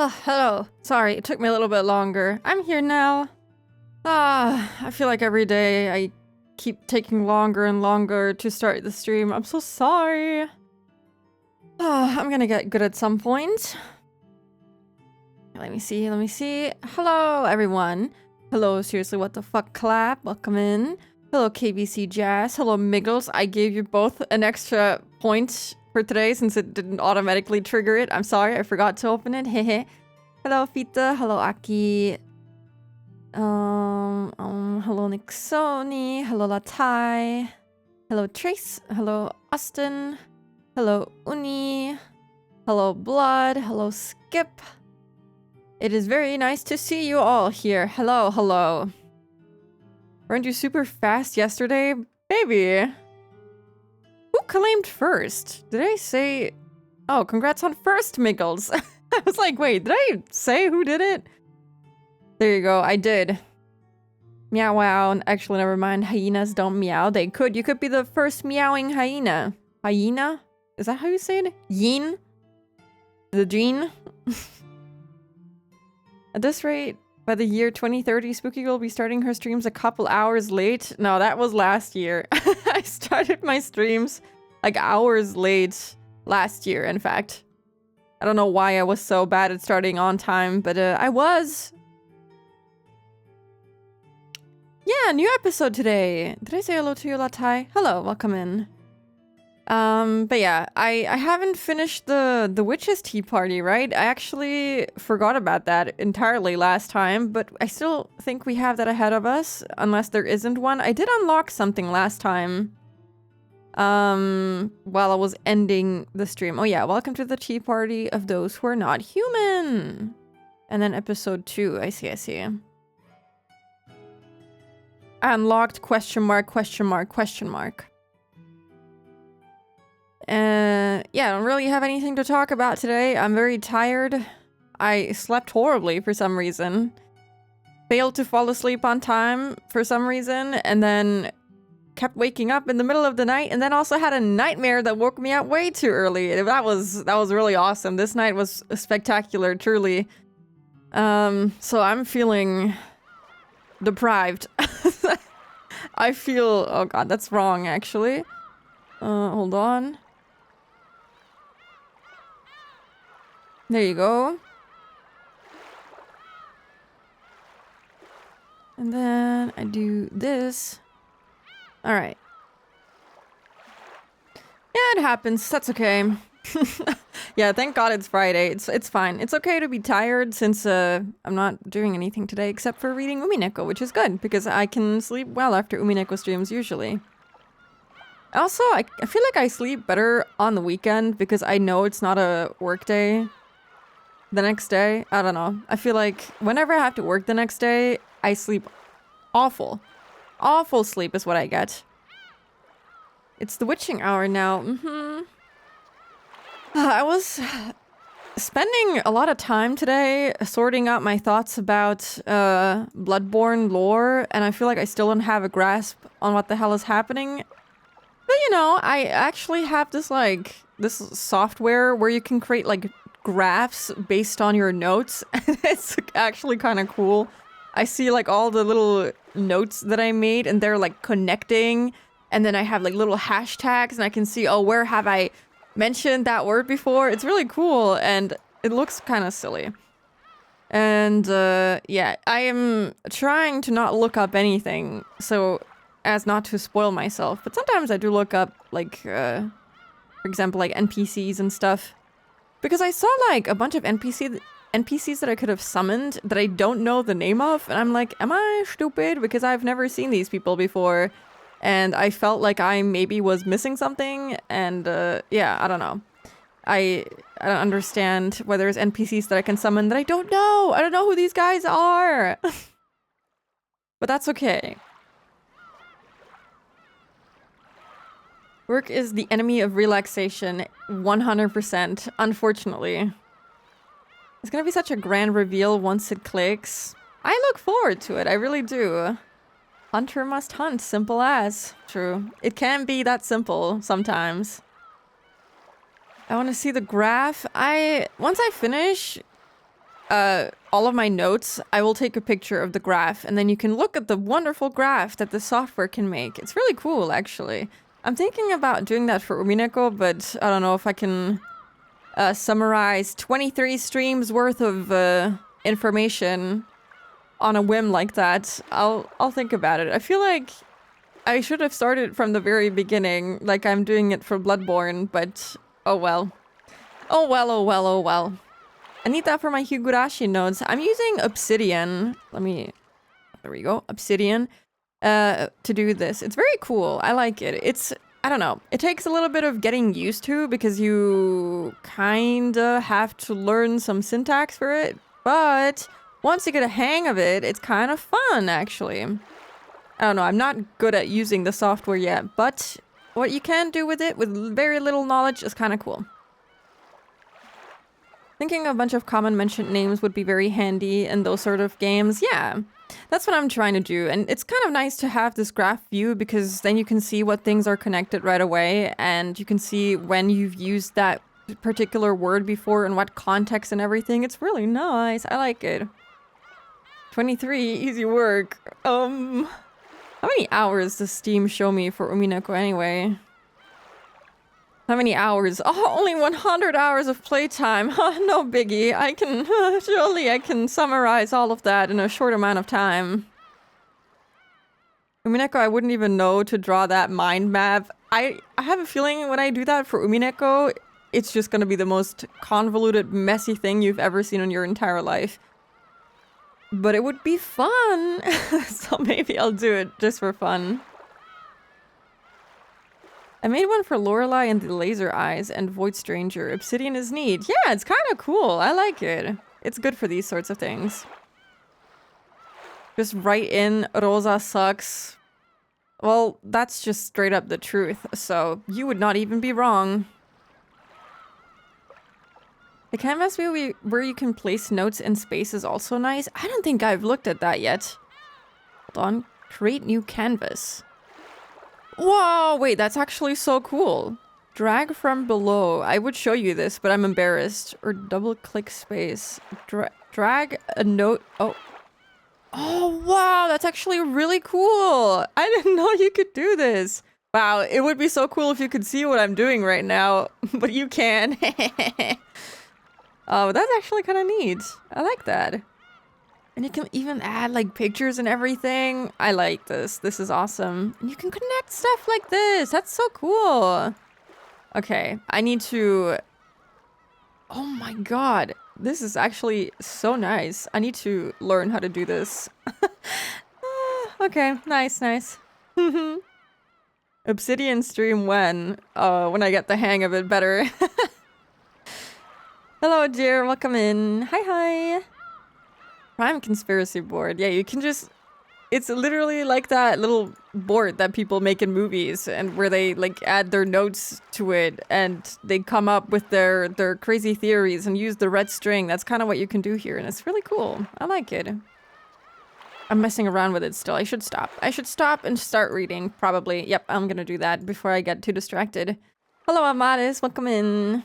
Oh, hello. Sorry, it took me a little bit longer. I'm here now. I feel like every day I keep taking longer and longer to start the stream. I'm so sorry. I'm gonna get good at some point. Let me see. Hello, everyone. Hello, seriously, what the fuck, clap? Welcome in. Hello, KBC Jazz. Hello, Miggles. I gave you both an extra point for today since it didn't automatically trigger it. I'm sorry, I forgot to open it. Hehe. Hello, Fita. Hello, Aki. Hello, Nixoni. Hello, Latai. Hello, Trace. Hello, Austin. Hello, Uni. Hello, Blood. Hello, Skip. It is very nice to see you all here. Hello, hello. Weren't you super fast yesterday? Baby. Who claimed first? Did I say... Oh, congrats on first, Miggles. I was like, wait, did I say who did it? There you go, I did. Meow wow. Actually, never mind. Hyenas don't meow. They could. You could be the first meowing hyena. Hyena? Is that how you say it? Yin? The gene? At this rate, by the year 2030, Spooky will be starting her streams a couple hours late. No, that was last year. I started my streams like hours late last year, in fact. I don't know why I was so bad at starting on time, but I was. Yeah, new episode today. Did I say hello to you, Latai? Hello, welcome in. But yeah, I haven't finished the witches tea party, right? I actually forgot about that entirely last time, but I still think we have that ahead of us, unless there isn't one. I did unlock something last time, while I was ending the stream. Oh yeah, welcome to the tea party of those who are not human. And then episode 2, I see. Unlocked, question mark. Yeah, I don't really have anything to talk about today. I'm very tired. I slept horribly for some reason. Failed to fall asleep on time for some reason, and then kept waking up in the middle of the night, and then also had a nightmare that woke me up way too early. That was really awesome. This night was spectacular, truly. So I'm feeling deprived. I feel... Oh god, that's wrong, actually. Hold on. There you go. And then I do this. Alright. Yeah, it happens. That's okay. Yeah, thank god it's Friday. It's fine. It's okay to be tired since I'm not doing anything today except for reading Umineko, which is good because I can sleep well after Umineko streams usually. Also, I feel like I sleep better on the weekend because I know it's not a work day the next day. I don't know. I feel like whenever I have to work the next day, I sleep awful. Awful sleep is what I get. It's the witching hour now. I was spending a lot of time today sorting out my thoughts about Bloodborne lore, and I feel like I still don't have a grasp on what the hell is happening. But you know, I actually have this software where you can create like graphs based on your notes. It's actually kind of cool. I see like all the little notes that I made and they're like connecting, and then I have like little hashtags and I can see, oh, where have I mentioned that word before? It's really cool and it looks kind of silly. And yeah, I am trying to not look up anything so as not to spoil myself, but sometimes I do look up like for example like NPCs and stuff, because I saw like a bunch of NPCs that I could have summoned that I don't know the name of, and I'm like, am I stupid? Because I've never seen these people before, and I felt like I maybe was missing something, and yeah, I don't know. I don't understand why there's NPCs that I can summon that I don't know. I don't know who these guys are. But that's okay. Work is the enemy of relaxation, 100%, unfortunately. It's gonna be such a grand reveal once it clicks. I look forward to it, I really do. Hunter must hunt, simple as. True. It can be that simple sometimes. I want to see the graph. Once I finish all of my notes, I will take a picture of the graph, and then you can look at the wonderful graph that the software can make. It's really cool, actually. I'm thinking about doing that for Umineko, but I don't know if I can summarize 23 streams worth of information on a whim like that. I'll think about it. I feel like I should have started from the very beginning, like I'm doing it for Bloodborne, but oh well. Oh well, oh well, oh well. I need that for my Higurashi nodes. I'm using Obsidian. There we go, Obsidian, to do this. It's very cool. I like it. I don't know. It takes a little bit of getting used to because you kinda have to learn some syntax for it, but once you get a hang of it, it's kind of fun, actually. I don't know, I'm not good at using the software yet, but what you can do with it with very little knowledge is kind of cool. Thinking a bunch of common mentioned names would be very handy in those sort of games. Yeah, that's what I'm trying to do. And it's kind of nice to have this graph view because then you can see what things are connected right away, and you can see when you've used that particular word before and what context and everything. It's really nice. I like it. 23, easy work. How many hours does Steam show me for Umineko anyway? How many hours? Oh, only 100 hours of playtime. No biggie. Surely I can summarize all of that in a short amount of time. Umineko, I wouldn't even know to draw that mind map. I have a feeling when I do that for Umineko, it's just gonna be the most convoluted, messy thing you've ever seen in your entire life. But it would be fun, so maybe I'll do it just for fun. I made one for Lorelei and the Laser Eyes and Void Stranger. Obsidian is neat. Yeah, it's kind of cool. I like it. It's good for these sorts of things. Just write in Rosa sucks. Well, that's just straight up the truth, so you would not even be wrong. The canvas view where you can place notes in space is also nice. I don't think I've looked at that yet. Hold on. Create new canvas. Whoa, wait, that's actually so cool. Drag from below. I would show you this, but I'm embarrassed. Or double click space. Drag a note. Oh. Oh, wow, that's actually really cool. I didn't know you could do this. Wow, it would be so cool if you could see what I'm doing right now, but you can. Oh, that's actually kind of neat. I like that. And you can even add like pictures and everything. I like this. This is awesome. And you can connect stuff like this. That's so cool. Okay, I need to... Oh my god. This is actually so nice. I need to learn how to do this. Okay, nice, nice. Obsidian stream when I get the hang of it better. Hello, dear. Welcome in. Hi, hi. Prime conspiracy board. Yeah, you can just... It's literally like that little board that people make in movies and where they like add their notes to it and they come up with their crazy theories and use the red string. That's kind of what you can do here and it's really cool. I like it. I'm messing around with it still. I should stop. I should stop and start reading, probably. Yep, I'm gonna do that before I get too distracted. Hello, Amadis. Welcome in.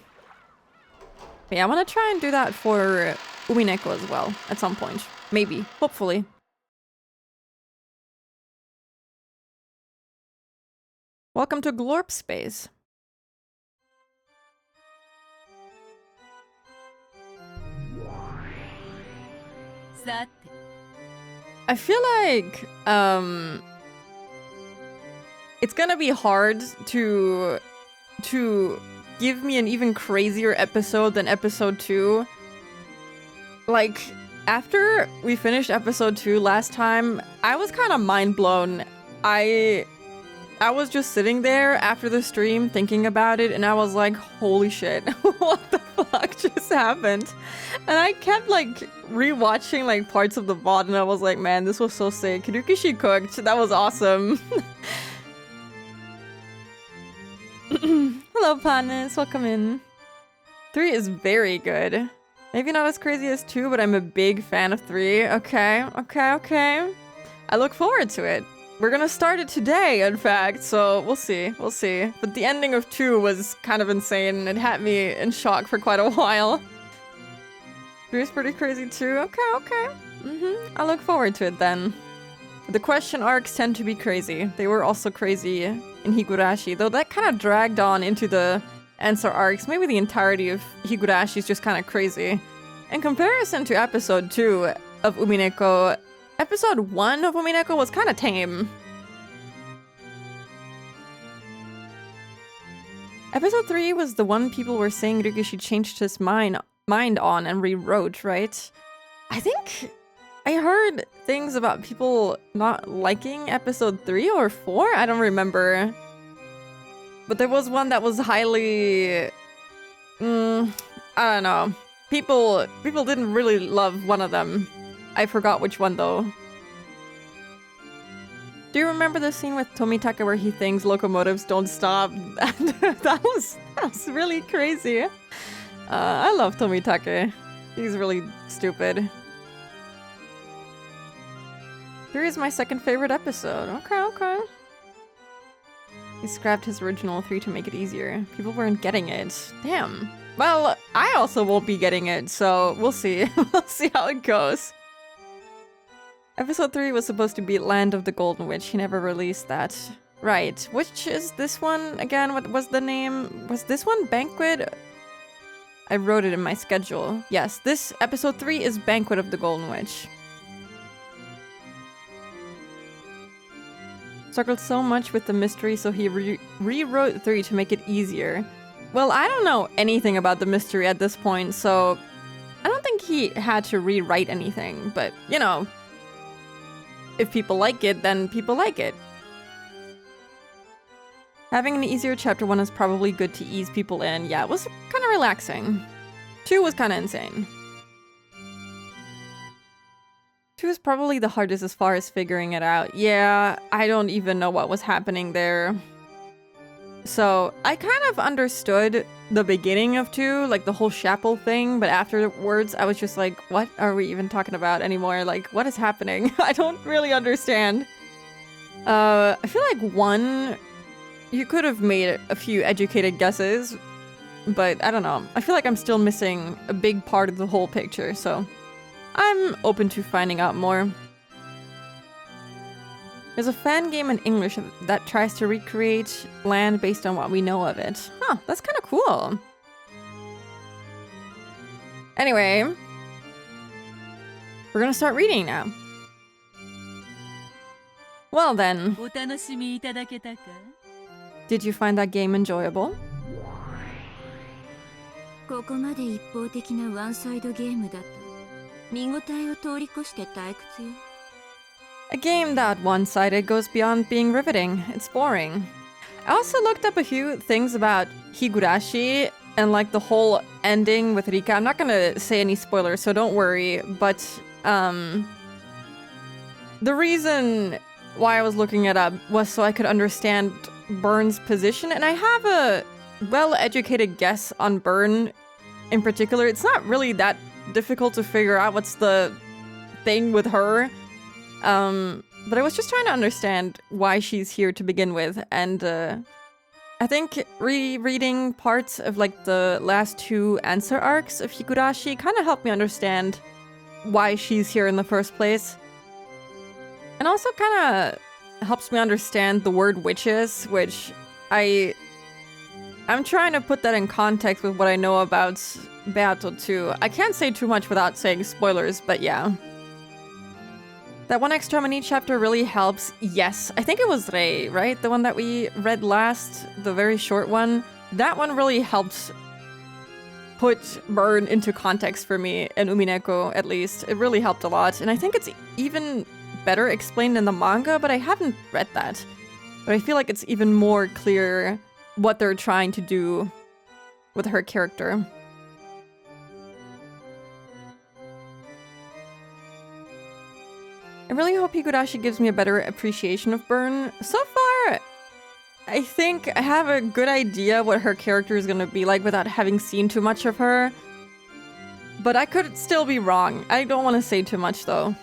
Yeah, I want to try and do that for Umineko as well, at some point. Maybe. Hopefully. Welcome to Glorp Space. I feel like, it's gonna be hard to give me an even crazier episode than episode 2. Like, after we finished episode 2 last time, I was kind of mind blown. I was just sitting there after the stream thinking about it and I was like, holy shit, what the fuck just happened? And I kept like rewatching like parts of the VOD and I was like, man, this was so sick. Kirukishi cooked. That was awesome. Hello, Panis. Welcome in. 3 is very good. Maybe not as crazy as 2, but I'm a big fan of 3. Okay, okay, okay. I look forward to it. We're gonna start it today, in fact, so we'll see. We'll see. But the ending of 2 was kind of insane. It had me in shock for quite a while. Drew's pretty crazy too. Okay. I look forward to it then. The question arcs tend to be crazy. They were also crazy in Higurashi, though that kind of dragged on into the answer arcs. Maybe the entirety of Higurashi is just kind of crazy. In comparison to episode 2 of Umineko, episode 1 of Umineko was kind of tame. Episode 3 was the one people were saying Rikishi changed his mind on and rewrote, right? I think I heard things about people not liking episode 3 or 4? I don't remember. But there was one that was highly... I don't know. People didn't really love one of them. I forgot which one though. Do you remember the scene with Tomitaka where he thinks locomotives don't stop? that was really crazy. I love Tomitaka. He's really stupid. 3 is my second favorite episode. Okay. He scrapped his original 3 to make it easier. People weren't getting it. Damn. Well, I also won't be getting it, so we'll see. We'll see how it goes. Episode 3 was supposed to be Land of the Golden Witch. He never released that. Right. Which is this one again? What was the name? Was this one Banquet? I wrote it in my schedule. Yes, this episode 3 is Banquet of the Golden Witch. Struggled so much with the mystery, so he rewrote 3 to make it easier. Well, I don't know anything about the mystery at this point, so I don't think he had to rewrite anything, but, you know, if people like it, then people like it. Having an easier chapter 1 is probably good to ease people in. Yeah, it was kind of relaxing. 2 was kind of insane. 2 is probably the hardest as far as figuring it out. Yeah, I don't even know what was happening there. So, I kind of understood the beginning of 2, like the whole chapel thing, but afterwards I was just like, what are we even talking about anymore? Like, what is happening? I don't really understand. I feel like 1, you could have made a few educated guesses, but I don't know. I feel like I'm still missing a big part of the whole picture, so I'm open to finding out more. There's a fan game in English that tries to recreate Land based on what we know of it. Huh, that's kind of cool. Anyway, we're gonna start reading now. Well then, did you find that game enjoyable? ここまで一方的なワンサイドゲームだと見応えを通り越して退屈よ。 A game that one-sided goes beyond being riveting. It's boring. I also looked up a few things about Higurashi and like the whole ending with Rika. I'm not gonna say any spoilers, so don't worry, but the reason why I was looking it up was so I could understand Burn's position, and I have a well-educated guess on Burn in particular. It's not really that difficult to figure out what's the thing with her. But I was just trying to understand why she's here to begin with, and I think rereading parts of like the last 2 answer arcs of Higurashi kind of helped me understand why she's here in the first place. And also kind of helps me understand the word witches, which I'm trying to put that in context with what I know about Beato too. I can't say too much without saying spoilers, but yeah. That one extra mini chapter really helps. Yes, I think it was Rei, right? The one that we read last, the very short one. That one really helped put Burn into context for me, in Umineko at least. It really helped a lot, and I think it's even better explained in the manga, but I haven't read that. But I feel like it's even more clear what they're trying to do with her character. I really hope Higurashi gives me a better appreciation of Burn. So far, I think I have a good idea what her character is gonna be like without having seen too much of her. But I could still be wrong. I don't want to say too much though.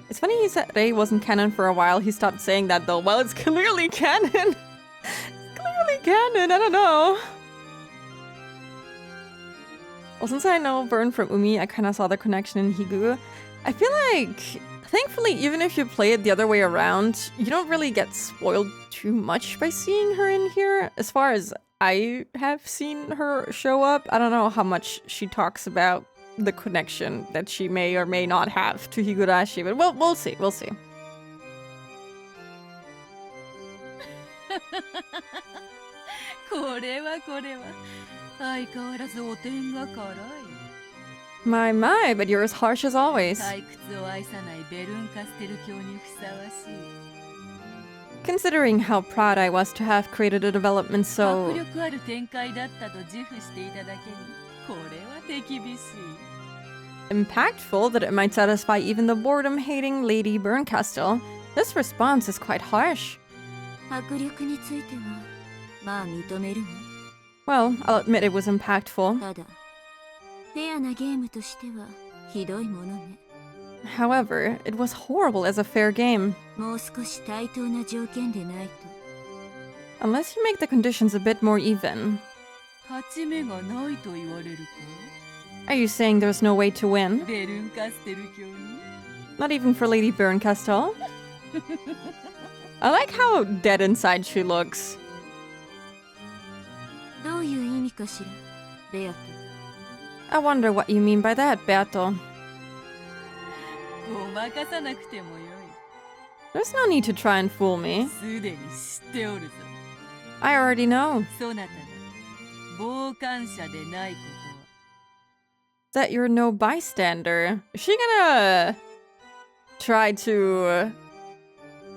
It's funny he said Rei wasn't canon for a while. He stopped saying that though. Well, it's clearly canon. It's clearly canon. I don't know. Well, since I know Burn from Umi, I kind of saw the connection in Higu. I feel like, thankfully, even if you play it the other way around, you don't really get spoiled too much by seeing her in here. As far as I have seen her show up, I don't know how much she talks about the connection that she may or may not have to Higurashi, but we'll see, we'll see. これは相変わらずお点が辛い。 My, but you're as harsh as always. 退屈を愛さないベルンカステル教にふさわしい。 Considering how proud I was to have created a development so... 迫力ある展開だったと自負していただけに、これは手厳しい。 impactful that it might satisfy even the boredom-hating Lady Bernkastel. This response is quite harsh. 迫力については、まあ認めるわ。 Well, I'll admit it was impactful. ただ、フェアなゲームとしてはひどいものね。 However, it was horrible as a fair game. もう少し対等な条件でないと。 Unless you make the conditions a bit more even. 勝ち目がないと言われるか？ Are you saying there's no way to win? ベルンカステル教に？ Not even for Lady Bernkastel? I like how dead inside she looks. どういう意味かしら、ベアト。 I wonder what you mean by that, Beato. ごまかさなくてもよい。 There's no need to try and fool me. すでに知っておるぞ。 I already know そなたが傍観者でないことは。 that you're no bystander. Is she gonna try to,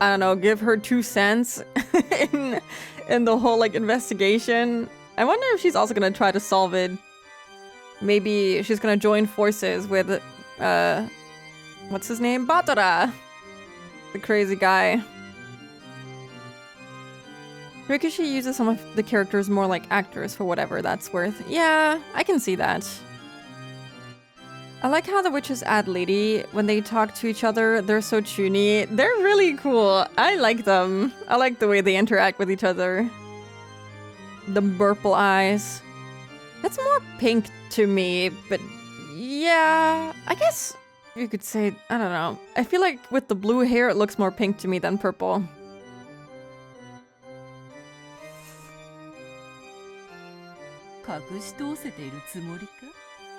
I don't know, give her 2 cents in the whole like investigation? I wonder if she's also gonna try to solve it. Maybe she's gonna join forces with, what's his name? Batora! The crazy guy. Rikishi uses some of the characters more like actors for whatever that's worth. Yeah, I can see that. I like how the witches add Lady when they talk to each other. They're so chuny. They're really cool. I like them. I like the way they interact with each other. The purple eyes. That's more pink to me, but yeah, I guess you could say, I don't know. I feel like with the blue hair, it looks more pink to me than purple.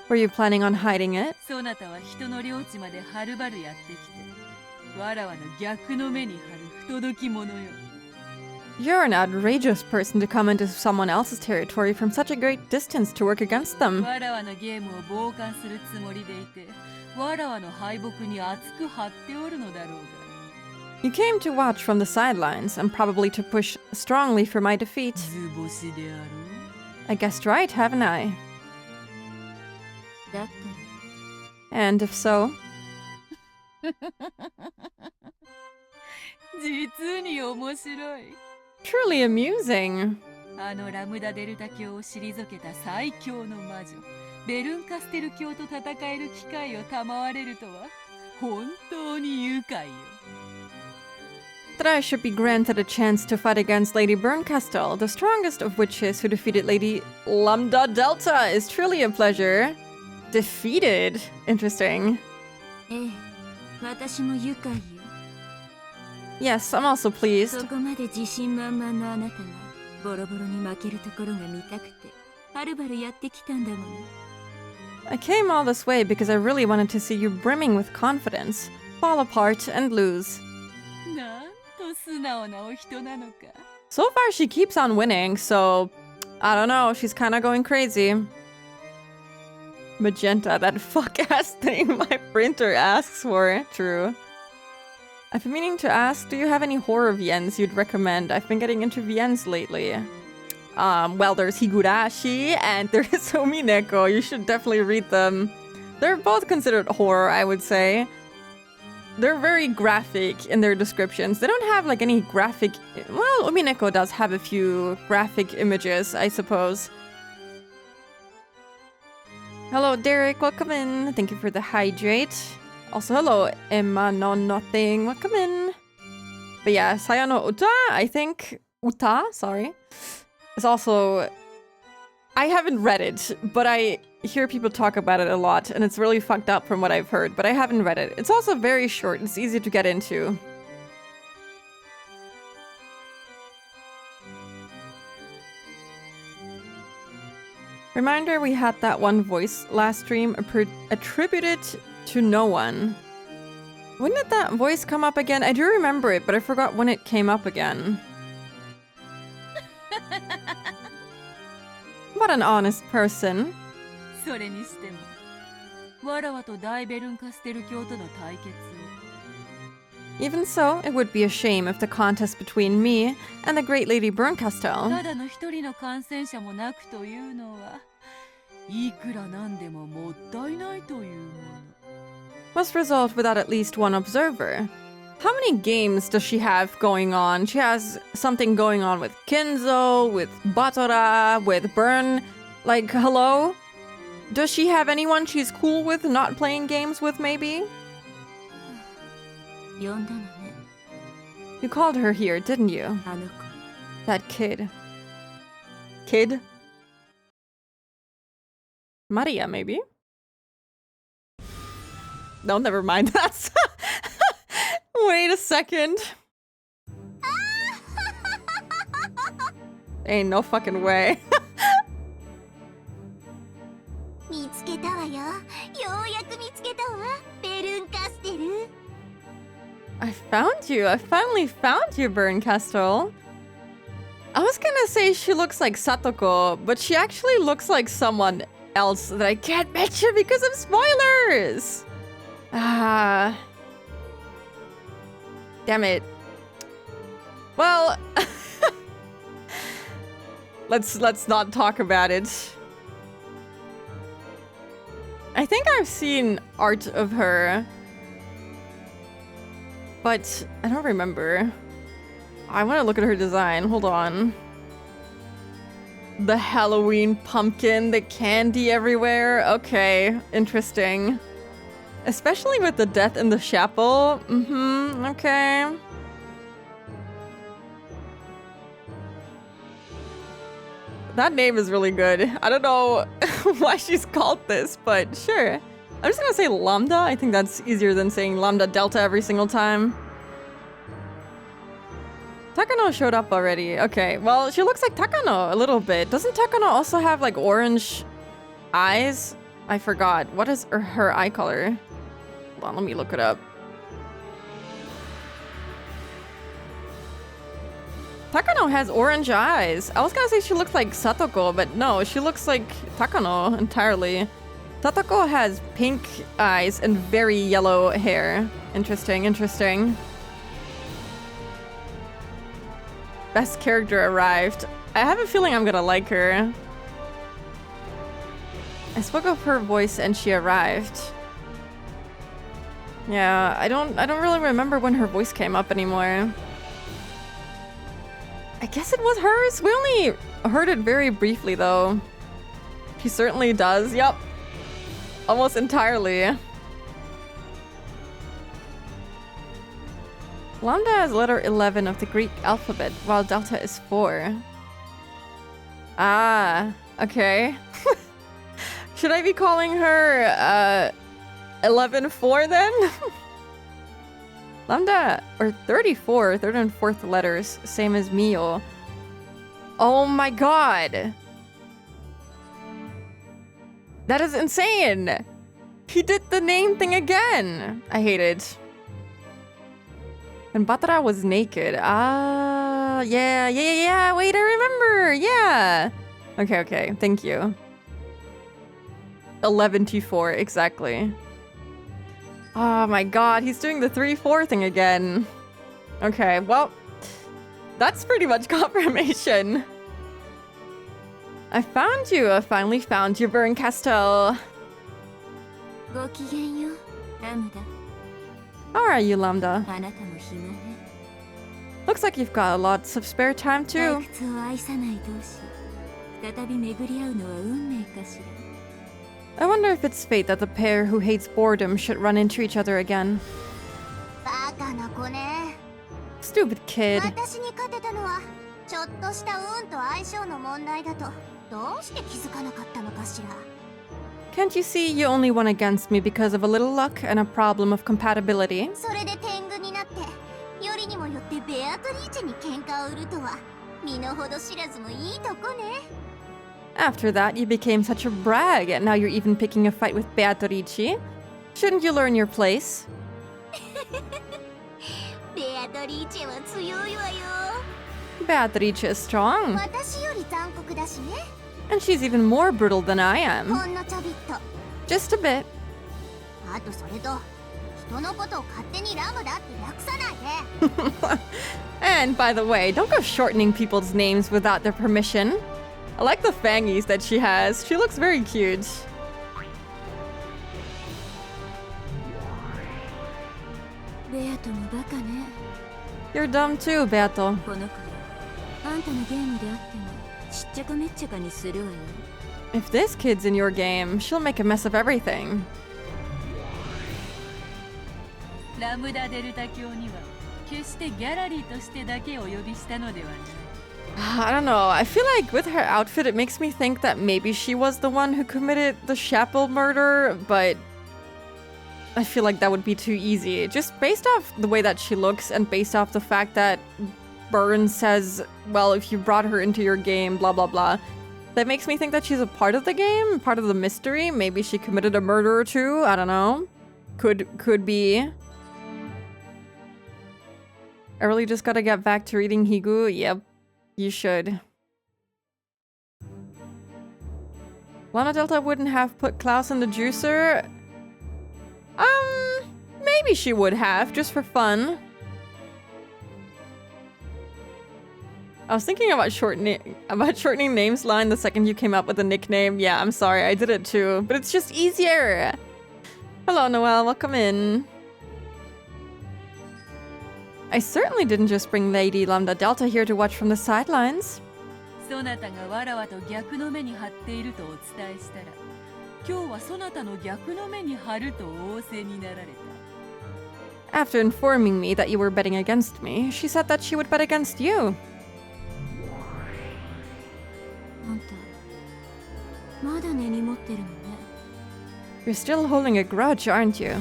Were you planning on hiding it? そなたは人の領地まではるばるやってきて、わらわの逆の目に貼る不届き者よ。 You're an outrageous person to come into someone else's territory from such a great distance to work against them. わらわのゲームを傍観するつもりでいて、わらわの敗北に熱く張っておるのだろうが。 You came to watch from the sidelines and probably to push strongly for my defeat. 図星であろう。 I guessed right, haven't I? だったら。 And if so? 実に面白い。 Truly amusing. あのラムダデルタ教を退けた最強の魔女、ベルンカステル教と戦える機会を賜れるとは、本当に愉快よ。 That I should be granted a chance to fight against Lady Bernkastel, the strongest of witches who defeated Lady Lambda Delta, is truly a pleasure. Defeated? Interesting. ええ、私も愉快よ。 Yes, I'm also pleased. そこまで自信満々のあなたがボロボロに負けるところが見たくて、はるばるやってきたんだもの。 I came all this way because I really wanted to see you brimming with confidence, fall apart and lose. なんと素直なお人なのか。 So far she keeps on winning, so I don't know, she's kinda going crazy. Magenta, that fuck-ass thing my printer asks for. True. I've been meaning to ask, do you have any horror VNs you'd recommend? I've been getting into VNs lately. Well, there's Higurashi and there's Umineko. You should definitely read them. They're both considered horror, I would say. They're very graphic in their descriptions. They don't have like any graphic... Well, Umineko does have a few graphic images, I suppose. Hello, Derek. Welcome in. Thank you for the hydrate. Also, hello, Emma No Nothing. Welcome in. But yeah, Sayano Uta, I think... Uta, sorry. Is also I haven't read it, but I hear people talk about it a lot, and it's really fucked up from what I've heard, but I haven't read it. It's also very short. It's easy to get into. Reminder, we had that one voice last stream attributed to no one. When did that voice come up again? I do remember it, but I forgot when it came up again. What an honest person. それにしても、わらわと大ベルンカステル教との対決を。Even so, it would be a shame if the contest between me and the great Lady Bernkastel ただの一人の感染者もなくというのは、いくらなんでももったいないというもの。 must result without at least one observer. How many games does she have going on? She has something going on with Kinzo, with Batora, with Burn. Like, hello? Does she have anyone she's cool with not playing games with, maybe? 呼んだのね。 You called her here, didn't you? あの子。 That kid. Kid? Maria, maybe? No, never mind. That's... Wait a second. Ain't no fucking way. 見つけたわよ。ようやく見つけたわ。ベルンカステル。 I found you. I finally found you, Bernkastel. I was gonna say she looks like Satoko, but she actually looks like someone else that I can't mention because of spoilers. Ah. Damn it. Well, let's not talk about it. I think I've seen art of her, but I don't remember. I want to look at her design. Hold on. The Halloween pumpkin, the candy everywhere. Okay, interesting. Especially with the death in the chapel. Okay. That name is really good. I don't know why she's called this, but sure. I'm just gonna say Lambda. I think that's easier than saying Lambda Delta every single time. Takano showed up already. Okay, well, she looks like Takano a little bit. Doesn't Takano also have like orange eyes? I forgot. What is her eye color? Hold on, let me look it up. Takano has orange eyes. I was gonna say she looks like Satoko, but no, she looks like Takano entirely. Satoko has pink eyes and very yellow hair. Interesting, interesting. Best character arrived. I have a feeling I'm gonna like her. I spoke of her voice and she arrived. Yeah, I don't really remember when her voice came up anymore. I guess it was hers. We only heard it very briefly though. She certainly does. Yep. Almost entirely. Lambda is letter 11 of the Greek alphabet, while Delta is 4. Ah, okay. Should I be calling her 11-4 then? Lambda, or 34, third and fourth letters, same as Mio. Oh my god! That is insane! He did the name thing again! I hate it. And Batra was naked. Ah, yeah. Wait, I remember. Yeah. Okay. Thank you. 11-4, exactly. Oh my god, he's doing the 3-4 thing again. Okay, well, that's pretty much confirmation. I found you. I finally found you, Bernkastel. ごきげんよう、ラムダ。 How are you, Lambda? あなたも暇ね。 Looks like you've got lots of spare time 退 too. 屈を愛さない同士、再び巡り合うのは運命かしら。 I wonder if it's fate that the pair who hates boredom should run into each other again. バカな子ね。 Stupid kid. 私に勝てたのはちょっとした運と相性の問題だとどうして気づかなかったのかしら。 Can't you see you only won against me because of a little luck and a problem of compatibility? それで天狗になってよりにもよってベアトリーチェに喧嘩を売るとは身の程知らずもいいとこね。 After that, you became such a brag, and now you're even picking a fight with Beatrice. Shouldn't you learn your place? ベアトリーチェは強いわよ。 Beatrice is strong, 私より残酷だしね。 and she's even more brutal than I ほ am. んのちょびっと。 Just a bit. あとそれと人のことを勝手にラムだって略さないで。 And by the way, don't go shortening people's names without their permission. I like the fangies that she has. She looks very cute. ベアトもバカね。 You're dumb too, Beato. この子あんたのゲームであってもしっちゃかめっちゃかにするわよ。 If this kid's in your game, she'll make a mess of everything. ラムダデルタ教には決してギャラリーとしてだけお呼びしたのではない。 I don't know. I feel like with her outfit, it makes me think that maybe she was the one who committed the Chapel murder, but I feel like that would be too easy. Just based off the way that she looks and based off the fact that Burns says, well, if you brought her into your game, blah, blah, blah. That makes me think that she's a part of the game, part of the mystery. Maybe she committed a murder or two. I don't know. Could be. I really just gotta get back to reading Higu. Yep. You should. Lana Delta wouldn't have put Klaus in the juicer. Maybe she would have, just for fun. I was thinking about shortening names line the second you came up with a nickname. Yeah, I'm sorry, I did it too, but it's just easier. Hello, Noelle, welcome in. I certainly didn't just bring Lady Lambda Delta here to watch from the sidelines. そなたがわらわと逆の目に張っているとお伝えしたら、今日はそなたの逆の目に張ると仰せになられた。 After informing me that you were betting against me, she said that she would bet against you. あんたまだ根に持ってるのね。 You're still holding a grudge, aren't you?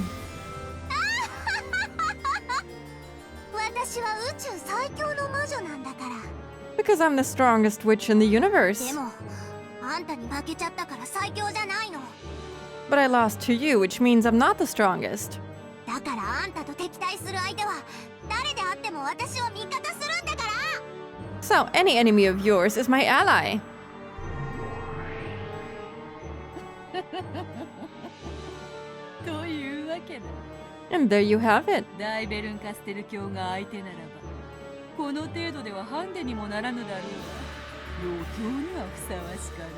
私は宇宙最強の魔女なんだから。 Because I'm the strongest witch in the で universe. もあんたに負けちゃったから最強じゃないの。 But I lost to you, which means I'm not the strongest. だからあんたと敵対する相手は誰であっても私を味方するんだから。 So, any enemy of yours is my ally. というわけだ。 And there you have it. 大ベルンカステル教が相手ならば、この程度ではハンデにもならぬだろうが、余興にはふさわしかろう。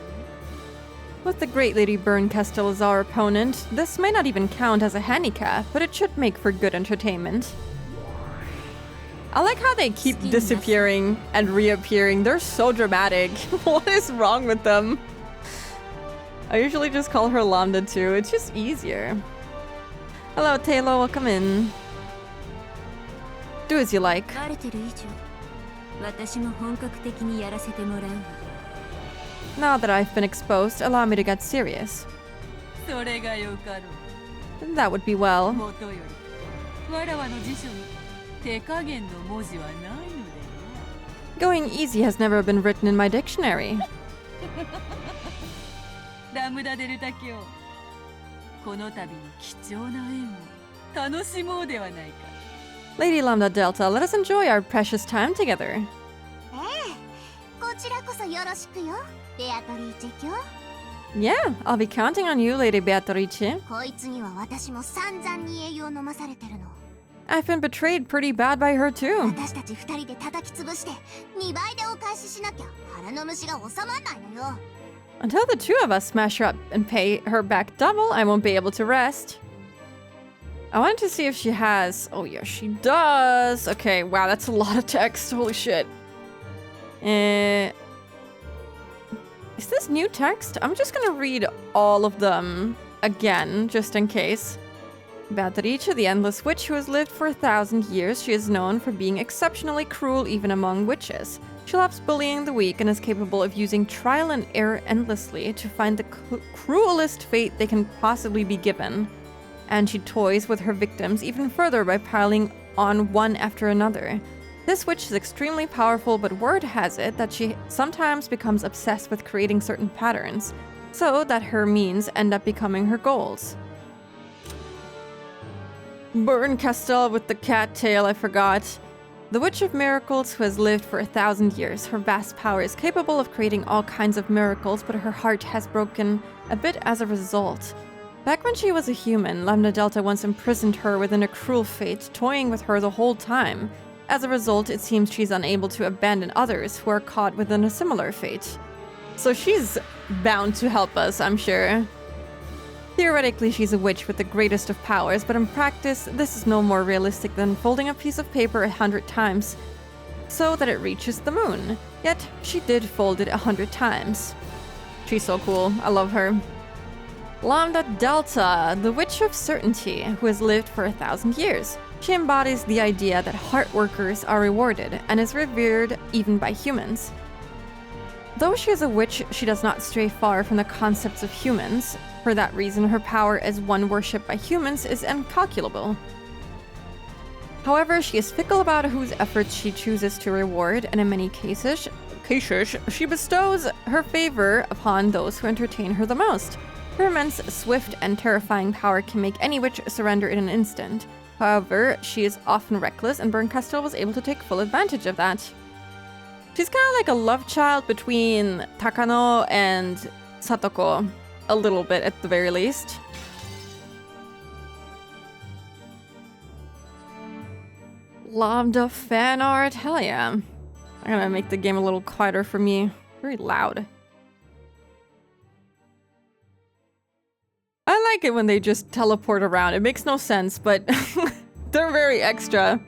With the great Lady Bernkastel as our opponent, this may not even count as a handicap, but it should make for good entertainment. I like how they keep disappearing and reappearing. They're so dramatic. What is wrong with them? I usually just call her Lambda too. It's just easier. Hello, Taylor. Welcome in. Do as you like. バレてる以上、私も本格的にやらせてもらうわ。 Now that I've been exposed, allow me to get serious. それがよかろう。 That would be well. もとより、わらわの辞書に手加減の文字はないのでな。 Going easy has never been written in my dictionary. ラムダデルタ教、この度の貴重な縁を楽しもうではないか。 Lady Lambda Delta, let us enjoy our precious time together. こちらこそよろしくよ、ベアトリーチェ教。 Yeah, I'll be counting on you, Lady Beatrice. こいつには私も散々に栄養飲まされてるの。 I've been betrayed pretty bad by her too. 私たち二人で叩き潰して2倍でお返ししなきゃ腹の虫が収まんないのよ。 Until the two of us smash her up and pay her back double, I won't be able to rest. I wanted to see if she has... Oh yeah, she does. Okay, wow, that's a lot of text. Holy shit. Is this new text? I'm just gonna read all of them again, just in case. Beatrice, the endless witch who has lived for 1,000 years, she is known for being exceptionally cruel even among witches. She loves bullying the weak and is capable of using trial and error endlessly to find the cruelest fate they can possibly be given. And she toys with her victims even further by piling on one after another. This witch is extremely powerful, but word has it that she sometimes becomes obsessed with creating certain patterns, so that her means end up becoming her goals. Burn Castell with the cat tail, I forgot. The Witch of Miracles who has lived for 1,000 years. Her vast power is capable of creating all kinds of miracles, but her heart has broken a bit as a result. Back when she was a human, Lambda Delta once imprisoned her within a cruel fate, toying with her the whole time. As a result, it seems she's unable to abandon others who are caught within a similar fate. So she's bound to help us, I'm sure. Theoretically, she's a witch with the greatest of powers, but in practice, this is no more realistic than folding a piece of paper 100 times so that it reaches the moon. Yet, she did fold it 100 times. She's so cool. I love her. Lambda Delta, the Witch of Certainty, who has lived for 1,000 years. She embodies the idea that hard workers are rewarded and is revered even by humans. Though she is a witch, she does not stray far from the concepts of humans. For that reason, her power as one worshipped by humans is incalculable. However, she is fickle about whose efforts she chooses to reward, and in many cases, she bestows her favor upon those who entertain her the most. Her immense, swift, and terrifying power can make any witch surrender in an instant. However, she is often reckless, and Burn Castell was able to take full advantage of that. She's kind of like a love child between Takano and Satoko. A little bit, at the very least. Lambda fan art, hell yeah. I'm gonna make the game a little quieter for me. Very loud. I like it when they just teleport around. It makes no sense, but they're very extra.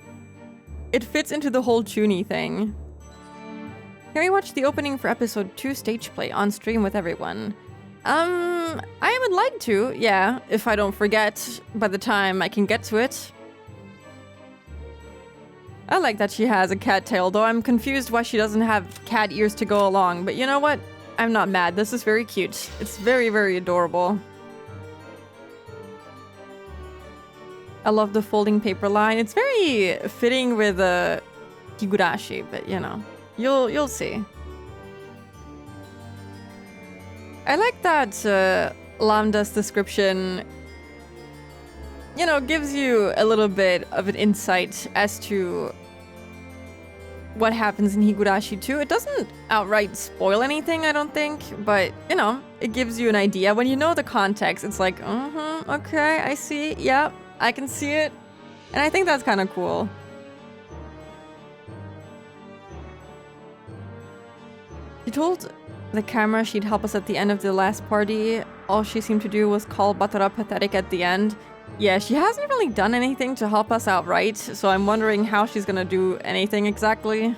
It fits into the whole Chuny thing. Can we watch the opening for episode 2 stage play on stream with everyone? I would like to, yeah, if I don't forget by the time I can get to it. I like that she has a cat tail, though I'm confused why she doesn't have cat ears to go along, but you know what? I'm not mad. This is very cute. It's very, very adorable. I love the folding paper line. It's very fitting with Higurashi, but you know, you'll see. I like that Lambda's description, you know, gives you a little bit of an insight as to what happens in Higurashi 2. It doesn't outright spoil anything, I don't think, but, you know, it gives you an idea. When you know the context, it's like, okay, I see, yeah, I can see it. And I think that's kind of cool. She told the camera she'd help us at the end of the last party. All she seemed to do was call Batara pathetic at the end. Yeah, she hasn't really done anything to help us outright, so I'm wondering how she's gonna do anything exactly.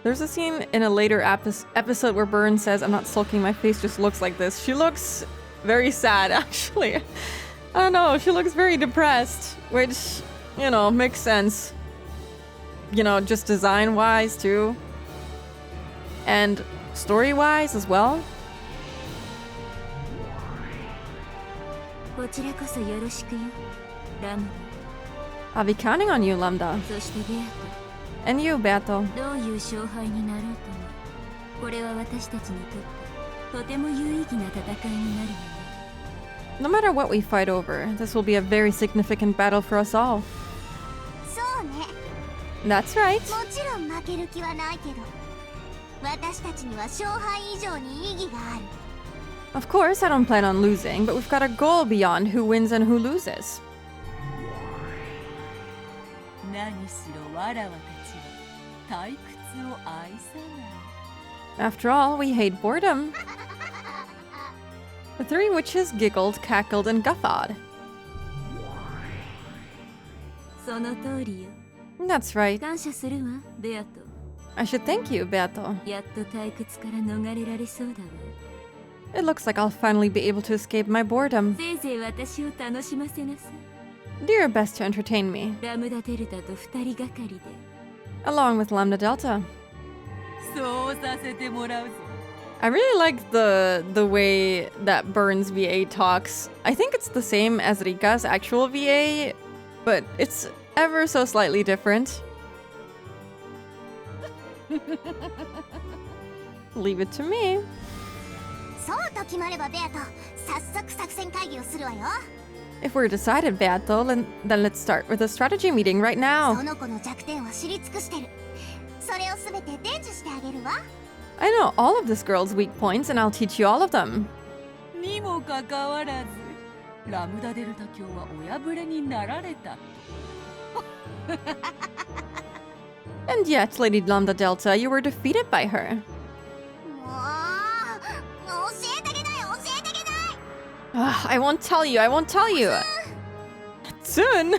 There's a scene in a later episode where Burn says, "I'm not sulking, my face just looks like this." She looks very sad, actually. I don't know, she looks very depressed, which, you know, makes sense. You know, just design-wise, too. And story-wise as well. I'll be counting on you, Lambda. And you, Beato. No matter what we fight over, this will be a very significant battle for us all. That's right. Of course, I don't plan on losing, but we've got a goal beyond who wins and who loses. After all, we hate boredom. The three witches giggled, cackled, and guffawed. That's right. I should thank you, Beato. It looks like I'll finally be able to escape my boredom. Do your best to entertain me. along with Lambda Delta. そうさせてもらうぞ。 I really like the way that Burn's VA talks. I think it's the same as Rika's actual VA, but it's ever so slightly different. Leave it to me. そうと決まればベアと早速作戦会議をするわよ。 If we're decided, Beato, then let's start with a strategy meeting right そ now. の子の弱点を知り尽くしてる。それをすべて伝授してあげるわ。 I know all of this girl's weak points, and I'll teach you all of them. にもかかわらず、ラムダデルタ教はお破れになられた。 And yet, Lady Lambda Delta, you were defeated by her. もう教えてあげない教えてあげない。 Ugh, I won't tell you, I won't tell you. Soon.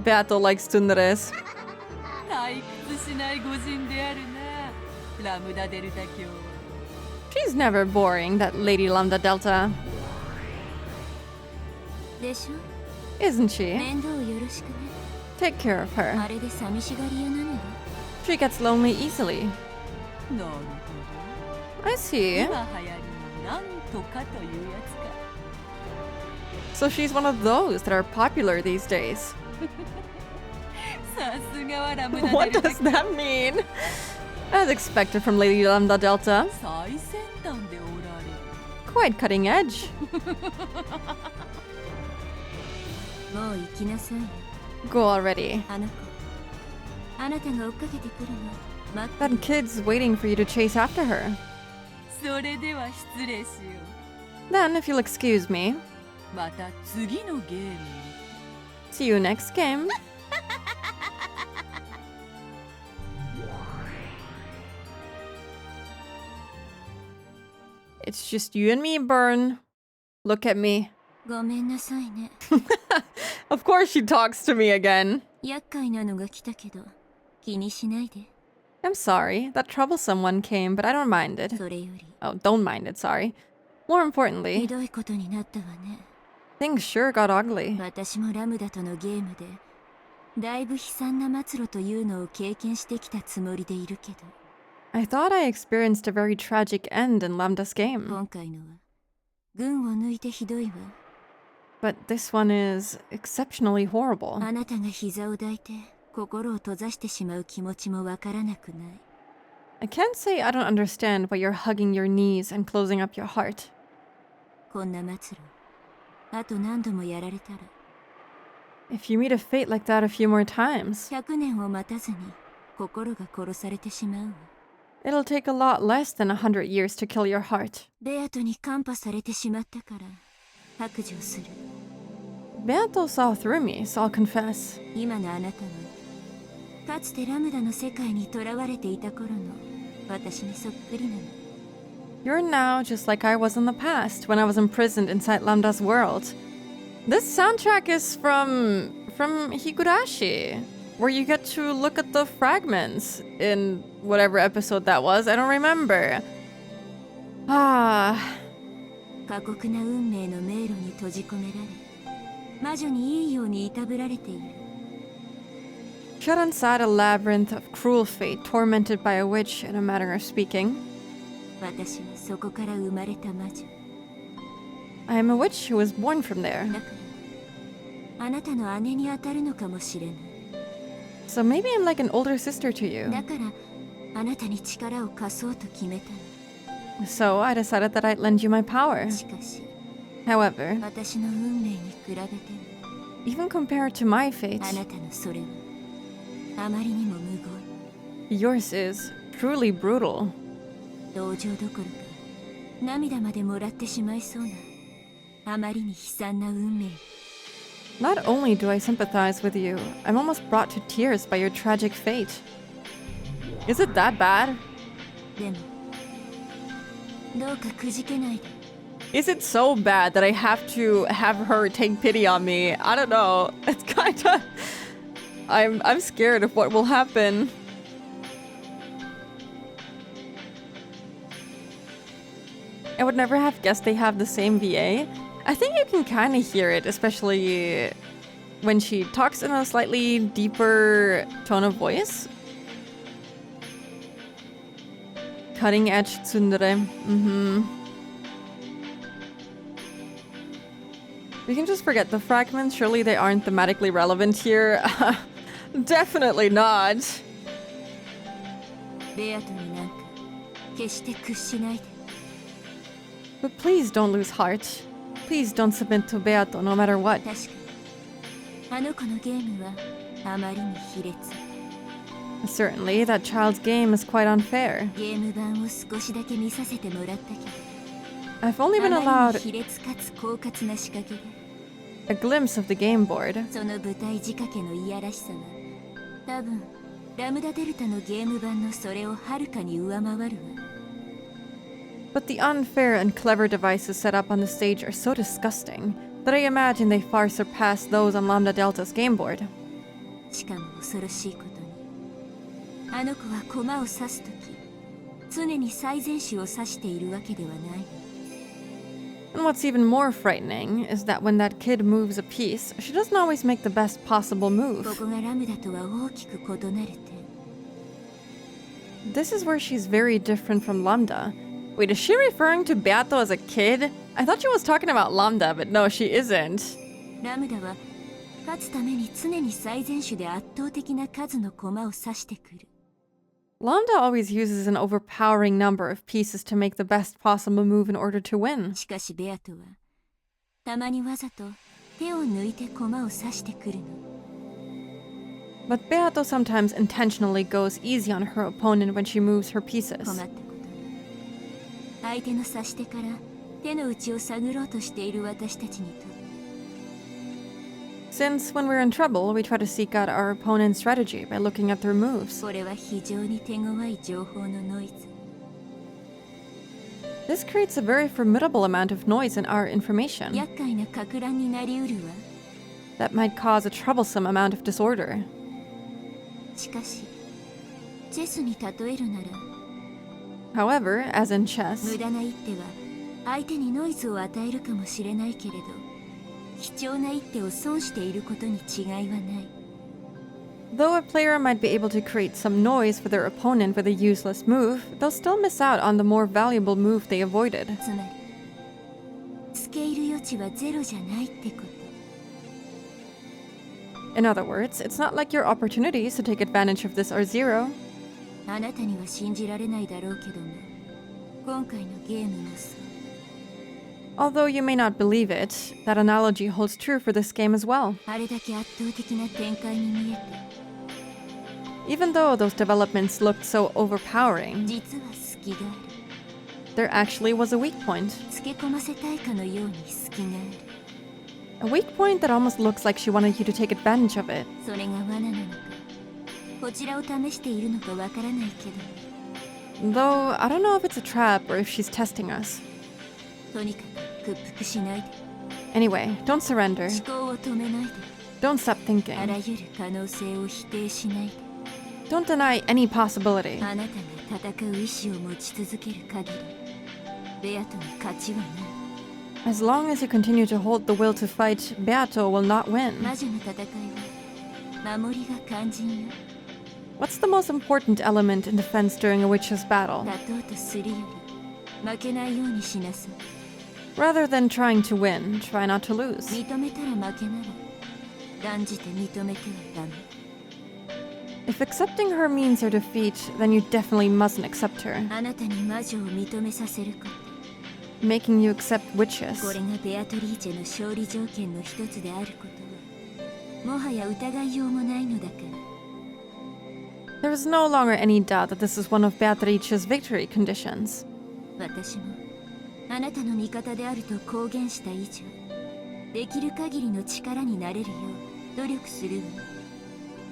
Beato likes tsunderes. 退屈しない御人であるな、ラムダデルタ教。 She's never boring, that Lady Lambda Delta. でしょ Isn't she? 面倒よろしくね。 Take care of her. あれで寂しがり屋なのよ。 She gets lonely easily. なるほ I ど。 see. 今流行りのなんとかというやつか。 So she's one of those that are popular these days. さすがはラムダデ What ルタ does that mean? As expected from Lady Lambda Delta. 最先端でおられる。 Quite cutting edge. もう行きなさいよ。 Go already. あの子。あなたが追っかけてくるの。待って That kid's waiting for you to chase after her. それでは失礼しよ Then, if you'll excuse me, う。また次のゲームに。 see you next game. It's just you and me, Burn. Look at me. ごめんなさいね。 Of course she talks to me again. 厄介なのが来たけど、気にしないで。 I'm sorry, that troublesome one came, but I don't mind it. それより、 Oh, don't mind it, sorry. More ひ importantly, どいことになったわね。 things sure got ugly. 私もラムダとのゲームで、だいぶ悲惨な末路というのを経験してきたつもりでいるけど、 I thought I experienced a very tragic end in Lambda's game, 今回のは、群を抜いてひどいわ。 but this one is exceptionally horrible. あなたが膝を抱いて、心を閉ざしてしまう気持ちもわからなくない。 I can't say I don't understand why you're hugging your knees and closing up your heart. こんな末路、あと何度もやられたら、 If you meet a fate like that a few more times, 100年を待たずに、心が殺されてしまうわ。 it'll take a lot less than 100 years to kill your heart. ベアトにカンパされてしまったから、白状する。 Beato saw through me, so I'll confess. 今のあなたは、かつてラムダの世界に囚われていた頃の私にそっくりなの。 You're now just like I was in the past when I was imprisoned inside Lambda's world. This soundtrack is from Higurashi, where you get to look at the fragments in whatever episode that was. I don't remember. Ah, 過酷な運命の迷路に閉じ込められ、魔女にいいようにいたぶられている。 shut inside a labyrinth of cruel fate, tormented by a witch, in a manner of speaking. 私はそこから生まれた魔女。 I am a witch who was born from there. だから、あなたの姉に当たるのかもしれない。 So maybe I'm like an older sister to you. だから、あなたに力を貸そうと決めたの。 So I decided that I'd lend you my power. しかし、 However, 私の運命に比べても、 even compared to my fate, あなたのそれは、あまりにも無言。 yours is truly brutal. 同情どころか、涙までもらってしまいそうな、あまりに悲惨な運命。 Not only do I sympathize with you, I'm almost brought to tears by your tragic fate. Is it that bad? でも、どうかくじけないで。 Is it so bad that I have to have her take pity on me? I don't know. It's kinda... I'm scared of what will happen. I would never have guessed they have the same VA. I think you can kind of hear it, especially when she talks in a slightly deeper tone of voice. Cutting edge tsundere. We can just forget the fragments. Surely they aren't thematically relevant here. Definitely not. ベアトになんか決して屈しないで。 But please don't lose heart. Please don't submit to Beato no matter what. 確かにあの子のゲームはあまりに卑劣。 Certainly, that child's game is quite unfair. ゲーム版を少しだけ見させてもらったけど、 I've only been あまり allowed に卑劣かつ狡猾な仕掛けで、 a glimpse of the game board. その舞台仕掛けのいやらしさは多分ラムダデルタのゲーム版のそれをはるかに上回るわ。 But the unfair and clever devices set up on the stage are so disgusting that I imagine they far surpass those on Lambda Delta's game board. しかも恐ろしいことに、あの子は駒を指すとき常に最善手を指しているわけではない。 And what's even more frightening is that when that kid moves a piece, she doesn't always make the best possible こ move. こがラムダとは大きく異なる点。 This is where she's very different from Lambda. Wait, is she referring to Beato as a kid? I thought she was talking about Lambda, but no, she isn't. ラムダは勝つために常に最善手で圧倒的な数の駒を指してくる。 Lambda always uses an overpowering number of pieces to make the best possible move in order to win. しかしベアトはたまにわざと手を抜いて駒を指してくるの。 But Beato sometimes intentionally goes easy on her opponent when she moves her pieces. 困ったことに、相手の指し手から手の内を探ろうとしている私たちにとって、 Since when we're in trouble, we try to seek out our opponent's strategy by looking at their moves. これは非常に手強い情報のノイズ。 This creates a very formidable amount of noise in our information 厄介な撹乱になりうるわ。 that might cause a troublesome amount of disorder. しかしチェスに例えるなら、 However, as in 無 chess, 駄な一手は相手にノイズを与えるかもしれないけれど、貴重な一手を損していることに違いはない。 though a player might be able to create some noise for their opponent with a useless move, they'll still miss out on the more valuable move they avoided. つまり付け入る余地はゼロじゃないってこと。 In other words, it's not like your opportunities to take advantage of this are zero. あなたには信じられないだろうけども、今回のゲームもそう。 Although you may not believe it, that analogy holds true for this game as well. あれだけ圧倒的な展開に見えて、 Even though those developments looked so overpowering, 実は隙がある。 there actually was a weak point. つけ込ませたいかのように隙がある。 A weak point that almost looks like she wanted you to take advantage of it. それが罠なのか、こちらを試しているのかわからないけど、 Though, I don't know if it's a trap or if she's testing us. とにかく屈服しないで、 Anyway, don't surrender. 思考を止めないで、 Don't stop あ thinking. らゆる可能性を否定しないで。 Don't deny any possibility. あなたが戦う意志を持ち続ける限り、ベアトに勝ちはない。 As long as you continue to hold the will to fight, Beato will not win. 魔女の戦いは守りが肝心よ。 What's the most important element in defense during a witch's battle? 勝とうとするより負けないようにしなさい。 Rather than trying to win, try not to lose. 認めたら負けなら断じて認めてはダメ。 If accepting her means your defeat, then you definitely mustn't accept her. あなたに魔女を認めさせること、 Making you accept witches. これがベアトリーチェの勝利条件の一つであることはもはや疑いようもないのだから。 There is no longer any doubt that this is one of Beatrice's victory conditions. 私もあなたの味方であると公言した以上、できる限りの力になれるよう努力するわ。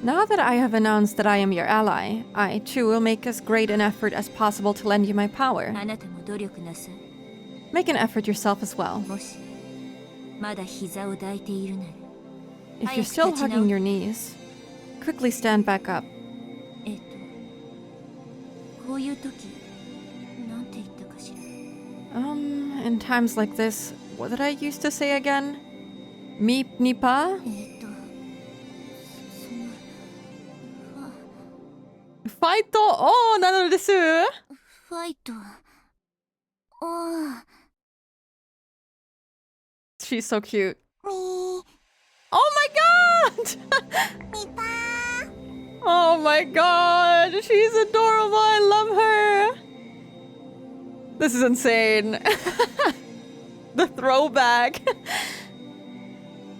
Now that I have announced that I am your ally, I too will make as great an effort as possible to lend you my power. あなたも努力なさい。 Make an effort yourself as well. もしまだ膝を抱いているなら、 If you're still hugging your knees, quickly stand back up. こういう時なんて言ったかしら。In times like this, what did I used to say again? Meep nipa? ファイトオーなのです。ファイト。おー。 She's so cute. みー。 Oh my god! みぱー。 Oh my god! She's adorable! I love her! This is insane. The throwback.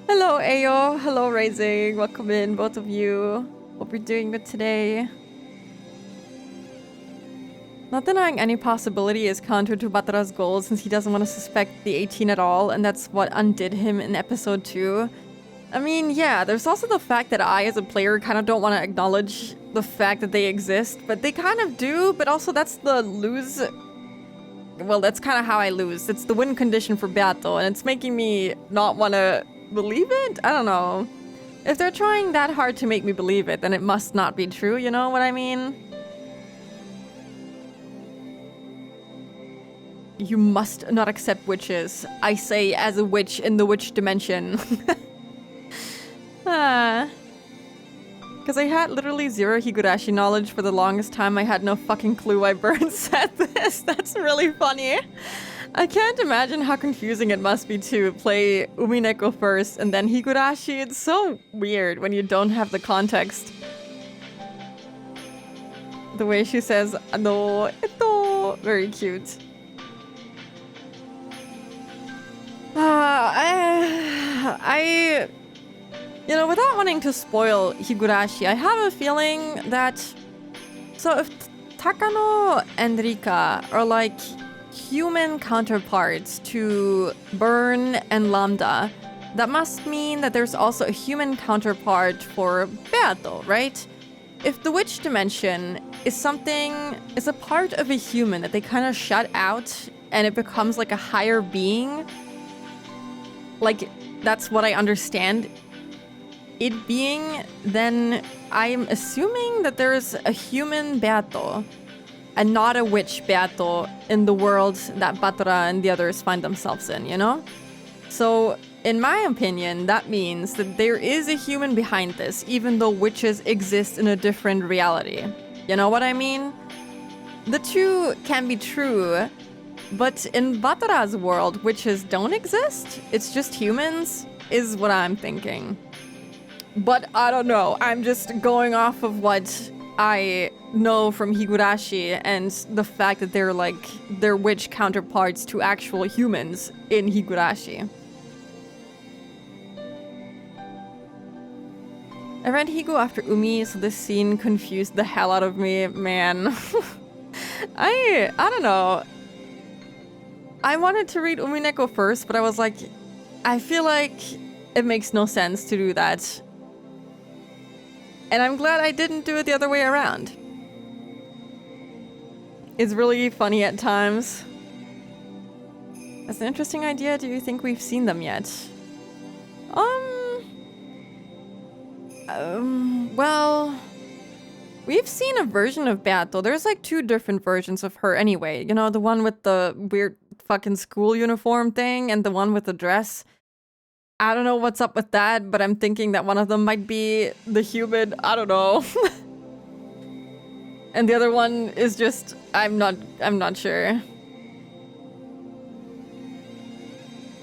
Hello, Ayo. Hello, Raising. Welcome in, both of you. Hope you're doing good today. Not denying any possibility is counter to Batara's goal since he doesn't want to suspect the 18 at all, and that's what undid him in episode 2. I mean, yeah, there's also the fact that I, as a player, kind of don't want to acknowledge the fact that they exist, but they kind of do, but also that's the lose... Well, that's kind of how I lose. It's the win condition for Beato, and it's making me not want to believe it? I don't know. If they're trying that hard to make me believe it, then it must not be true, you know what I mean? You must not accept witches. I say as a witch in the witch dimension. Because I had literally zero Higurashi knowledge for the longest time. I had no fucking clue why Burn said this. That's really funny. I can't imagine how confusing it must be to play Umineko first and then Higurashi. It's so weird when you don't have the context. The way she says, "ano, ito," very cute. You know, without wanting to spoil Higurashi, I have a feeling that... So if Takano and Rika are like human counterparts to Burn and Lambda, that must mean that there's also a human counterpart for Beato, right? If the witch dimension is a part of a human that they kind of shut out and it becomes like a higher being, like that's what I understand it being, then I'm assuming that there's a human Beato and not a witch Beato in the world that Batara and the others find themselves in, you know? So, in my opinion, that means that there is a human behind this, even though witches exist in a different reality. You know what I mean? The two can be true, but in Batara's world, witches don't exist. It's just humans, is what I'm thinking. But I don't know. I'm just going off of what I know from Higurashi and the fact that they're witch counterparts to actual humans in Higurashi. I read Higo after Umi, so this scene confused the hell out of me, man. I don't know. I wanted to read Umineko first, but I was like, I feel like it makes no sense to do that. And I'm glad I didn't do it the other way around. It's really funny at times. That's an interesting idea. Do you think we've seen them yet? Well... We've seen a version of Beato. There's like 2 different versions of her anyway. You know, the one with the weird fucking school uniform thing and the one with the dress. I don't know what's up with that, but I'm thinking that one of them might be the human. I don't know. And the other one is just... I'm not sure.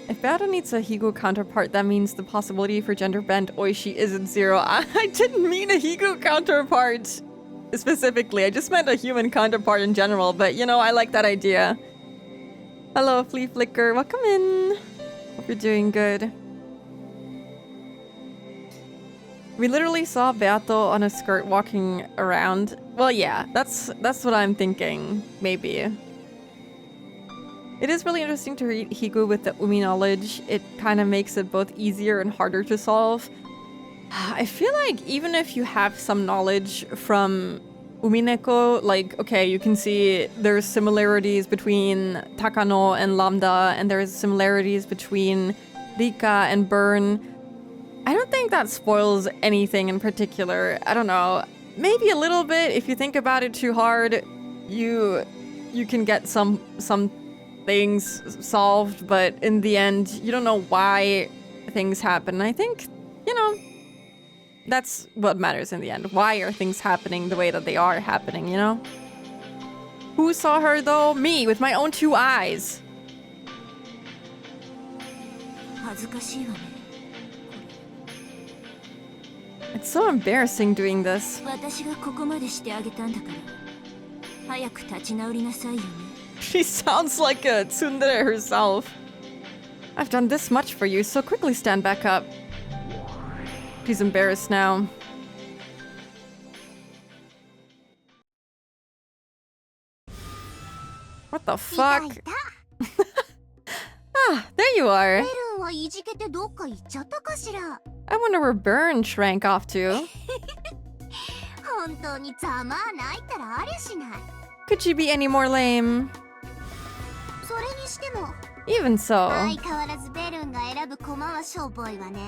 If Beato needs a Higo counterpart, that means the possibility for gender bent Oishi isn't 0. I didn't mean a Higo counterpart specifically. I just meant a human counterpart in general, but you know, I like that idea. Hello, Flea Flicker. Welcome in. Hope you're doing good. We literally saw Beato on a skirt walking around. Well, yeah, that's what I'm thinking, maybe. It is really interesting to read Higo with the Umi knowledge. It kind of makes it both easier and harder to solve. I feel like even if you have some knowledge from Umineko, like, okay, you can see there's similarities between Takano and Lambda, and there's similarities between Rika and Burn. I don't think that spoils anything in particular. I don't know. Maybe a little bit. If you think about it too hard, you can get some things solved, but in the end, you don't know why things happen. And I think, you know, that's what matters in the end. Why are things happening the way that they are happening, you know? Who saw her though? Me, with my own 2 eyes. 恥ずかしいわね。 It's so embarrassing doing this. 私がここまでしてあげたんだから早く立ち直りなさいよね。 She sounds like a tsundere herself. I've done this much for you, so quickly stand back up. She's embarrassed now. What the いた fuck? いた。 Ah, there you are. ベルンはいじけてどっか行っちゃったかしら。 I wonder where Burn shrank off to. 本当にざまあないったらありゃしない。 Could she be any more lame? それにしても Even so, 相変わらずベルンが選ぶ駒はしょぼいわね。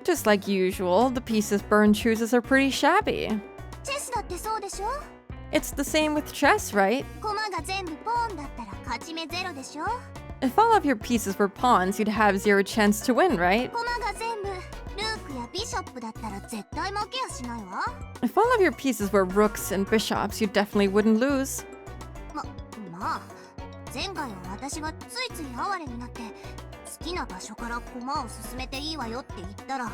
just like usual, the pieces Burn chooses are pretty shabby. チェスだってそうでしょ。 It's the same with chess, right? 駒が全部ポーンだったら勝ち目ゼロでしょ。 If all of your pieces were pawns, you'd have 0 chance to win, right? 駒が全部ルークやビショップだったら絶対負けやしないわ。 If all of your pieces were rooks and bishops, you definitely wouldn't lose. まあ前回は私がついつい哀れになって好きな場所から駒を進めていいわよって言ったら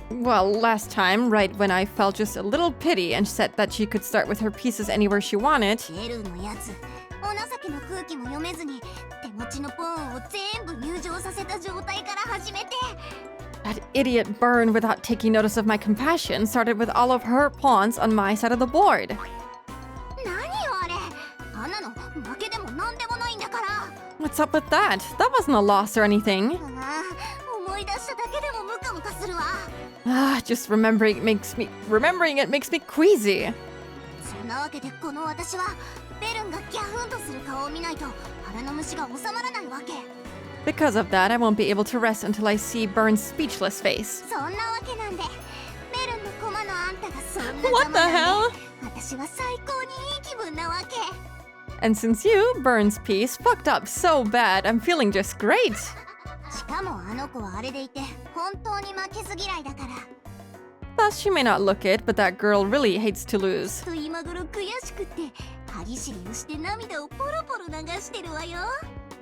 Well, last time, right when I felt just a little pity and said that she could start with her pieces anywhere she wanted, ベルンのやつお情けの空気も読めずに手持ちのポーンを全部入場させた状態から始めて that idiot Burn, without taking notice of my compassion, started with all of her pawns on my side of the board. 何よあれあんなの負けでもなんでもないんだから What's up with that? That wasn't a loss or anything. 思い出しただけでもムカムカするわ Ah, just remembering it makes me queasy. そんなわけでこの私はベルンがギャフンとする顔を見ないと腹の虫が収まらないわけ Because of that, I won't be able to rest until I see Burn's speechless face. そんなわけなんでベルンの駒のあんたがそんな What the 邪魔なん hell? で私は最高にいい気分なわけ And since you, Burn's piece, fucked up so bad, I'm feeling just great. しかもあの子はあれでいて本当に負けず嫌いだから Thus, she may not look it, but that girl really hates to lose. と今頃悔しくって歯ぎしりをして涙をポロポロ流してるわよ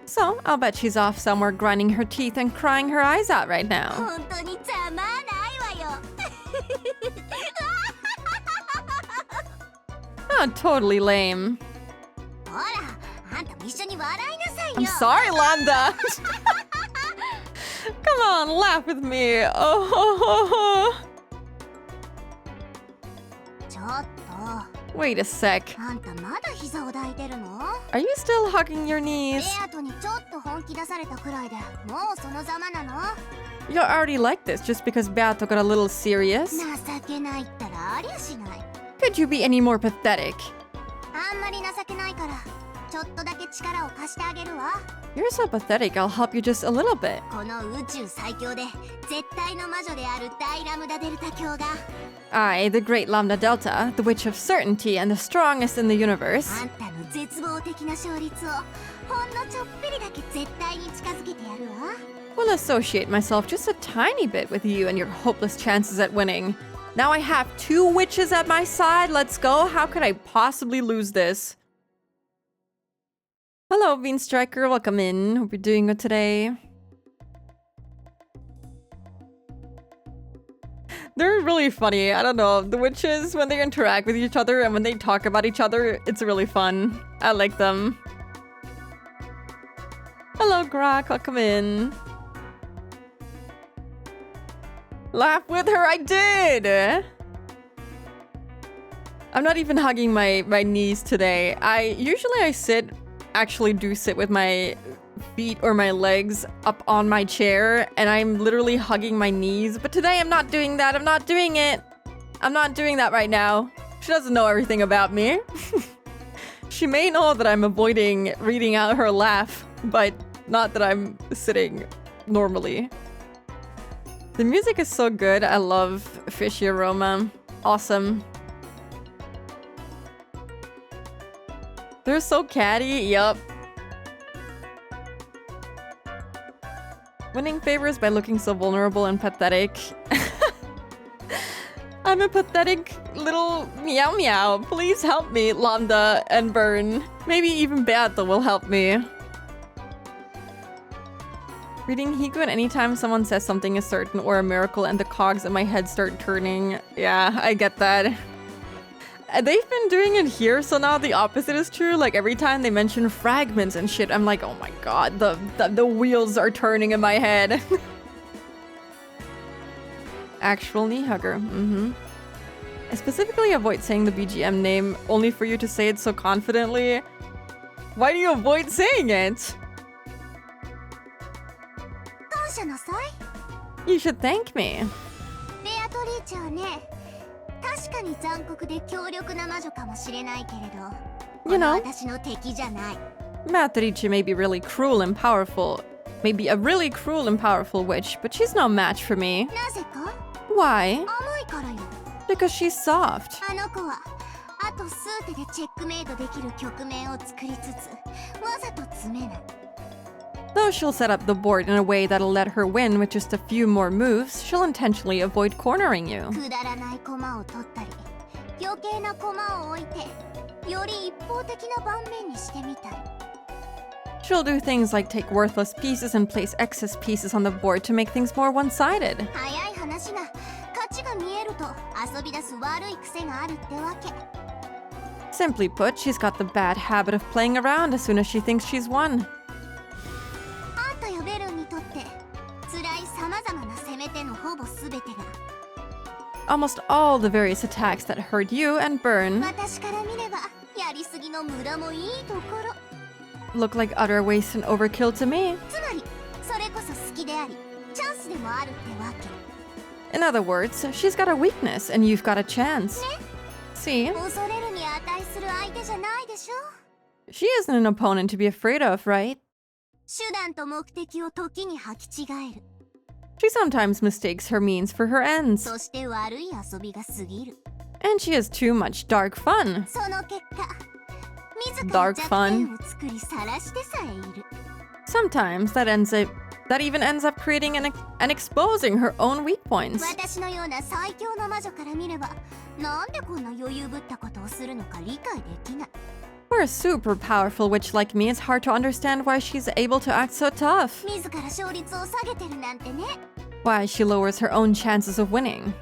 So, I'll bet she's off somewhere grinding her teeth and crying her eyes out right now. 本当にざまあないわよ Oh, totally lame. ほらあんたも一緒に笑いなさいよ I'm sorry, Landa. Come on, laugh with me. Oh, ちょっと wait a sec. あんたまだ膝を抱いてるの Are you still hugging your ベ knees? アトにちょっと本気出されたくらいでもうそのざまなの You're already like this just because Beato got a little serious. 情けないったらありゃしない Could you be any more pathetic? あんまり情けないからちょっとだけ力を貸してあげるわ You're so pathetic, I'll help you just a little bit. この宇宙最強で絶対の魔女である大ラムダデルタ教が I, the great Lambda Delta, the witch of certainty and the strongest in the universe, あんたの絶望的な勝率をほんのちょっぴりだけ絶対に近づけてやるわ will associate myself just a tiny bit with you and your hopeless chances at winning. Now I have 2 witches at my side, let's go. How could I possibly lose this? Hello, Bean Striker, welcome in. Hope you're doing good today. They're really funny. I don't know. The witches, when they interact with each other and when they talk about each other, it's really fun. I like them. Hello, Grok. Welcome in. Laugh with her. I did. I'm not even hugging my knees today. I actually do sit with my feet or my legs up on my chair and I'm literally hugging my knees. But today I'm not doing that. I'm not doing it. I'm not doing that right now. She doesn't know everything about me. She may know that I'm avoiding reading out her laugh, but not that I'm sitting normally. The music is so good. I love Fishy Aroma. Awesome. They're so catty. Yup. Winning favors by looking so vulnerable and pathetic. I'm a pathetic little meow meow. Please help me, Lambda and Burn. Maybe even Beato will help me. Reading Hikun anytime someone says something is certain or a miracle and the cogs in my head start turning. Yeah, I get that. They've been doing it here, so now the opposite is true. Like every time they mention fragments and shit, I'm like, oh my god, the wheels are turning in my head. Actual knee hugger. I specifically avoid saying the BGM name only for you to say it so confidently. Why do you avoid saying it? You should thank me. You know, Beatrice may be really cruel and powerful. Maybe a really cruel and powerful witch, but she's no match for me. Why? Because she's soft. Though she'll set up the board in a way that'll let her win with just a few more moves, she'll intentionally avoid cornering you. She'll do things like take worthless pieces and place excess pieces on the board to make things more one-sided. Simply put, she's got the bad habit of playing around as soon as she thinks she's won. Almost all the various attacks that hurt you and Burn look like utter waste and overkill to me. In other words, she's got a weakness and you've got a chance. See? She isn't an opponent to be afraid of, right? She sometimes mistakes her means for her ends. And she has too much dark fun. Dark fun. Sometimes that even ends up creating and exposing her own weak points. For a super powerful witch like me, it's hard to understand why she's able to act so tough. Why she lowers her own chances of winning.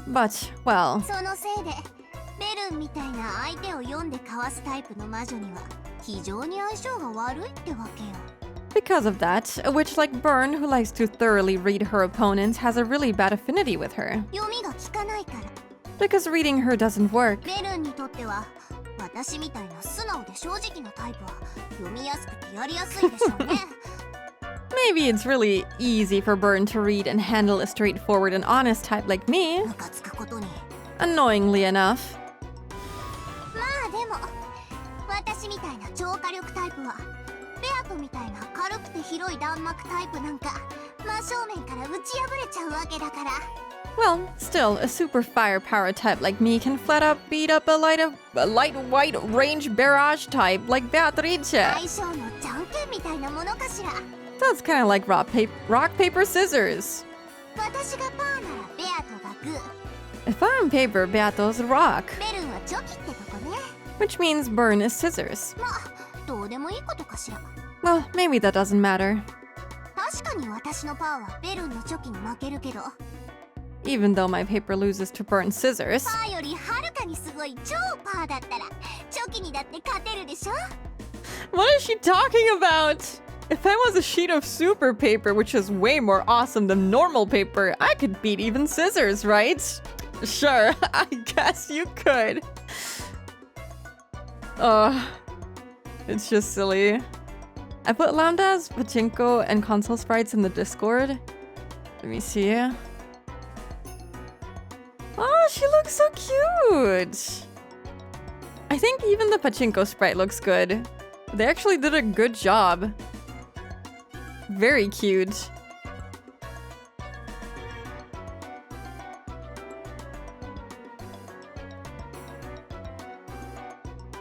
But, well, because of that, a witch like Burn, who likes to thoroughly read her opponents, has a really bad affinity with her. Because reading her doesn't work. Maybe it's really easy for Burn to read and handle a straightforward and honest type like me. Annoyingly enough. Well, still, a super firepower type like me can flat out beat up a light white range barrage type like Beatrice. So it's kind of like rock, paper, scissors. If I'm paper, Beato's rock. Which means Burn is scissors. Well, maybe that doesn't matter. Even though my paper loses to Burn scissors. What is she talking about? If I was a sheet of super paper, which is way more awesome than normal paper, I could beat even scissors, right? Sure, I guess you could. It's just silly. I put Lambda's, Pachinko, and console sprites in the Discord. Let me see. Oh, she looks so cute! I think even the Pachinko sprite looks good. They actually did a good job. Very cute.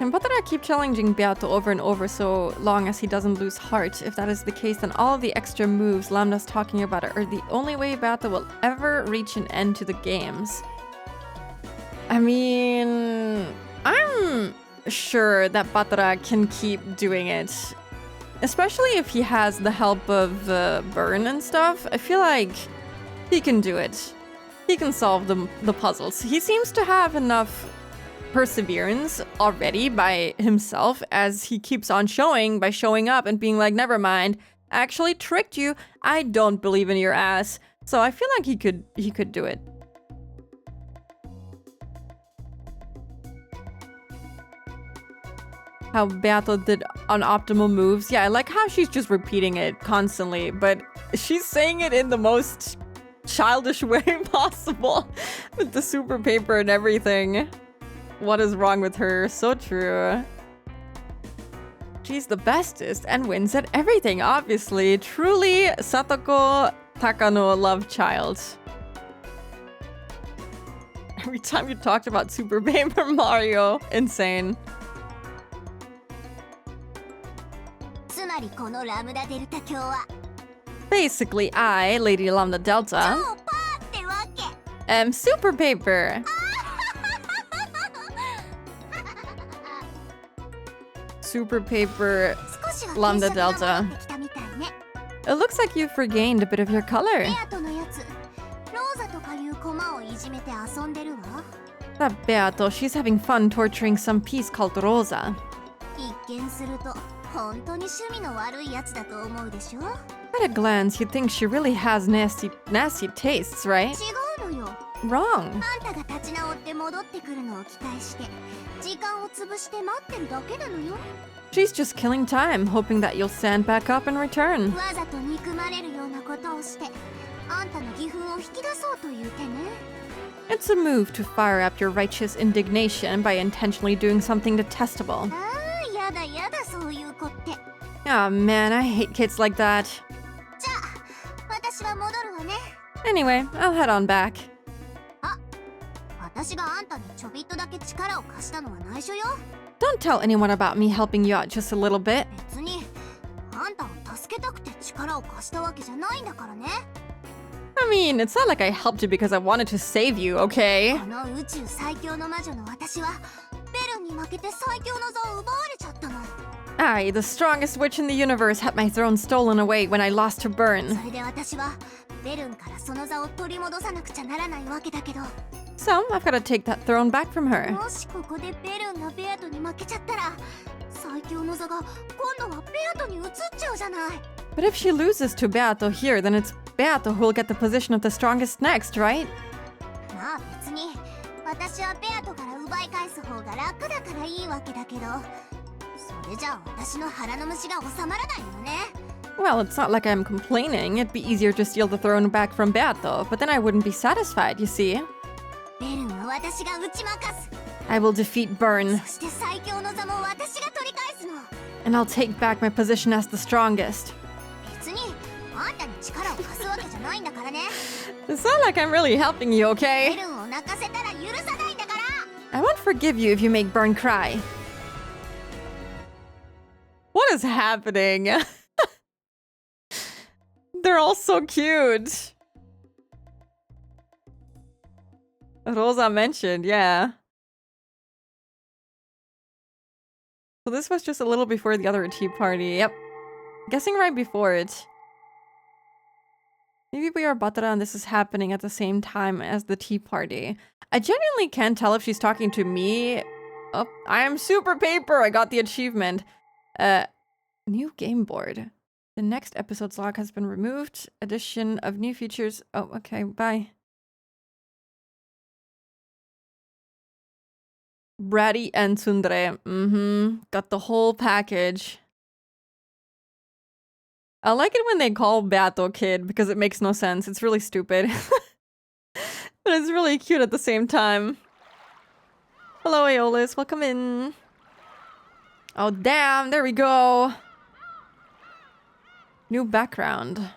Can Batara keep challenging Beato over and over so long as he doesn't lose heart? If that is the case, then all of the extra moves Lambda's talking about are the only way Beato will ever reach an end to the games. I mean, I'm sure that Batara can keep doing it. Especially if he has the help of Burn and stuff. I feel like he can do it. He can solve the puzzles. He seems to have enough perseverance already by himself, as he keeps on showing by showing up and being like, never mind, I actually tricked you. I don't believe in your ass. So I feel like he could do it. How Beato did unoptimal moves. Yeah, I like how she's just repeating it constantly, but she's saying it in the most childish way possible with the super paper and everything. What is wrong with her? So true. She's the bestest and wins at everything, obviously. Truly Satoko Takano love child. Every time you talked about Super Paper Mario, insane. Basically, I, Lady Lambda Delta, am Super Paper. Super Paper Lambda Delta. It looks like you've regained a bit of your color. That Beato, she's having fun torturing some piece called Rosa. At a glance, you'd think she really has nasty tastes, right? Wrong. She's just killing time, hoping that you'll stand back up and return. It's a move to fire up your righteous indignation by intentionally doing something detestable. Oh man, I hate kids like that. Anyway, I'll head on back. Don't tell anyone about me helping you out just a little bit. I mean, it's not like I helped you because I wanted to save you, okay? I, the strongest witch in the universe, had my throne stolen away when I lost to Burn. So, I've got to take that throne back from her. But if she loses to Beato here, then it's Beato who will get the position of the strongest next, right? Well, it's not like I'm complaining. It'd be easier to steal the throne back from Beato, but then I wouldn't be satisfied, you see. I will defeat Burn. And I'll take back my position as the strongest. It's not like I'm really helping you, okay? I won't forgive you if you make Burn cry. What is happening? They're all so cute. Rosa mentioned, yeah. So this was just a little before the other tea party. Yep. Guessing right before it. Maybe we are Batara and this is happening at the same time as the tea party. I genuinely can't tell if she's talking to me. Oh, I am Super Paper! I got the achievement. New game board. The next episode's log has been removed. Addition of new features. Oh, okay, bye. Bratty and Tsundere. Got the whole package. I like it when they call Beato kid because it makes no sense. It's really stupid. But it's really cute at the same time. Hello, Aeolus. Welcome in. Oh, damn. There we go. New background.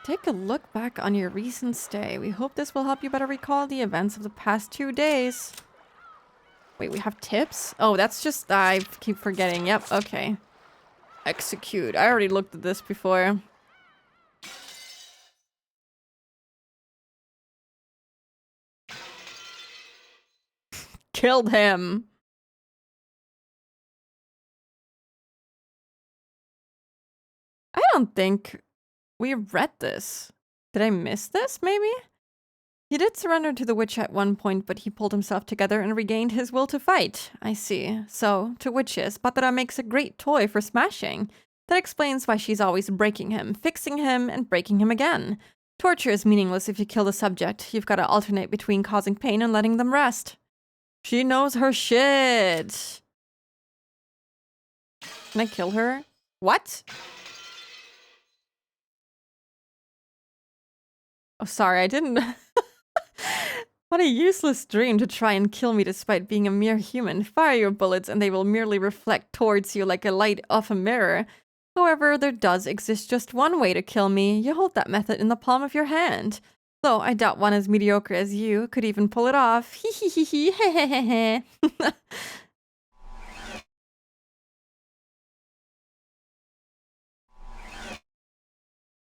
Take a look back on your recent stay. We hope this will help you better recall the events of the past 2 days. Wait, we have tips? Oh, that's just... I keep forgetting. Yep, okay. Execute. I already looked at this before. Killed him. I don't think we read this. Did I miss this, maybe? He did surrender to the witch at one point, but he pulled himself together and regained his will to fight. I see. So, to witches, Patara makes a great toy for smashing. That explains why she's always breaking him, fixing him, and breaking him again. Torture is meaningless if you kill the subject. You've got to alternate between causing pain and letting them rest. She knows her shit. Can I kill her? What? Oh, sorry, I didn't... What a useless dream to try and kill me despite being a mere human. Fire your bullets and they will merely reflect towards you like a light off a mirror. However, there does exist just one way to kill me. You hold that method in the palm of your hand. Though I doubt one as mediocre as you could even pull it off. Hee hee hee hee hee hee hee hee.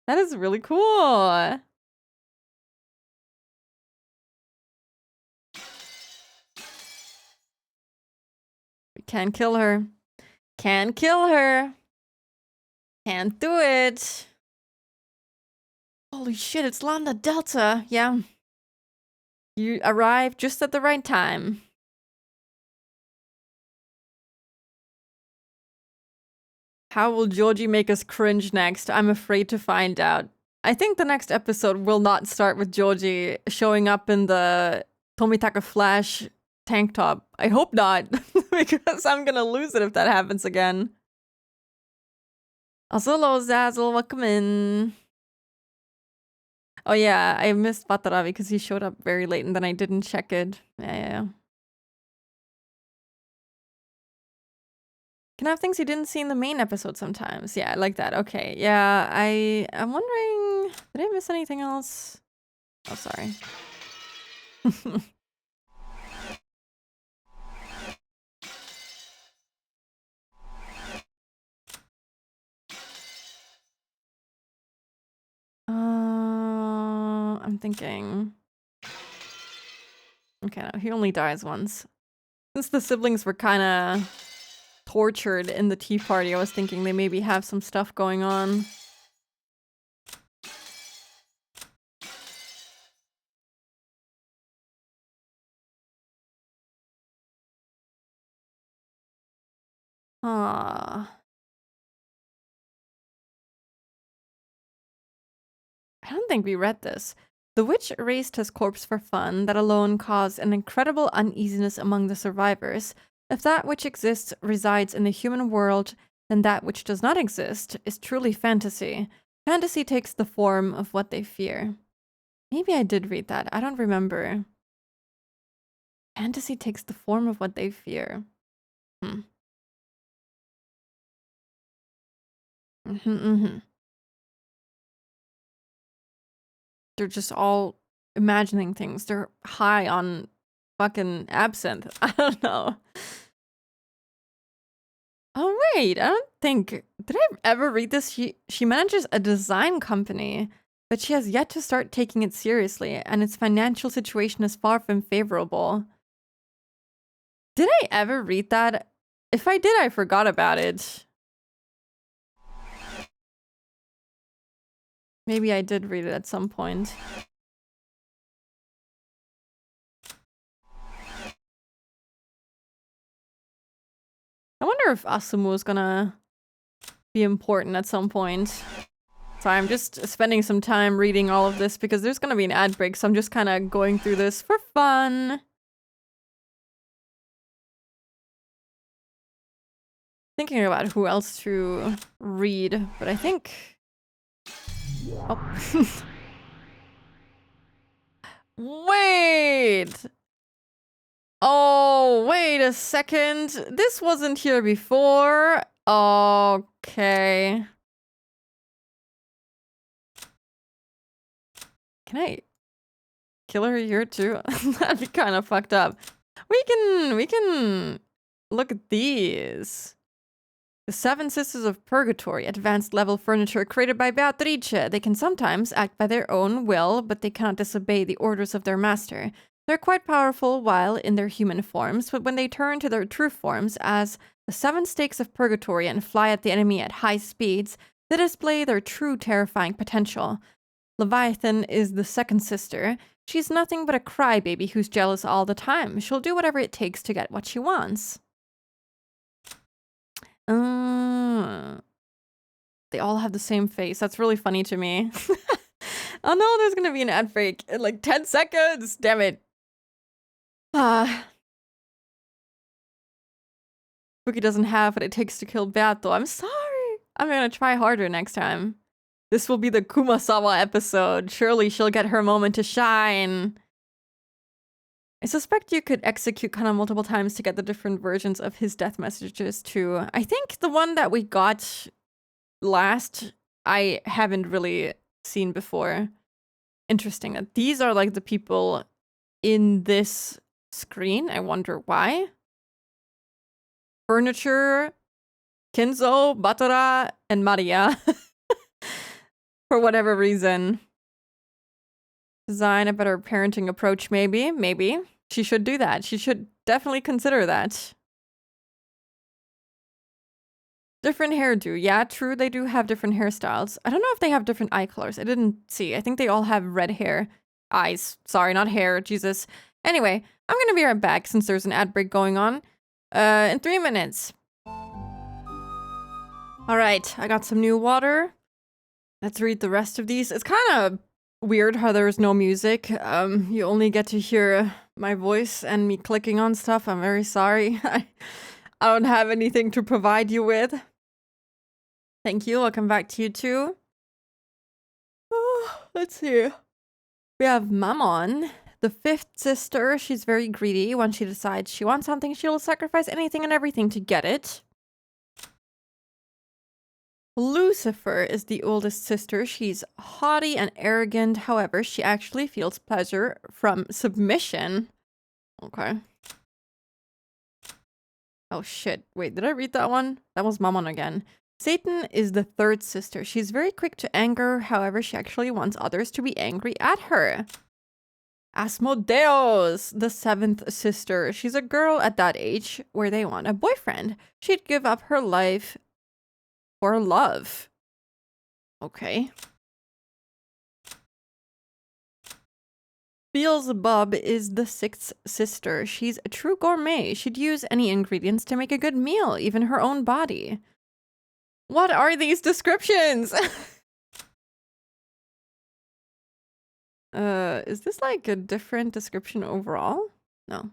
That is really cool. We can't kill her. Can't kill her. Can't do it. Holy shit, it's Lambda Delta. Yeah. You arrived just at the right time. How will Joji make us cringe next? I'm afraid to find out. I think the next episode will not start with Joji showing up in the Tomitaka Flash tank top. I hope not, because I'm gonna lose it if that happens again. Also, hello, Zazzle, welcome in. Oh yeah, I missed Patara because he showed up very late and then I didn't check it. Yeah. Can I have things you didn't see in the main episode sometimes? Yeah, I like that. Okay, yeah, I'm wondering... Did I miss anything else? Oh, sorry. I'm thinking... Okay, no, he only dies once. Since the siblings were kind of tortured in the tea party, I was thinking they maybe have some stuff going on. Ah. I don't think we read this. The witch erased his corpse for fun. That alone caused an incredible uneasiness among the survivors. If that which exists resides in the human world, then that which does not exist is truly fantasy. Fantasy takes the form of what they fear. Maybe I did read that. I don't remember. Fantasy takes the form of what they fear. They're just all imagining things. They're high on fucking absinthe. I don't know. Oh, wait. I don't think... Did I ever read this? She manages a design company, but she has yet to start taking it seriously, and its financial situation is far from favorable. Did I ever read that? If I did, I forgot about it. Maybe I did read it at some point. I wonder if Asumu is gonna be important at some point. Sorry, I'm just spending some time reading all of this because there's gonna be an ad break, so I'm just kind of going through this for fun. Thinking about who else to read, but I think... Oh. Wait! Oh, wait a second. This wasn't here before. Okay. Can I kill her here too? That'd be kind of fucked up. We can look at these. The Seven Sisters of Purgatory, advanced level furniture created by Beatrice. They can sometimes act by their own will, but they cannot disobey the orders of their master. They're quite powerful while in their human forms, but when they turn to their true forms as the Seven Stakes of Purgatory and fly at the enemy at high speeds, they display their true terrifying potential. Leviathan is the second sister. She's nothing but a crybaby who's jealous all the time. She'll do whatever it takes to get what she wants. They all have the same face. That's really funny to me. Oh no, there's gonna be an ad break in like 10 seconds. Damn it. Cookie doesn't have what it takes to kill Beato. I'm sorry. I'm gonna try harder next time. This will be the Kumasawa episode. Surely she'll get her moment to shine. I suspect you could execute Kana multiple times to get the different versions of his death messages too. I think the one that we got last, I haven't really seen before. Interesting that these are like the people in this screen. I wonder why. Furniture, Kenzo, Batora, and Maria. For whatever reason. Design a better parenting approach, maybe. Maybe. She should do that. She should definitely consider that. Different hairdo. Yeah, true, they do have different hairstyles. I don't know if they have different eye colors. I didn't see. I think they all have red hair. Eyes. Sorry, not hair. Jesus. Anyway, I'm gonna be right back since there's an ad break going on. In 3 minutes. Alright, I got some new water. Let's read the rest of these. It's kind of weird how there's no music. You only get to hear my voice and me clicking on stuff. I'm very sorry. I don't have anything to provide you with. Thank you. I'll come back to you too. Oh, let's see. We have Mammon, the fifth sister. She's very greedy. When she decides she wants something, she'll sacrifice anything and everything to get it. Lucifer is the oldest sister. She's haughty and arrogant. However, she actually feels pleasure from submission. Okay. Oh shit. Wait, did I read that one? That was Mammon again. Satan is the third sister. She's very quick to anger. However, she actually wants others to be angry at her. Asmodeus, the seventh sister. She's a girl at that age where they want a boyfriend. She'd give up her life for love. Okay. Beelzebub is the sixth sister. She's a true gourmet. She'd use any ingredients to make a good meal, even her own body. What are these descriptions? Is this like a different description overall? No.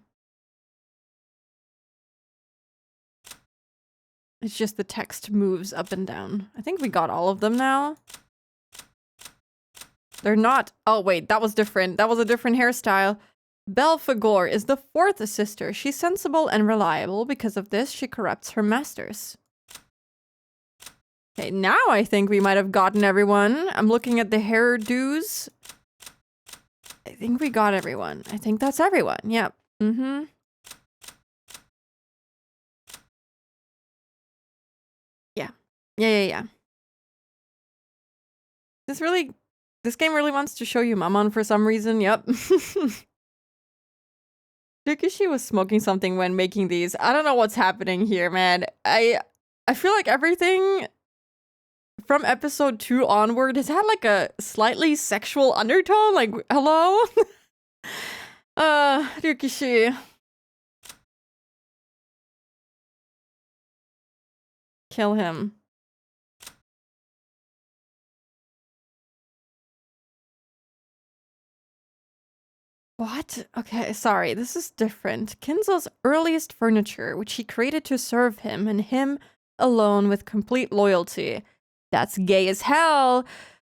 It's just the text moves up and down. I think we got all of them now. They're not... Oh, wait, that was different. That was a different hairstyle. Belphegor is the fourth sister. She's sensible and reliable. Because of this, she corrupts her masters. Okay, now I think we might have gotten everyone. I'm looking at the hairdos. I think we got everyone. I think that's everyone. Yep. Mm-hmm. Yeah. This game really wants to show you Mammon for some reason. Yep. Dukishi was smoking something when making these. I don't know what's happening here, man. I feel like everything from episode 2 onward has had like a slightly sexual undertone. Like, hello? Dukishi. Kill him. What? Okay, sorry, this is different. Kinzo's earliest furniture, which he created to serve him and him alone with complete loyalty. That's gay as hell!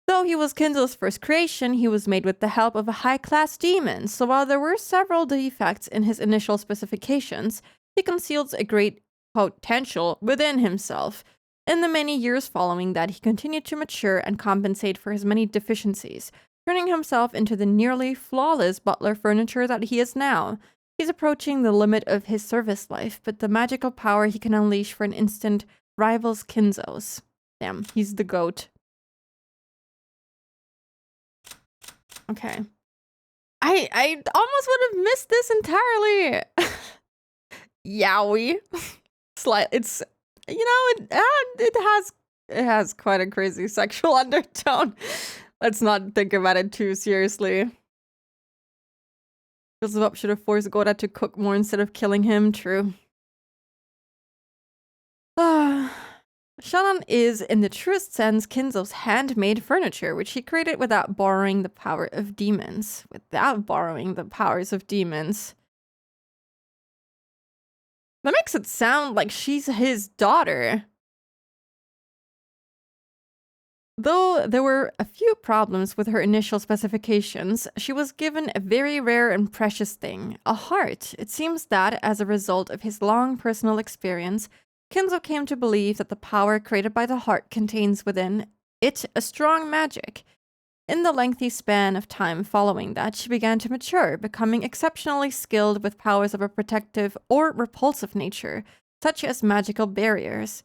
Though he was Kinzo's first creation, he was made with the help of a high-class demon, so while there were several defects in his initial specifications, he conceals a great potential within himself. In the many years following that, he continued to mature and compensate for his many deficiencies. turning himself into the nearly flawless butler furniture that he is now. He's approaching the limit of his service life, but the magical power he can unleash for an instant rivals Kinzo's. Damn, he's the GOAT. Okay. I almost would have missed this entirely. Yowie. It's, you know, it has quite a crazy sexual undertone. Let's not think about it too seriously. Beelzebub should have forced Gora to cook more instead of killing him. True. Shannon is, in the truest sense, Kinzo's handmade furniture, which he created without borrowing the power of demons. Without borrowing the powers of demons. That makes it sound like she's his daughter. Though there were a few problems with her initial specifications, she was given a very rare and precious thing, a heart. It seems that, as a result of his long personal experience, Kinzo came to believe that the power created by the heart contains within it a strong magic. In the lengthy span of time following that, she began to mature, becoming exceptionally skilled with powers of a protective or repulsive nature, such as magical barriers.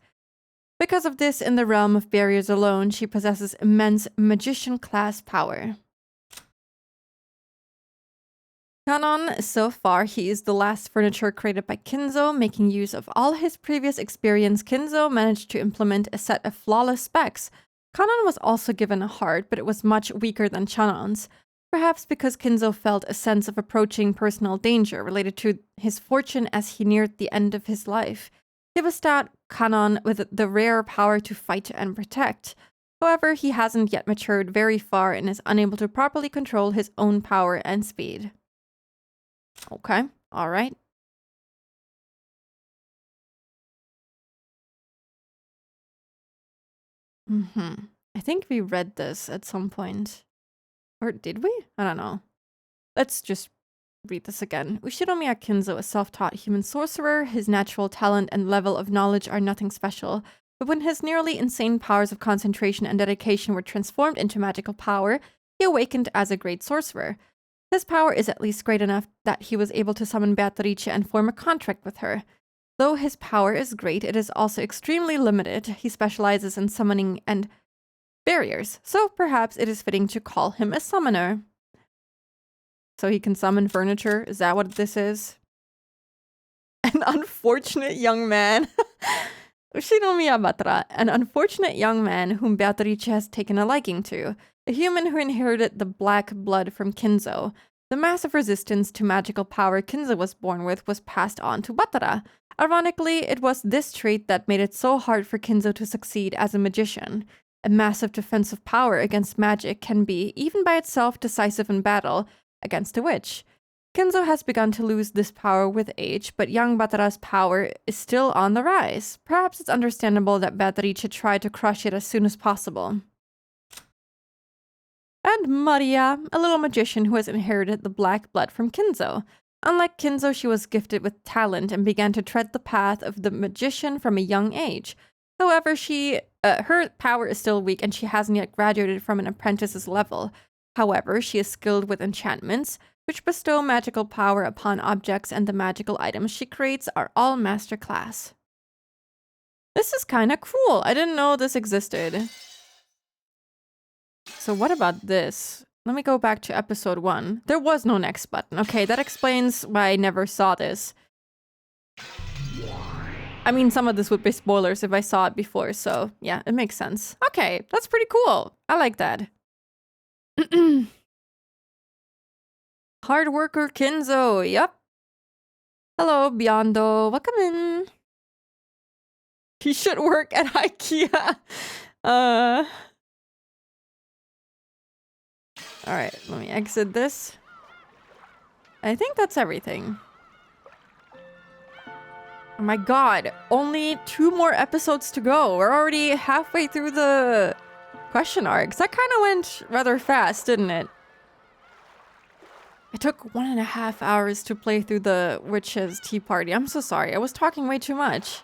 Because of this, in the realm of barriers alone, she possesses immense magician-class power. Canon, so far, he is the last furniture created by Kinzo. Making use of all his previous experience, Kinzo managed to implement a set of flawless specs. Canon was also given a heart, but it was much weaker than Chanon's. Perhaps because Kinzo felt a sense of approaching personal danger related to his fortune as he neared the end of his life. He bestowed Canon with the rare power to fight and protect. However, he hasn't yet matured very far and is unable to properly control his own power and speed. Okay, alright. I think we read this at some point. Or did we? I don't know. Let's just read this again. Ushinomiya Kinzo, a self-taught human sorcerer, his natural talent and level of knowledge are nothing special. But when his nearly insane powers of concentration and dedication were transformed into magical power, he awakened as a great sorcerer. His power is at least great enough that he was able to summon Beatrice and form a contract with her. Though his power is great, it is also extremely limited. He specializes in summoning and barriers, so perhaps it is fitting to call him a summoner. So he can summon furniture? Is that what this is? An unfortunate young man. Ushinomiya Batra, an unfortunate young man whom Beatrice has taken a liking to. A human who inherited the black blood from Kinzo. The massive resistance to magical power Kinzo was born with was passed on to Batra. Ironically, it was this trait that made it so hard for Kinzo to succeed as a magician. A massive defensive power against magic can be, even by itself, decisive in battle against a witch. Kinzo has begun to lose this power with age, but young Batra's power is still on the rise. Perhaps it's understandable that Beatrice tried to crush it as soon as possible. And Maria, a little magician who has inherited the black blood from Kinzo. Unlike Kinzo, she was gifted with talent and began to tread the path of the magician from a young age. However, her power is still weak and she hasn't yet graduated from an apprentice's level. However, she is skilled with enchantments, which bestow magical power upon objects, and the magical items she creates are all master class. This is kind of cool. I didn't know this existed. So what about this? Let me go back to episode 1. There was no next button. Okay, that explains why I never saw this. I mean, some of this would be spoilers if I saw it before, so yeah, it makes sense. Okay, that's pretty cool. I like that. Hard worker Kinzo, yup. Hello, Biondo. Welcome in. He should work at IKEA. Alright, let me exit this. I think that's everything. Oh my god, only 2 more episodes to go. We're already halfway through the question arcs. That kind of went rather fast, didn't it? It took 1.5 hours to play through the Witch's Tea Party. I'm so sorry. I was talking way too much.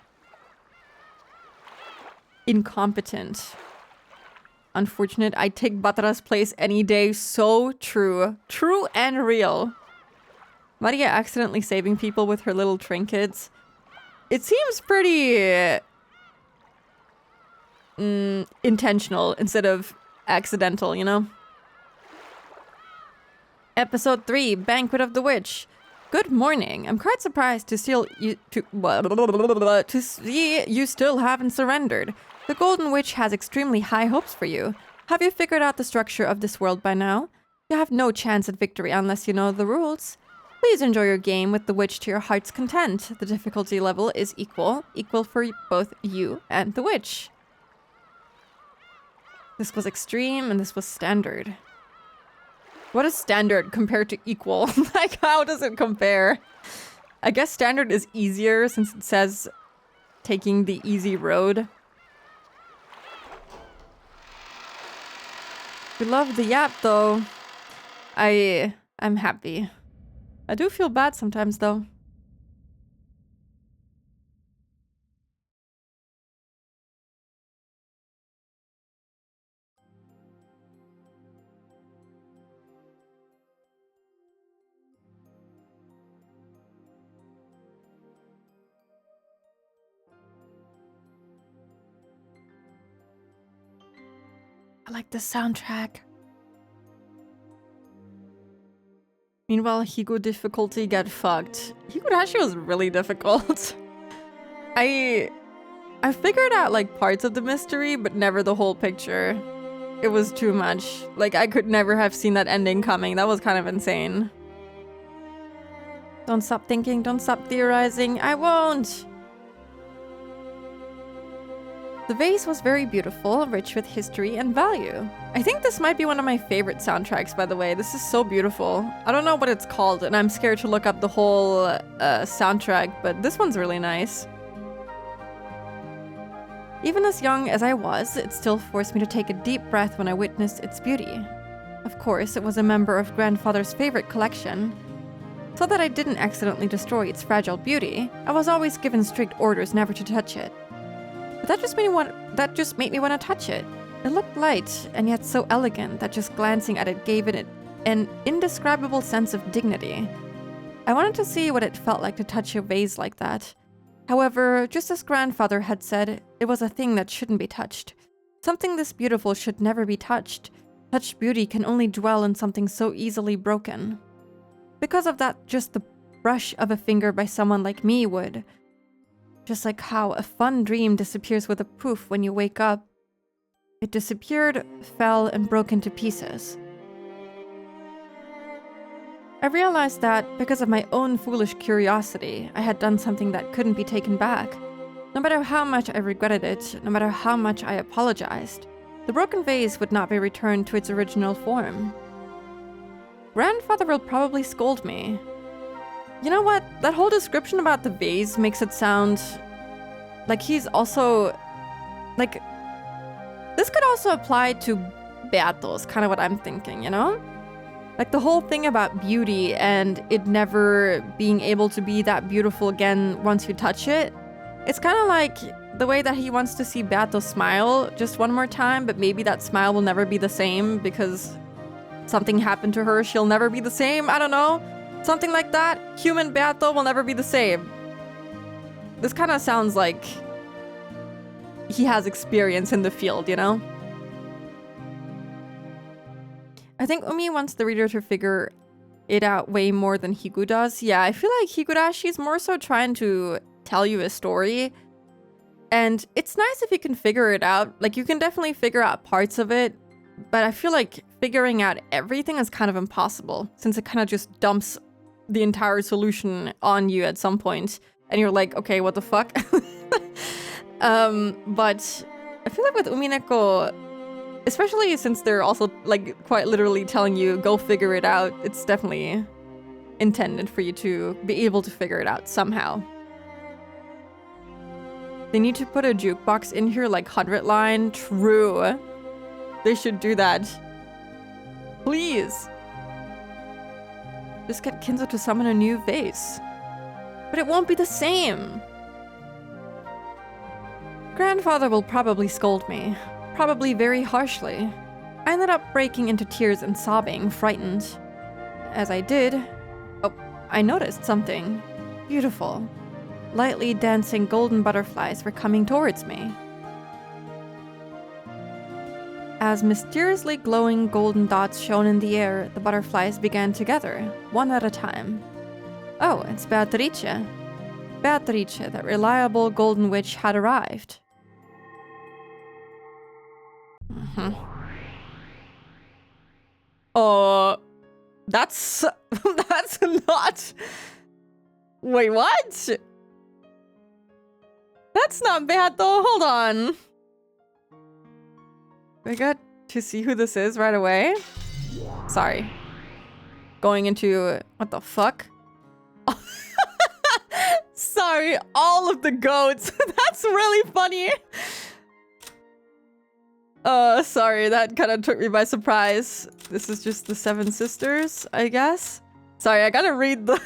Incompetent. unfortunate. I'd take Batara's place any day. So true. True and real. Maria accidentally saving people with her little trinkets. It seems pretty... intentional instead of accidental, you know? Episode 3, Banquet of the Witch. Good morning. I'm quite surprised to see you still haven't surrendered. The Golden Witch has extremely high hopes for you. Have you figured out the structure of this world by now? You have no chance at victory unless you know the rules. Please enjoy your game with the witch to your heart's content. The difficulty level is equal for both you and the witch. This was extreme and this was standard. What is standard compared to equal? Like, how does it compare? I guess standard is easier since it says taking the easy road. We love the yap though. I'm happy. I do feel bad sometimes though. I like the soundtrack. Meanwhile, Higo difficulty get fucked. Higurashi was really difficult. I figured out like parts of the mystery, but never the whole picture. It was too much. Like, I could never have seen that ending coming. That was kind of insane. Don't stop thinking, don't stop theorizing. I won't! The vase was very beautiful, rich with history and value. I think this might be one of my favorite soundtracks, by the way. This is so beautiful. I don't know what it's called, and I'm scared to look up the whole soundtrack, but this one's really nice. Even as young as I was, it still forced me to take a deep breath when I witnessed its beauty. Of course, it was a member of grandfather's favorite collection. So that I didn't accidentally destroy its fragile beauty, I was always given strict orders never to touch it. But that just made me want to touch it. It looked light and yet so elegant that just glancing at it gave it an indescribable sense of dignity. I wanted to see what it felt like to touch a vase like that. However, just as grandfather had said, it was a thing that shouldn't be touched. Something this beautiful should never be touched. Such beauty can only dwell in something so easily broken. Because of that, just the brush of a finger by someone like me would. Just like how a fun dream disappears with a poof when you wake up. It disappeared, fell, and broke into pieces. I realized that, because of my own foolish curiosity, I had done something that couldn't be taken back. No matter how much I regretted it, no matter how much I apologized, the broken vase would not be returned to its original form. Grandfather will probably scold me. You know what? That whole description about the vase makes it sound like he's also... like... this could also apply to Beatos, kind of what I'm thinking, you know? Like the whole thing about beauty and it never being able to be that beautiful again once you touch it. It's kind of like the way that he wants to see Beato smile just one more time, but maybe that smile will never be the same because something happened to her. She'll never be the same. I don't know. Something like that. Human Beato will never be the same. This kind of sounds like he has experience in the field, you know? I think Umi wants the reader to figure it out way more than Higu does. Yeah, I feel like Higurashi's more so trying to tell you a story. And it's nice if you can figure it out. Like, you can definitely figure out parts of it. But I feel like figuring out everything is kind of impossible, since it kind of just dumps the entire solution on you at some point. And you're like, okay, what the fuck? But I feel like with Umineko, especially since they're also like quite literally telling you, go figure it out, it's definitely intended for you to be able to figure it out somehow. They need to put a jukebox in here like 100 line. True. They should do that. Please. Just get Kinzo to summon a new vase. But it won't be the same. Grandfather will probably scold me. probably very harshly. I ended up breaking into tears and sobbing, frightened. As I did, I noticed something beautiful. Lightly dancing golden butterflies were coming towards me. As mysteriously glowing golden dots shone in the air, the butterflies began to gather, one at a time. Oh, it's Beatrice. Beatrice, that reliable golden witch, had arrived. That's not... Wait, what? That's not bad though, hold on. I got to see who this is right away. Sorry. Going into... what the fuck? Sorry, all of the goats. That's really funny. Sorry, that kind of took me by surprise. This is just the 7 sisters, I guess. Sorry, I gotta read the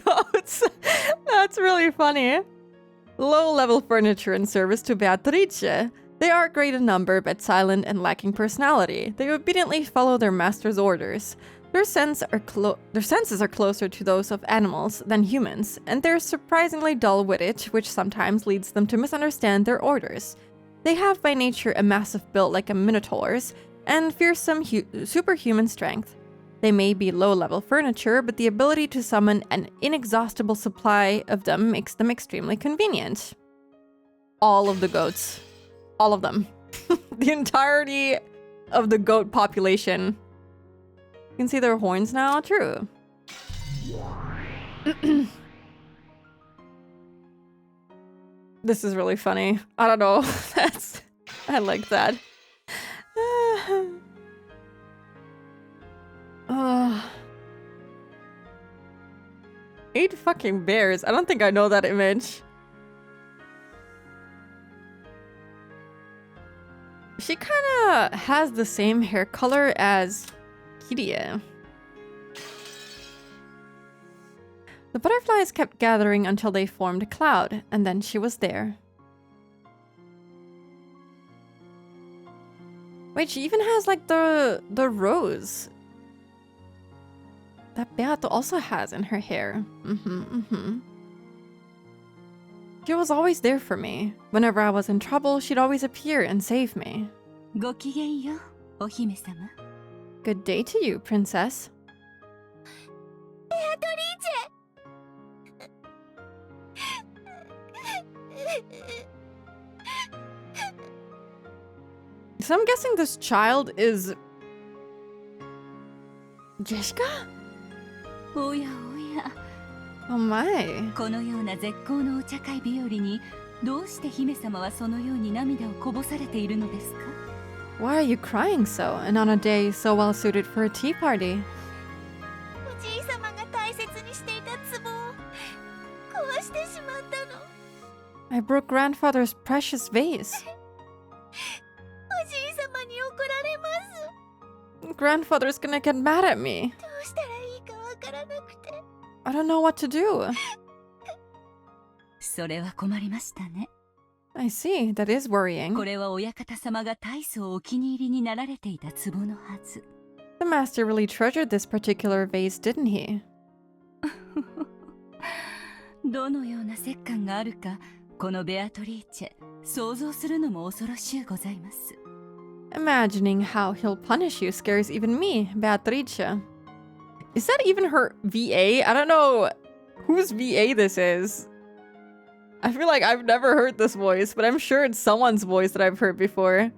goats. That's really funny. Low-level furniture and service to Beatrice. They are great in number, but silent and lacking personality. They obediently follow their master's orders. Their senses are closer to those of animals than humans, and they're surprisingly dull-witted, which sometimes leads them to misunderstand their orders. They have by nature a massive build like a minotaur's, and fearsome superhuman strength. They may be low-level furniture, but the ability to summon an inexhaustible supply of them makes them extremely convenient. All of the goats. All of them. The entirety of the goat population. You can see their horns now? True. This is really funny. I don't know. I like that. 8 fucking bears. I don't think I know that image. She kinda has the same hair color as Kirie. The butterflies kept gathering until they formed a cloud, and then she was there. Wait, she even has like the rose that Beato also has in her hair. She was always there for me. Whenever I was in trouble, she'd always appear and save me. ごきげんよう、お姫様。 Good day to you, princess. So I'm guessing this child is... Jessica? おやおや。 Oh my. このような絶好のお茶会日和に、どうして姫様はそのように涙をこぼされているのですか? Why are you crying so, and on a day so well suited for a tea party? おじいさまが大切にしていた壺を壊してしまったの。 I broke grandfather's precious vase. おじいさまに怒られます。 Grandfather's gonna get mad at me. どうしたらいいかわからなくて。 I don't know what to do. それは困りましたね。 I see, that is worrying. これは親方様が大層お気に入りになられていた壺のはず。 The master really treasured this particular vase, didn't he? どのような折檻があるか、このベアトリーチェ、想像するのも恐ろしゅうございます。 Imagining how he'll punish you scares even me, Beatrice. Is that even her VA? I don't know whose VA this is. I feel like I've never heard this voice, but I'm sure it's someone's voice that I've heard before.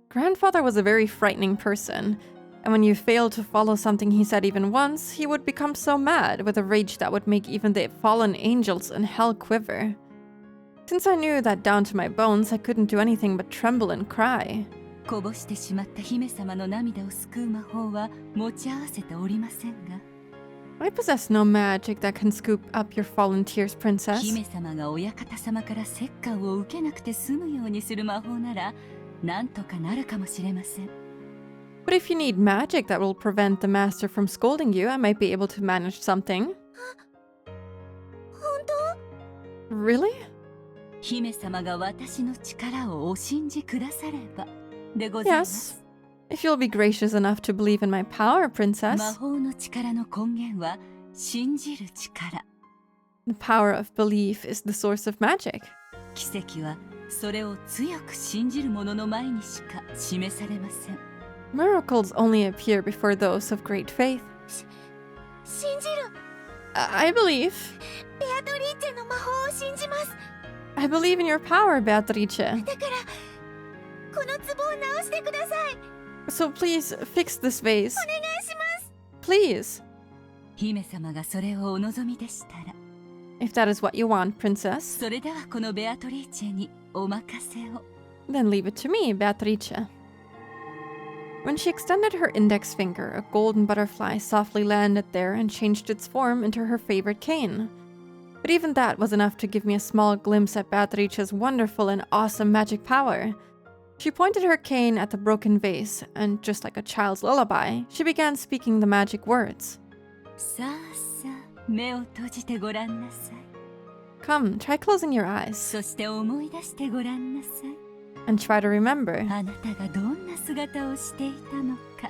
Grandfather was a very frightening person, and when you failed to follow something he said even once, he would become so mad with a rage that would make even the fallen angels in hell quiver. Since I knew that down to my bones, I couldn't do anything but tremble and cry. こぼしてしまった姫様の涙を救う魔法は持ち合わせておりませんが。 I possess no magic that can scoop up your fallen tears, princess. 姫様が親方様から折檻を受けなくて済むようにする魔法なら、なんとかなるかもしれません。 But if you need magic that will prevent the master from scolding you, I might be able to manage something. 本当？ Really? 姫様が私の力をお信じくださればでございま Yes. す。 If you'll be gracious enough to believe in my power, 魔 princess. 法の力の根源は信じる力。 The power of belief is the source of magic. 奇跡はそれを強く信じる者の前にしか示されません。 Miracles only appear before those of great faith. 信じる。 I believe. ベアトリーチェの魔法を信じます。 I believe in your power, Beatrice. だからこの壺を直してください。 So please fix this vase. お願いします。 Please. 姫様がそれをお望みでしたら、 If that is what you want, princess, それではこのベアトリーチェにお任せを。 then leave it to me, Beatrice. When she extended her index finger, a golden butterfly softly landed there and changed its form into her favorite cane. But even that was enough to give me a small glimpse at Beatrice's wonderful and awesome magic power. She pointed her cane at the broken vase, and just like a child's lullaby, she began speaking the magic words. さあさあ、目を閉じてごらんなさい。 Come, try closing your eyes そして思い出してごらんなさい。 and try to remember. あなたがどんな姿をしていたのか。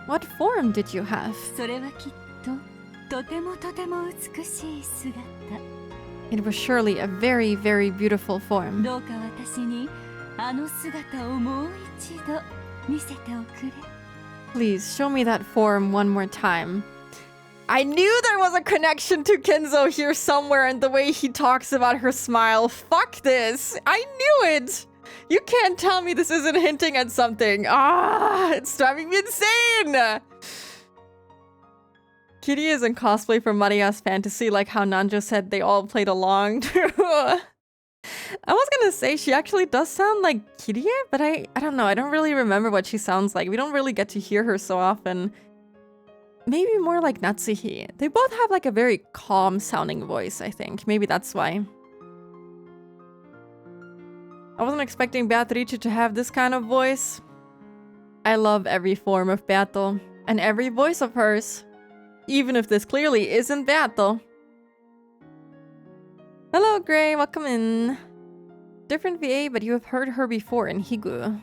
What form did you have? それはきっととてもとても美しい姿。 It was surely a very, very beautiful form. どうか私にあの姿をもう一度見せておくれ。 Please show me that form one more time. I knew there was a connection to Kenzo here somewhere in the way he talks about her smile. Fuck this. I knew it. You can't tell me this isn't hinting at something. It's driving me insane. Kitty is in cosplay for Maria's Fantasy, like how Nanjo said they all played along. I was gonna say she actually does sound like Kirie, but I don't know. I don't really remember what she sounds like. We don't really get to hear her so often. Maybe more like Natsuhi. They both have like a very calm sounding voice, I think. Maybe that's why. I wasn't expecting Beatrice to have this kind of voice. I love every form of Beato and every voice of hers. Even if this clearly isn't Beato. Hello, Gray. Welcome in. Different VA, but you have heard her before in Higu.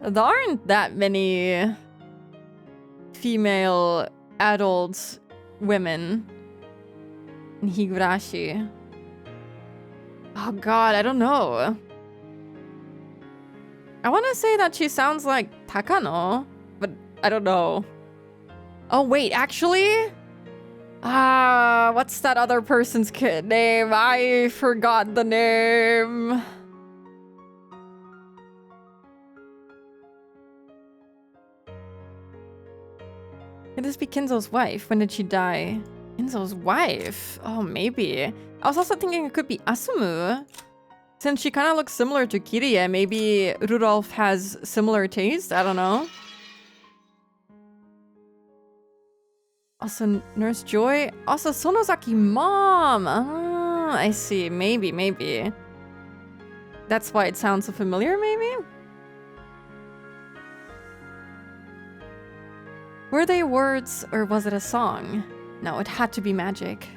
There aren't that many female adult women in Higurashi. Oh god, I don't know. I want to say that she sounds like Takano, but I don't know. Oh wait, actually? What's that other person's name? I forgot the name. Could this be Kinzo's wife? When did she die? Kinzo's wife? Oh, maybe. I was also thinking it could be Asumu. Since she kind of looks similar to Kirie, maybe Rudolph has similar taste? I don't know. Also, Nurse Joy. Also, Sonozaki mom. Ah, I see. Maybe. That's why it sounds so familiar, maybe? Were they words, or was it a song? No, it had to be magic.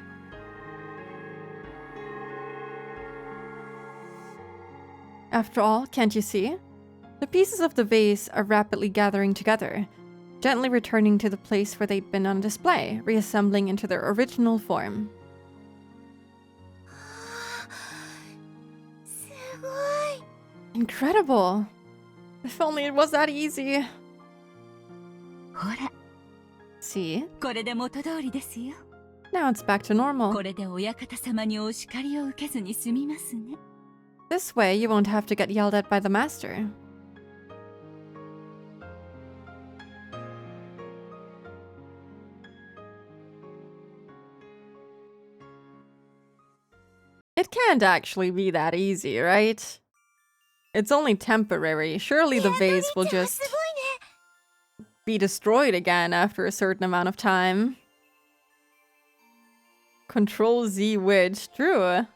After all, can't you see? The pieces of the vase are rapidly gathering together, gently returning to the place where they'd been on display, reassembling into their original form. すごい。 Incredible! If only it was that easy. ほら、 See? これで元通りですよ。 Now it's back to normal. これで親方様にお叱りを受けずに済みますね。 This way, you won't have to get yelled at by the master. It can't actually be that easy, right? It's only temporary. Surely the vase will ベアトリーチェは just すごいね。 be destroyed again after a certain amount of time. Control Z Witch. True.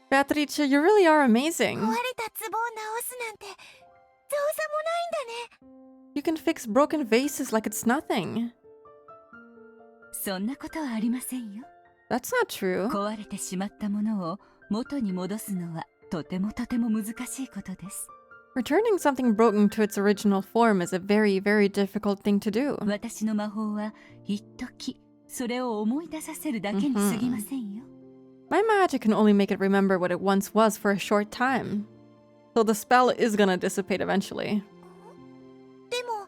Beatrice, you really are amazing. 壊れた壺を直すなんて造作もないんだね。 You can fix broken vases like it's nothing. そんなことはありませんよ。That's not true. 壊れてしまったものを元に戻すのはとても難しいことです。 Returning something broken to its original form is a very, very difficult thing to do. 私の魔法は一時それを思い出させるだけに過ぎませんよ。 My magic can only make it remember what it once was for a short time. So the spell is gonna dissipate eventually. でも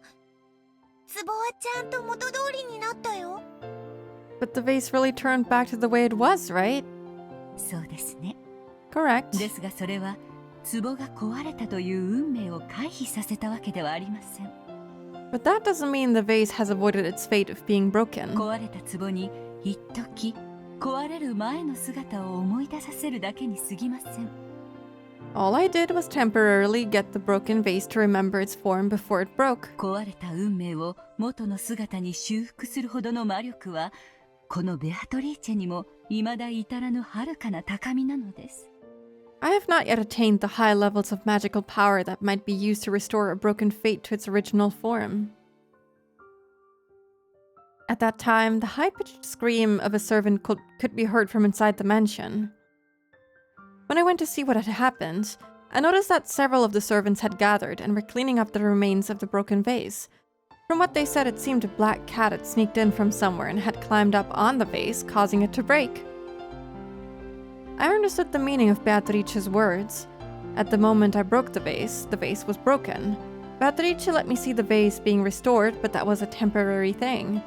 壺はちゃんと元通りになったよ。 But the vase really turned back to the way it was, right? そうですね。 Correct. ですがそれは壺が壊れたという運命を回避させたわけではありません。 But that doesn't mean the vase has avoided its fate of being broken. 壊れた壺に一時壊れる前の姿を思い出させるだけに過ぎません。 All I did was temporarily get the broken vase to remember its form before it broke. 壊れた運命を元の姿に修復するほどの魔力はこのベアトリーチェにも未だ至らぬ遥かな高みなのです。 I have not yet attained the high levels of magical power that might be used to restore a broken fate to its original form. At that time, the high-pitched scream of a servant could be heard from inside the mansion. When I went to see what had happened, I noticed that several of the servants had gathered and were cleaning up the remains of the broken vase. From what they said, it seemed a black cat had sneaked in from somewhere and had climbed up on the vase, causing it to break. I understood the meaning of Beatrice's words. At the moment I broke the vase was broken. Beatrice let me see the vase being restored, but that was a temporary thing.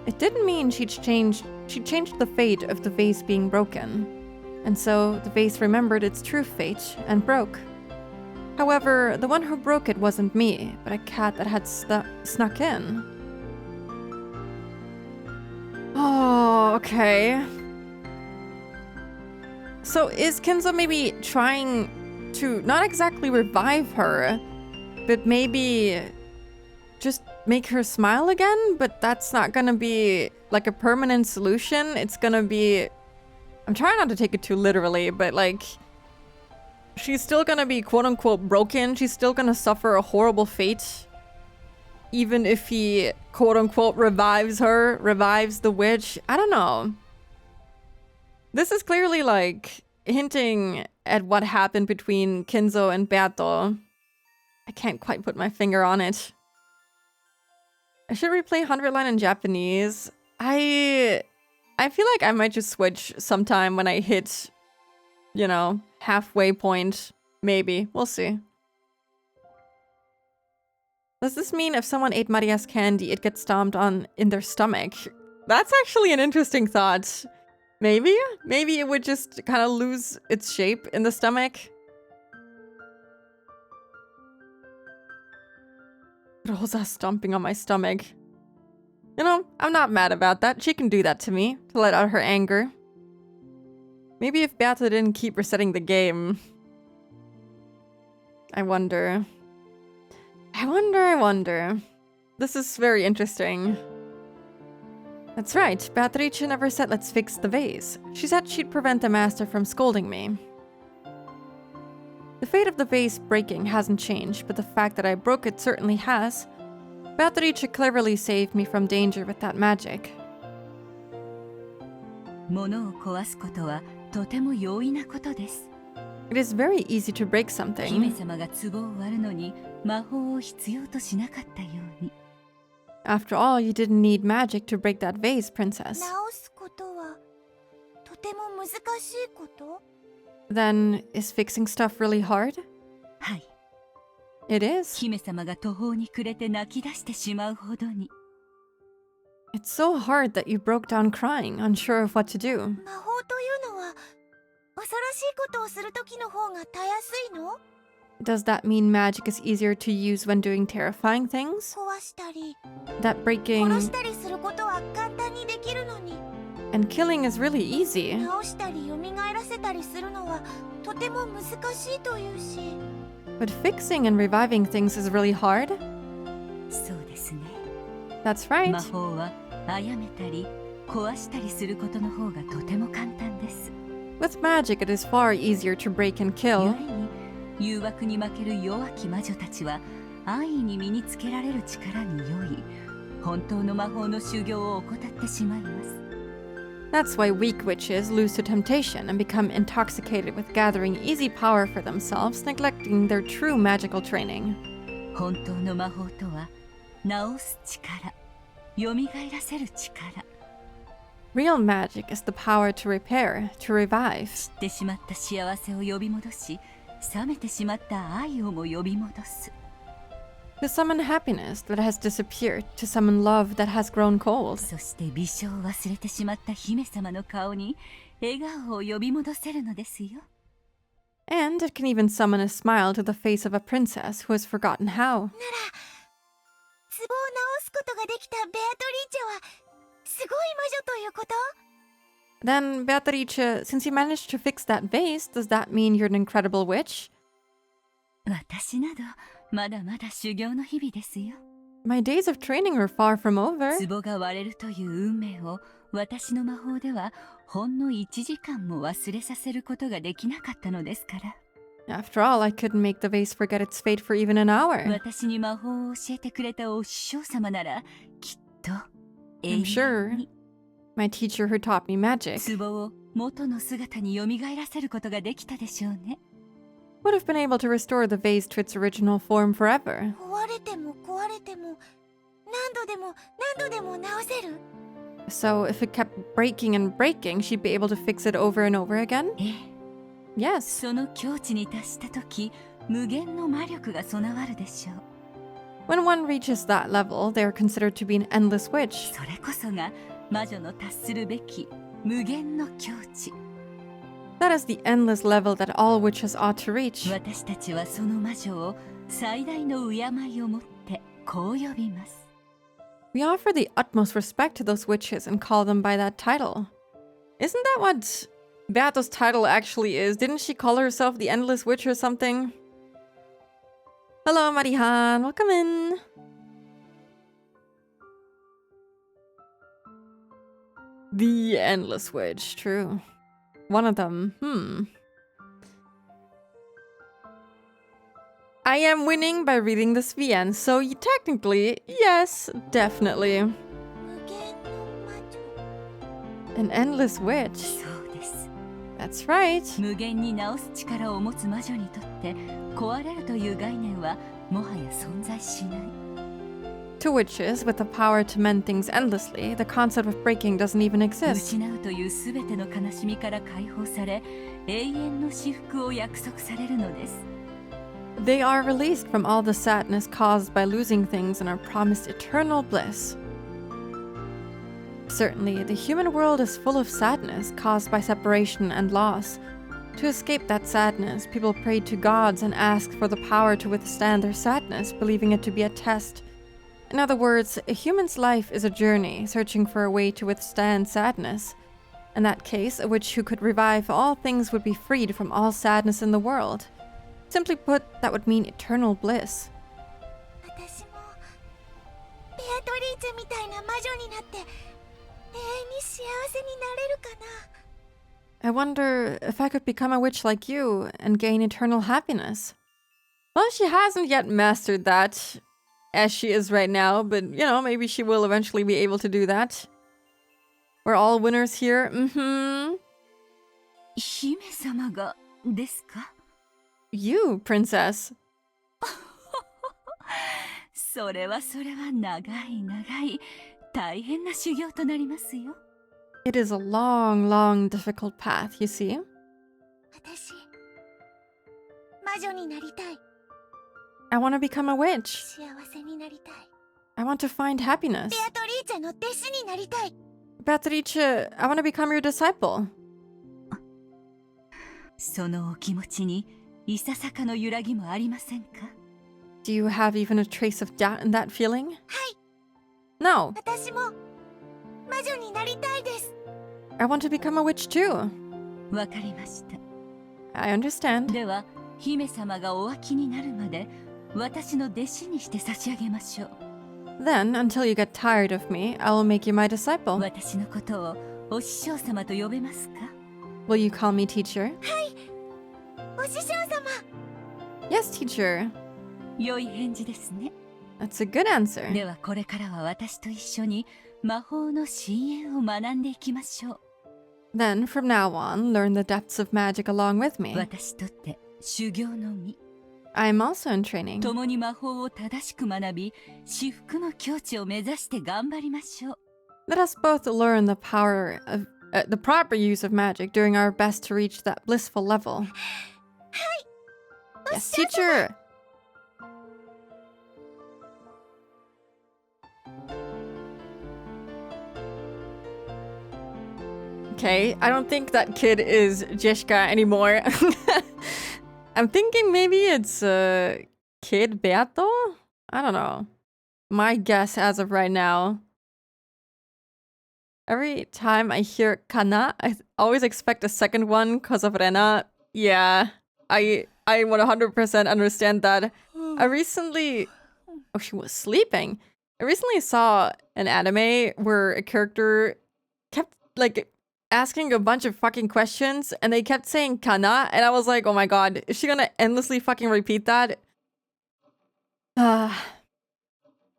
It didn't mean she'd changed the fate of the vase being broken. And so the vase remembered its true fate and broke. However, the one who broke it wasn't me, but a cat that had snuck in. Oh, okay. So is Kinzo maybe trying to not exactly revive her, but maybe just make her smile again? But that's not gonna be like a permanent solution. It's gonna be... I'm trying not to take it too literally, but like... she's still gonna be quote-unquote broken. She's still gonna suffer a horrible fate. Even if he quote-unquote revives her, revives the witch. I don't know. This is clearly like hinting at what happened between Kinzo and Beato. I can't quite put my finger on it. I should replay 100 line in Japanese. I feel like I might just switch sometime when I hit, you know, halfway point. Maybe. We'll see. Does this mean if someone ate Maria's candy, it gets stomped on in their stomach? That's actually an interesting thought. Maybe? Maybe it would just kind of lose its shape in the stomach. Rosa stomping on my stomach. You know, I'm not mad about that. She can do that to me, to let out her anger. Maybe if Beata didn't keep resetting the game. I wonder. I wonder. This is very interesting. That's right, Beatrice never said let's fix the vase. She said she'd prevent the master from scolding me. The fate of the vase breaking hasn't changed, but the fact that I broke it certainly has. Beatrice cleverly saved me from danger with that magic. 物を壊すことはとても容易なことです。 It is very easy to break 姫 something. 様が壺を割るのに魔法を必要としなかったように。 After all, you didn't need magic to break that vase, princess. 直すことはとても難しいこと？ Then, is fixing stuff really hard? はい。 It is. 姫様が途方に暮れて泣き出してしまうほどに。 It's so hard that you broke down crying, unsure of what to do. 魔法というのは恐ろしいことをするときの方がたやすいの？ Does that mean magic is easier to use when doing terrifying things? 壊したり That breaking 殺したりすることは簡単にできるのに and killing is really easy. 直したり蘇らせたりするのはとても難しいというし But fixing and reviving things is really hard? そうですね。 That's right. 魔法は殺めたり壊したりすることの方がとても簡単です。 With magic, it is far easier to break and 故 kill. に誘惑に負ける弱き魔女たちは安易に身につけられる力に酔い、本当の魔法の修行を怠ってしまいます。That's why weak witches lose to temptation and become intoxicated with gathering easy power for themselves, neglecting their true magical training. 本当の魔法とは治す力、蘇らせる力。 Real magic is the power to repair, to revive. 知ってしまった幸せを呼び戻し、冷めてしまった愛をも呼び戻す。 To summon happiness that has disappeared, to summon love that has grown cold. そして微笑を忘れてしまった姫様の顔に笑顔を呼び戻せるのですよ。 And it can even summon a smile to the face of a princess who has forgotten how. 壺を直すことができたベアトリーチェはすごい魔女ということ？ Then, Beatrice, since you managed to fix that vase, does that mean you're an incredible witch? 私などまだまだ修行の日々ですよ。 My days of training are far from over. 壺が割れるという運命を私の魔法ではほんの1時間も忘れさせることができなかったのですから。 After all, I couldn't make the vase forget its fate for even an hour. 私に魔法を教えてくれたお師匠様ならきっと永 I'm sure 遠に my teacher who taught me magic 壺を元の姿に蘇らせることができたでしょうね。 would have been able to restore the vase to its original form forever. 壊れても何度でも直せる？ So if it kept breaking and breaking, she'd be able to fix it over and over again? ええ、 Yes. その境地に達した時、無限の魔力が備わるでしょう。 When one reaches that level, they are considered to be an endless witch. それこそが魔女の達するべき無限の境地。 That is the endless level that all witches ought to reach. 私たちはその魔女を最大の敬いをもってこう呼びます。 We offer the utmost respect to those witches and call them by that title. Isn't that what Beato's title actually is? Didn't she call herself the Endless Witch or something? Hello, Marihan. Welcome in. The Endless Witch, true. One of them, I am winning by reading this VN, so technically, yes, definitely. 無限の魔女。 An endless witch. そうです。 That's right. 無限に治す力を持つ魔女にとって壊れるという概念はもはや存在しない。 To witches with the power to mend things endlessly, the concept of breaking doesn't even exist. 失うというすべての悲しみから解放され、永遠の至福を約束されるのです。 They are released from all the sadness caused by losing things and are promised eternal bliss. Certainly, the human world is full of sadness caused by separation and loss. To escape that sadness, people prayed to gods and asked for the power to withstand their sadness, believing it to be a test. In other words, a human's life is a journey, searching for a way to withstand sadness. In that case, a witch who could revive all things would be freed from all sadness in the world. Simply put, that would mean eternal bliss. 私もベアトリーチェみたいな魔女になって永遠に幸せになれるかな。 I wonder if I could become a witch like you and gain eternal happiness. Well, she hasn't yet mastered that, as she is right now, but, maybe she will eventually be able to do that. We're all winners here, 姫様がですか？ You, princess. それは長い大変な修行となりますよ。 It is a long, long, difficult path, you see. 私魔女になりたい。 I want to become a witch. 幸せになりたい。 I want to find happiness. ベアトリーチェの弟子になりたい。 Beatrice, I want to become your disciple. そのお気持ちにいささかの揺らぎもありませんか？ Do you have even a trace of doubt in that feeling? はい。 No. 私も魔女になりたいです。 I want to become a witch too. わかりました。 I understand. では姫様がお飽きになるまで私の弟子にして差し上げましょう。 Then, until you get tired of me, I will make you my disciple. 私のことをお師匠様と呼べますか？ Will you call me teacher? お師匠様。 Yes, teacher. 良い返事ですね。 That's a good answer. ではこれからは私と一緒に魔法の深淵を学んでいきましょう。Then, from now on, learn the depths of magic along with me. 私とって修行の身。 I'm also in training. 共に魔法を正しく学び、至福の境地を目指して頑張りましょう。 Let us both learn the power of the proper use of magic doing our best to reach that blissful level. Yes, teacher! Okay, I don't think that kid is Jeshka anymore. I'm thinking maybe it's Kid Beato? I don't know. My guess as of right now. Every time I hear kana, I always expect a second one because of Rena. Yeah, I 100% understand that. I recently... Oh, she was sleeping. I recently saw an anime where a character kept, like, asking a bunch of fucking questions and they kept saying kana, and I was like, oh my god, is she gonna endlessly fucking repeat that? A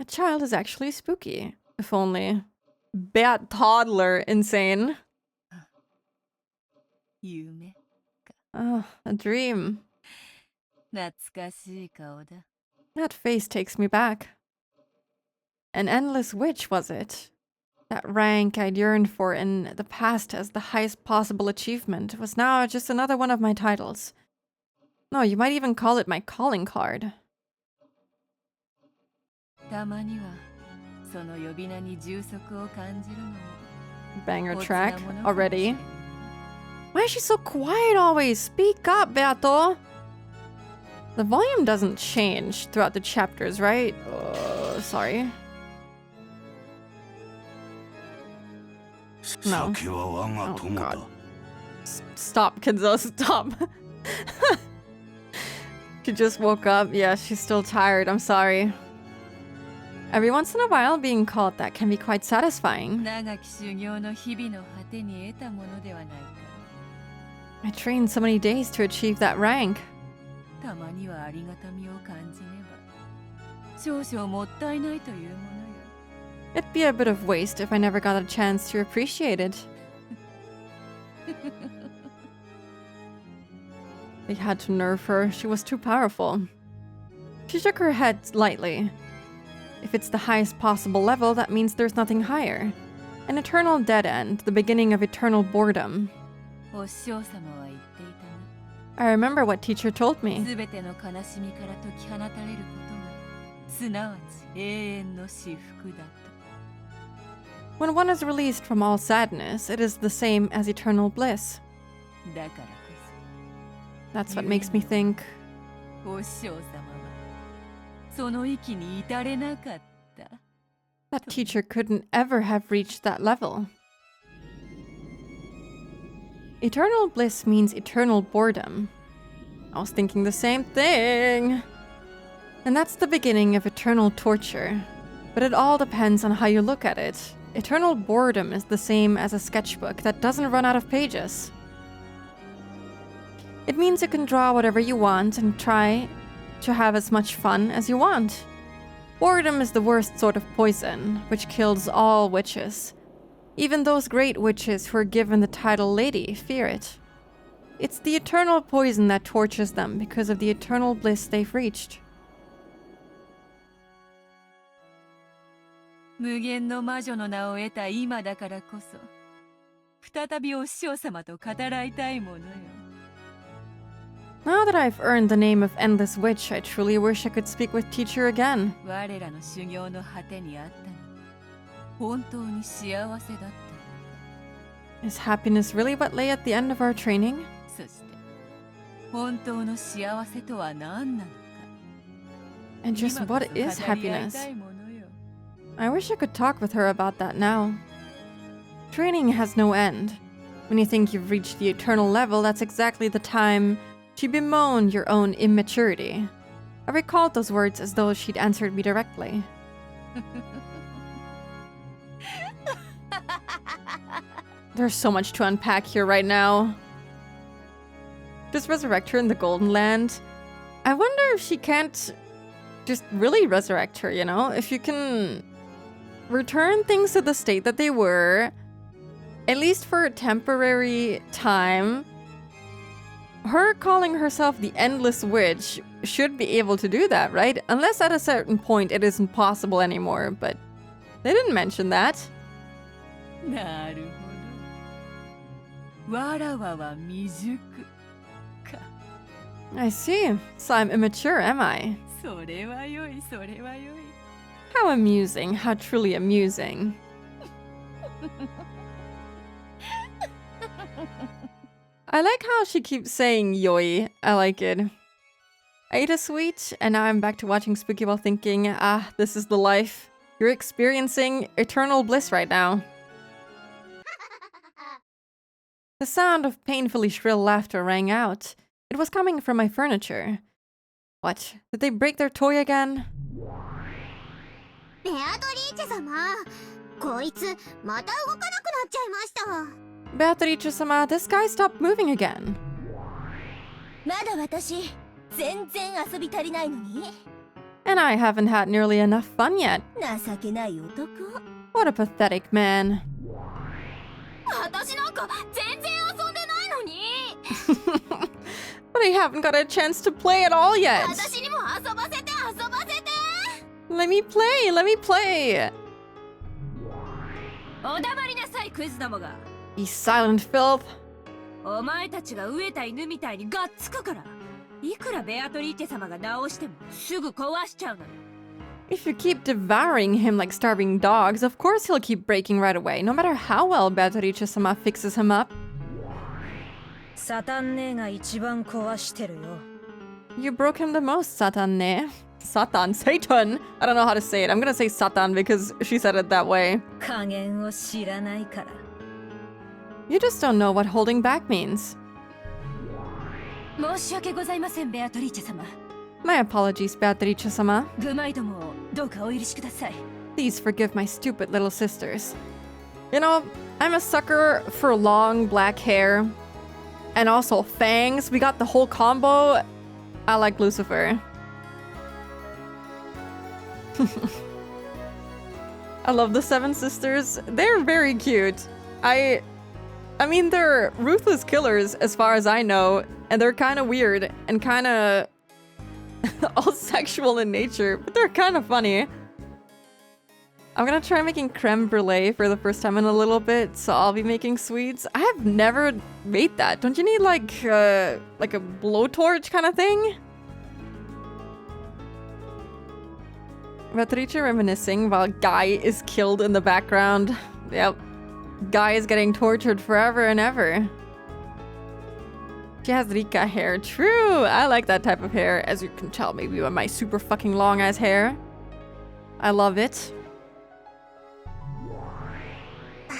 child is actually spooky. If only. Bad toddler, insane. 夢。 Oh, a dream. 懐かしい顔だ。 That face takes me back. An endless witch, was it? That rank I'd yearned for in the past as the highest possible achievement was now just another one of my titles. No, you might even call it my calling card. たまにはその呼び名に充足を感じるのも Banger コツ track なものかもしれ already. ん。 Why is she so quiet always? Speak up, Beato! The volume doesn't change throughout the chapters, right? Sorry. No. Oh, God. Stop, Kenzo, stop. She just woke up. Yeah, she's still tired. I'm sorry. Every once in a while, being called that can be quite satisfying. 長き修行の日々の果てに得たものではないか。 I trained so many days to achieve that rank. たまにはありがたみを感じねば少々もったいないというものよ。 It'd be a bit of waste if I never got a chance to appreciate it. They had to nerve her. She was too powerful. She shook her head lightly. If it's the highest possible level, that means there's nothing higher. An eternal dead end, the beginning of eternal boredom. お師匠様は言っていた I remember what teacher told な。 me. すべての悲しみから解き放たれることがすなわち永遠の至福だと。 When one is released from all sadness, it is the same as eternal bliss. だからこ That's what makes me think, そお師匠様はその域に至れなかった。 that teacher couldn't ever have reached that level. Eternal bliss means eternal boredom. I was thinking the same thing. And that's the beginning of eternal torture. But it all depends on how you look at it. Eternal boredom is the same as a sketchbook that doesn't run out of pages. It means you can draw whatever you want and try to have as much fun as you want. Boredom is the worst sort of poison, which kills all witches. Even those great witches who are given the title Lady fear it. It's the eternal poison that tortures them because of the eternal bliss they've reached. 無限の魔女の名を得た今だからこそ再びお師匠様と語らいたいものよ。 Now that I've earned the name of Endless Witch, I truly wish I could speak with teacher again. 我らの修行の果てにあったのは本当に幸せだったのか。 Is happiness really what lay at the end of our training? そして本当の幸せとは何なのか。 And just 今こ what そ is 語り合い happiness? たいものよ。 I wish I could talk with her about that now. Training has no end. When you think you've reached the eternal level, that's exactly the time to bemoan your own immaturity. I recalled those words as though she'd answered me directly. There's so much to unpack here right now. Just resurrect her in the Golden Land? I wonder if she can't just really resurrect her, you know? If you can return things to the state that they were at least for a temporary time, her calling herself the Endless Witch should be able to do that, right? Unless at a certain point it isn't possible anymore, but they didn't mention that. なるほど。わらわは未熟か。 I see. So I'm immature, am I? それはよい、それはよい。 How amusing. How truly amusing. I like how she keeps saying yoi. I like it. I ate a sweet, and now I'm back to watching Spooky while thinking, ah, this is the life. You're experiencing eternal bliss right now. The sound of painfully shrill laughter rang out. It was coming from my furniture. What? Did they break their toy again? ベアトリーチェ様、こいつまた動かなくなっちゃいました。 Beatrice-sama, this guy stopped moving again. まだ私、全然遊び足りないのに。 And I haven't had nearly enough fun yet. 情けない男。 What a pathetic man. 私なんか全然遊んでないのに。 But I haven't got a chance to play at all yet. 私にも遊ばせて遊ばせて。 Let me play, let me play. お黙りなさい、クズどもが。 You silent filth. お前たちが飢えた犬みたいにがっつくから。いくらベアトリーチェ様が直してもすぐ壊しちゃうのよ。 If you keep devouring him like starving dogs, of course he'll keep breaking right away, no matter how well Beatrice-sama fixes him up. サタン姉が一番壊してるよ。 You broke him the most, Satan-ne. Satan, Satan! I don't know how to say it. I'm gonna say Satan because she said it that way. 加減を知らないから。 You just don't know what holding back means. 申し訳ございません、ベアトリーチェ様。 My apologies, Beatrice-sama. グマイどもをどうかお許しください。 Please forgive my stupid little sisters. You know, I'm a sucker for long black hair. And also fangs. We got the whole combo. I like Lucifer. I love the Seven Sisters. They're very cute. I mean, they're ruthless killers as far as I know. And they're kind of weird and kind of all sexual in nature. But they're kind of funny. I'm gonna try making creme brulee for the first time in a little bit, so I'll be making sweets. I have never made that. Don't you need like a blowtorch kind of thing? Beatrice reminiscing while Guy is killed in the background. Yep. Guy is getting tortured forever and ever. She has Rika hair. True! I like that type of hair, as you can tell maybe by my super fucking long ass hair. I love it. 早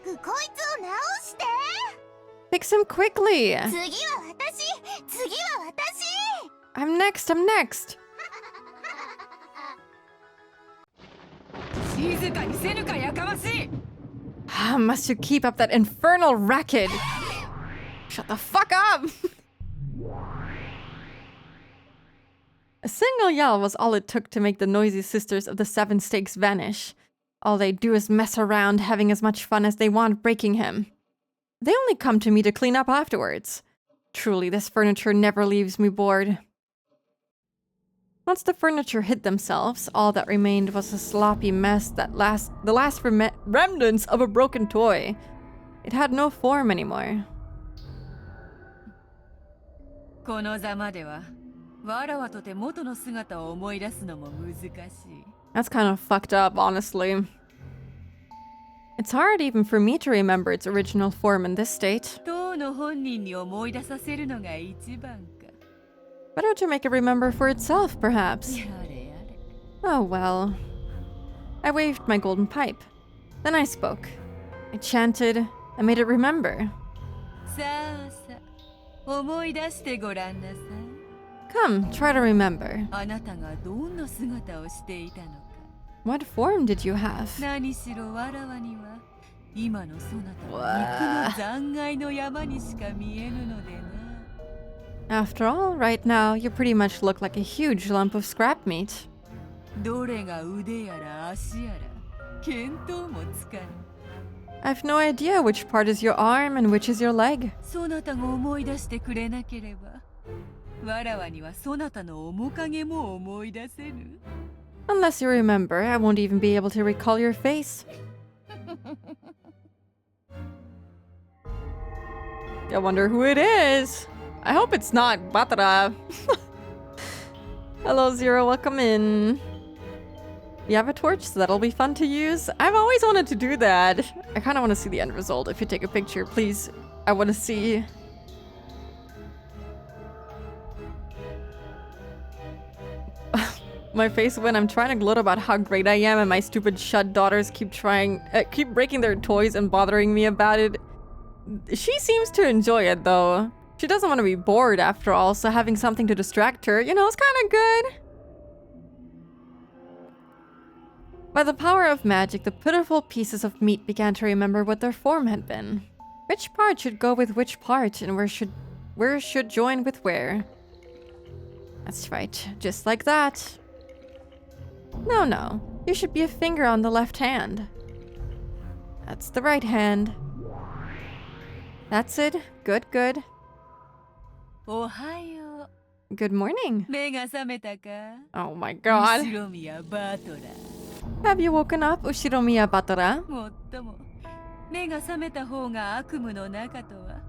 くこいつを直して。 Fix him quickly! 次は私、次は私。 I'm next, I'm next! 静かにせぬかやかましい。 Must you keep up that infernal racket? Shut the fuck up! A single yell was all it took to make the noisy sisters of the Seven Stakes vanish. All they do is mess around, having as much fun as they want breaking him. They only come to me to clean up afterwards. Truly, this furniture never leaves me bored. Once the furniture hid themselves, all that remained was a sloppy mess the last remnants of a broken toy. It had no form anymore. このざまでは、わらわとて元の姿を思い出すのも難しい。 That's kind of fucked up, honestly. It's hard even for me to remember its original form in this state. 当の本人に思い出させるのが一番か。 Better to make it remember for itself, perhaps. やれやれ。 Oh well. I waved my golden pipe. Then I spoke. I chanted. I made it remember. さあさあ、思い出してごらんなさい。 Come, try to remember. あなたがどんな姿をしていたのか。 What form did you have? 何しろわらわには、今のそなたは肉の残骸の山にしか見えぬのでな。 After all, right now, you pretty much look like a huge lump of scrap meat. どれが腕やら足やら見当もつかぬ。I have no idea which part is your arm and which is your leg. そなたが思い出してくれなければ、わらわにはそなたの面影も思い出せぬ。Unless you remember, I won't even be able to recall your face. I wonder who it is. I hope it's not Batara. Hello, Zero. Welcome in. You have a torch, so that'll be fun to use. I've always wanted to do that. I kind of want to see the end result. If you take a picture, please. I want to see. My face when I'm trying to gloat about how great I am, and my stupid shut daughters keep breaking their toys and bothering me about it. She seems to enjoy it, though. She doesn't want to be bored after all, so having something to distract her, you know, is kind of good. By the power of magic, the pitiful pieces of meat began to remember what their form had been. Which part should go with which part, and where should join with where? That's right, just like that. No, you should be a finger on the left hand. That's the right hand. That's it. Good. おはよ Good morning. う。目が覚めたか？ Oh my god. 後ろ宮バトラ。 Have you woken up, Ushiromiya Batara? もっとも、目が覚めた方が悪夢の中とは、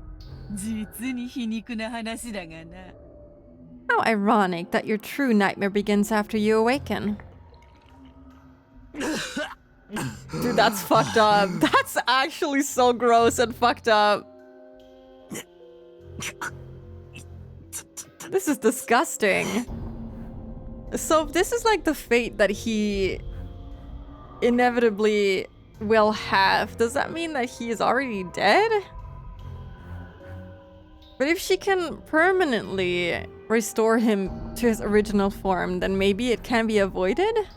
実に皮肉な話だがな。How ironic that your true nightmare begins after you awaken. Dude, that's fucked up. That's actually so gross and fucked up. This is disgusting. So this is like the fate that he inevitably will have. Does that mean that he is already dead? But if she can permanently restore him to his original form, then maybe it can be avoided?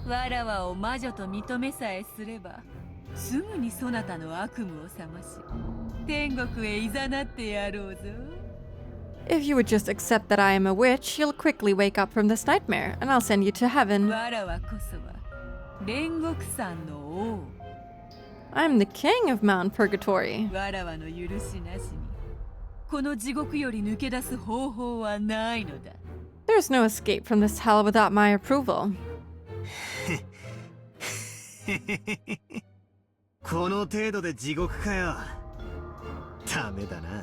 わらわを魔女と認めさえすれば、すぐにそなたの悪夢を覚まし、天国へ誘ってやろうぞ。If you would just accept that I am a witch, you'll quickly wake up from this nightmare, and I'll send you to heaven. わらわこそは煉獄山の王。 I'm the king of Mount Purgatory. わらわの許しなしに、この地獄より抜け出す方法はないのだ。There's no escape from this hell without my approval. この程度で地獄かよ。ダメだな。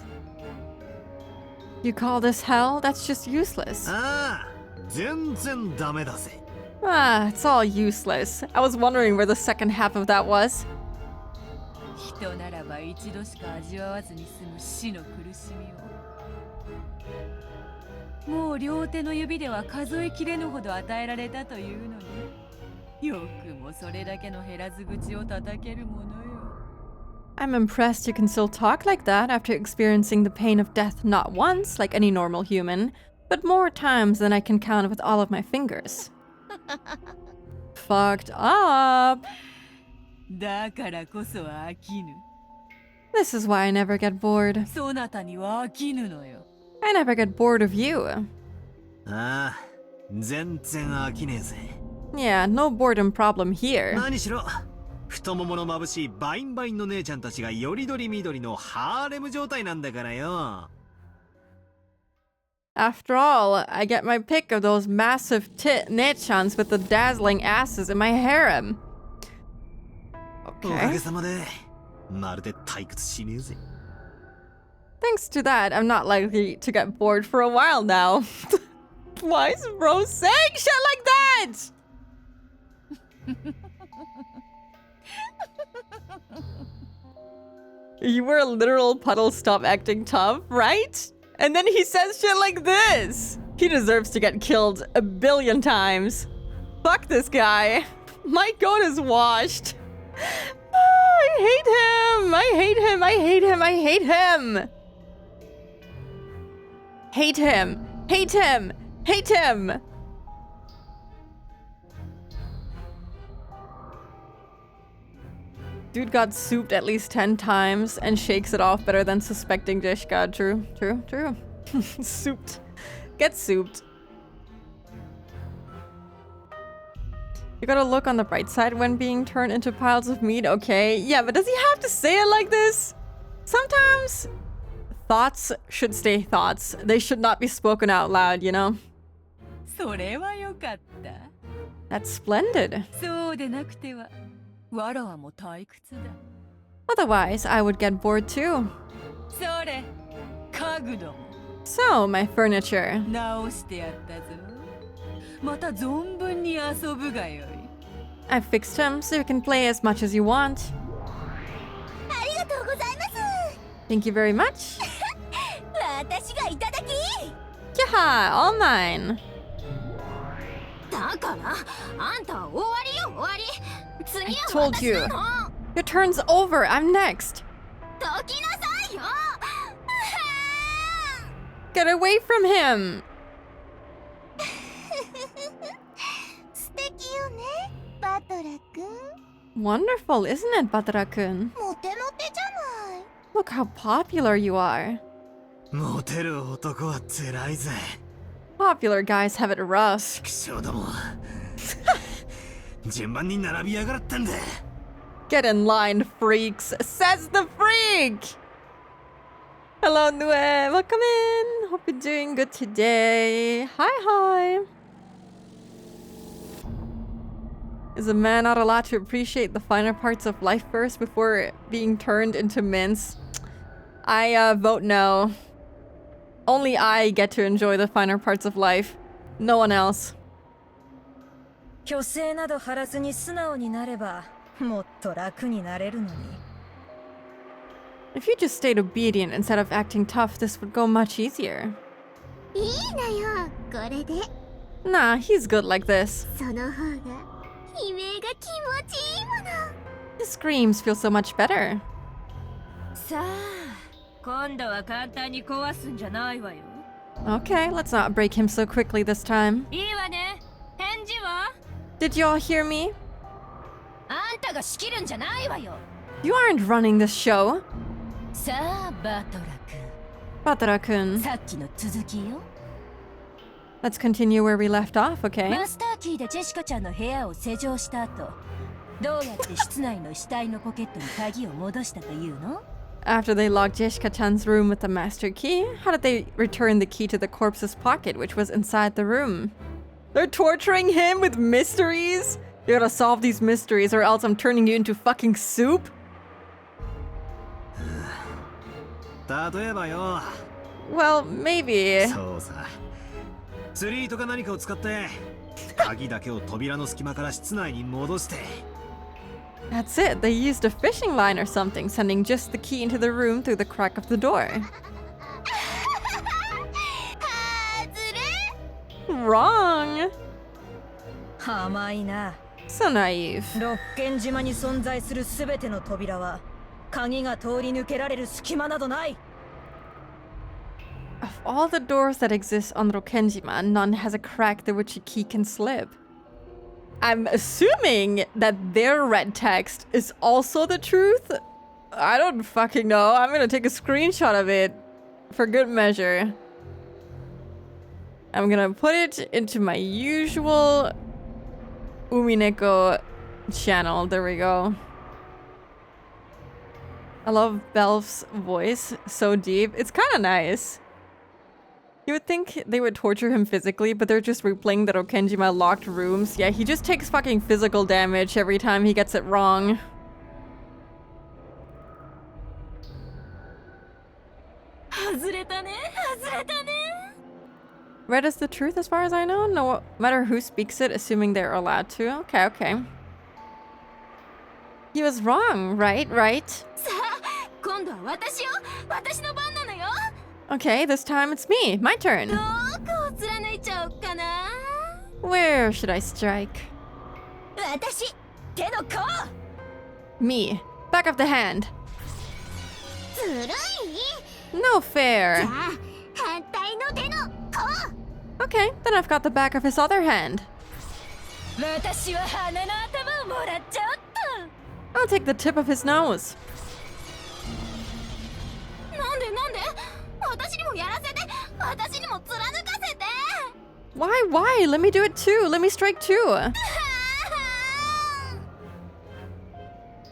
You call this hell? That's just useless. ああ、全然ダメだぜ。Ah, it's all useless. I was wondering where the second half of that was. 人ならば一度しか味わわずに済む死の苦しみを、もう両手の指では数えきれぬほど与えられたというのに、よくもそれだけの減らず口を叩けるものよ。 I'm impressed you can still talk like that after experiencing the pain of death not once, like any normal human, but more times than I can count with all of my fingers. Fucked up. だからこそ飽きぬ。 This is why I never get bored. そなたには飽きぬのよ。 I never get bored of you. ああ、全然飽きねえぜ。 Yeah, no boredom problem here. 何しろ、太ももの眩しいバインバインの姉ちゃんたちがよりどりみどりのハーレム状態なんだからよ。 After all, I get my pick of those massive nechans with the dazzling asses in my harem. おかげ Okay. さまで、まるで退屈しねえぜ。 Thanks to that, I'm not likely to get bored for a while now. Why is Rose saying shit like that? You were a literal puddle, stop acting tough, right? And then he says shit like this. He deserves to get killed a billion times. Fuck this guy. My goat is washed. I hate him. I hate him. I hate him. I hate him. Hate him. Hate him. Hate him. Dude got souped at least 10 times and shakes it off better than suspecting Jeshka. True. Souped. Get souped. You gotta look on the bright side when being turned into piles of meat, okay? Yeah, but does he have to say it like this? Sometimes thoughts should stay thoughts. They should not be spoken out loud, you know? それはよかった。 That's splendid. そうでなくては、わらわも退屈だ。 Otherwise, I would get bored too. それ、家具ども So, my furniture. 直してやったぞ。また存分に遊ぶがよい。 I fixed him so you can play as much as you want. ありがとうございます Thank you very much. 私がいただき Yaha, all mine. だからあんたは終わりよ終わり次 I は told 私 you. なの Your turn's over. I'm next. どきなさいよ Get away from him. 素敵よねバトラくん Wonderful, isn't it, Batara-kun? モテモテじゃない Look how popular you are. モテる男は辛いぜ。 Popular guys have it rough. 気象ども。順番に並びやがったんだ。 Get in line, freaks, says the freak! Hello, Nue. Welcome in. Hope you're doing good today. Hi. Is a man not allowed to appreciate the finer parts of life first before being turned into mince? I vote no. Only I get to enjoy the finer parts of life. No one else. 虚勢など張らずに素直になればもっと楽になれるのに。 If you just stayed obedient instead of acting tough, this would go much easier. いいなよこれで Nah, he's good like this. その方が悲鳴が気持ちいいもの His screams feel so much better. さあ、今度は簡単に壊すんじゃないわよ。 Okay, let's not break him so quickly this time. いいわね。返事は Did you all hear me? あんたが仕切るんじゃないわよ。 You aren't running this show. さあ、バトラ Batara-kun. 君。さっきの続きよ。 Let's continue where we left off, okay? マスターキーでジェシカちゃんの部屋を施錠した後、どうやって室内の死体のポケットに鍵を戻したというの After they locked Jeshka-chan's room with the master key, how did they return the key to the corpse's pocket, which was inside the room? They're torturing him with mysteries? You gotta solve these mysteries or else I'm turning you into fucking soup? 例えばよ。 Well, maybe. そうさ。釣り糸か何かを使って鍵だけを扉の隙間から室内に戻して。 That's it. They used a fishing line or something, sending just the key into the room through the crack of the door. はずれ Wrong. 甘いな。 So naive. 六軒島に存在するすべての扉は鍵が通り抜けられる隙間などない。 Of all the doors that exist on Rokenjima, none has a crack through which a key can slip. I'm assuming that their red text is also the truth? I don't fucking know. I'm gonna take a screenshot of it for good measure. I'm gonna put it into my usual Umineko channel. There we go. I love Belf's voice. So deep. It's kind of nice. You would think they would torture him physically, but they're just replaying the Rokenjima locked rooms. Yeah, he just takes fucking physical damage every time he gets it wrong. Red is the truth as far as I know? No matter who speaks it, assuming they're allowed to. Okay, okay. He was wrong, right? さあ今度は私よ私の番なのよ Okay, this time it's me. My turn. どこを貫いちゃおうかな Where should I strike? 私手の甲 Me. Back of the hand. ずるい No じ fair. ゃあ反対の手の甲 Okay, then I've got the back of his other hand. 私は鼻の頭をもらっちゃおっと I'll take the tip of his nose. なんで私にもやらせて私にも貫かせて Why? Let me do it too. Let me strike too.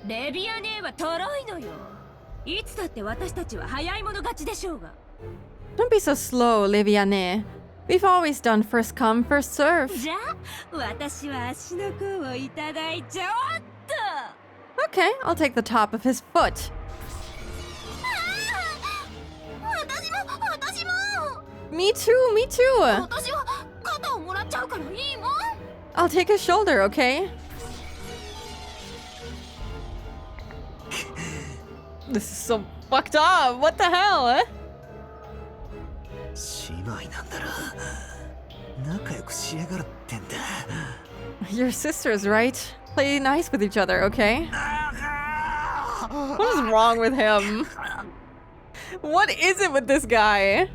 レビアネはとろいのよ。いつだって私たちは早い者勝ちでしょうが。 Don't be so slow, Liviane. We've always done first come, first serve. じゃあ私は足の甲をいただいちゃおっと。 Okay, I'll take the top of his foot. 私も Me too, me too. 私は肩をもらっちゃうからいいもん I'll take his shoulder, okay? This is so fucked up. What the hell? 姉妹なんだろ。仲良くしやがるってんだ。 Your sisters, right? Play nice with each other, okay? What is wrong with him? What is it with this guy?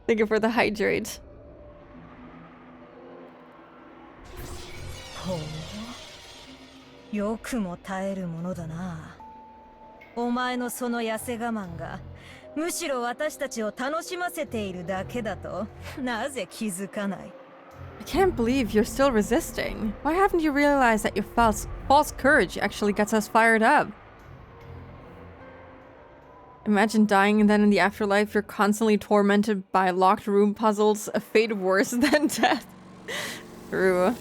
Thank you for the hydrate. ほう、よくも耐えるものだな。お前のその痩せ我慢がむしろ私たちを楽しませているだけだとなぜ気づかない？ I can't believe you're still resisting. Why haven't you realized that your false courage actually gets us fired up? Imagine dying and then in the afterlife you're constantly tormented by locked room puzzles, a fate worse than death. True.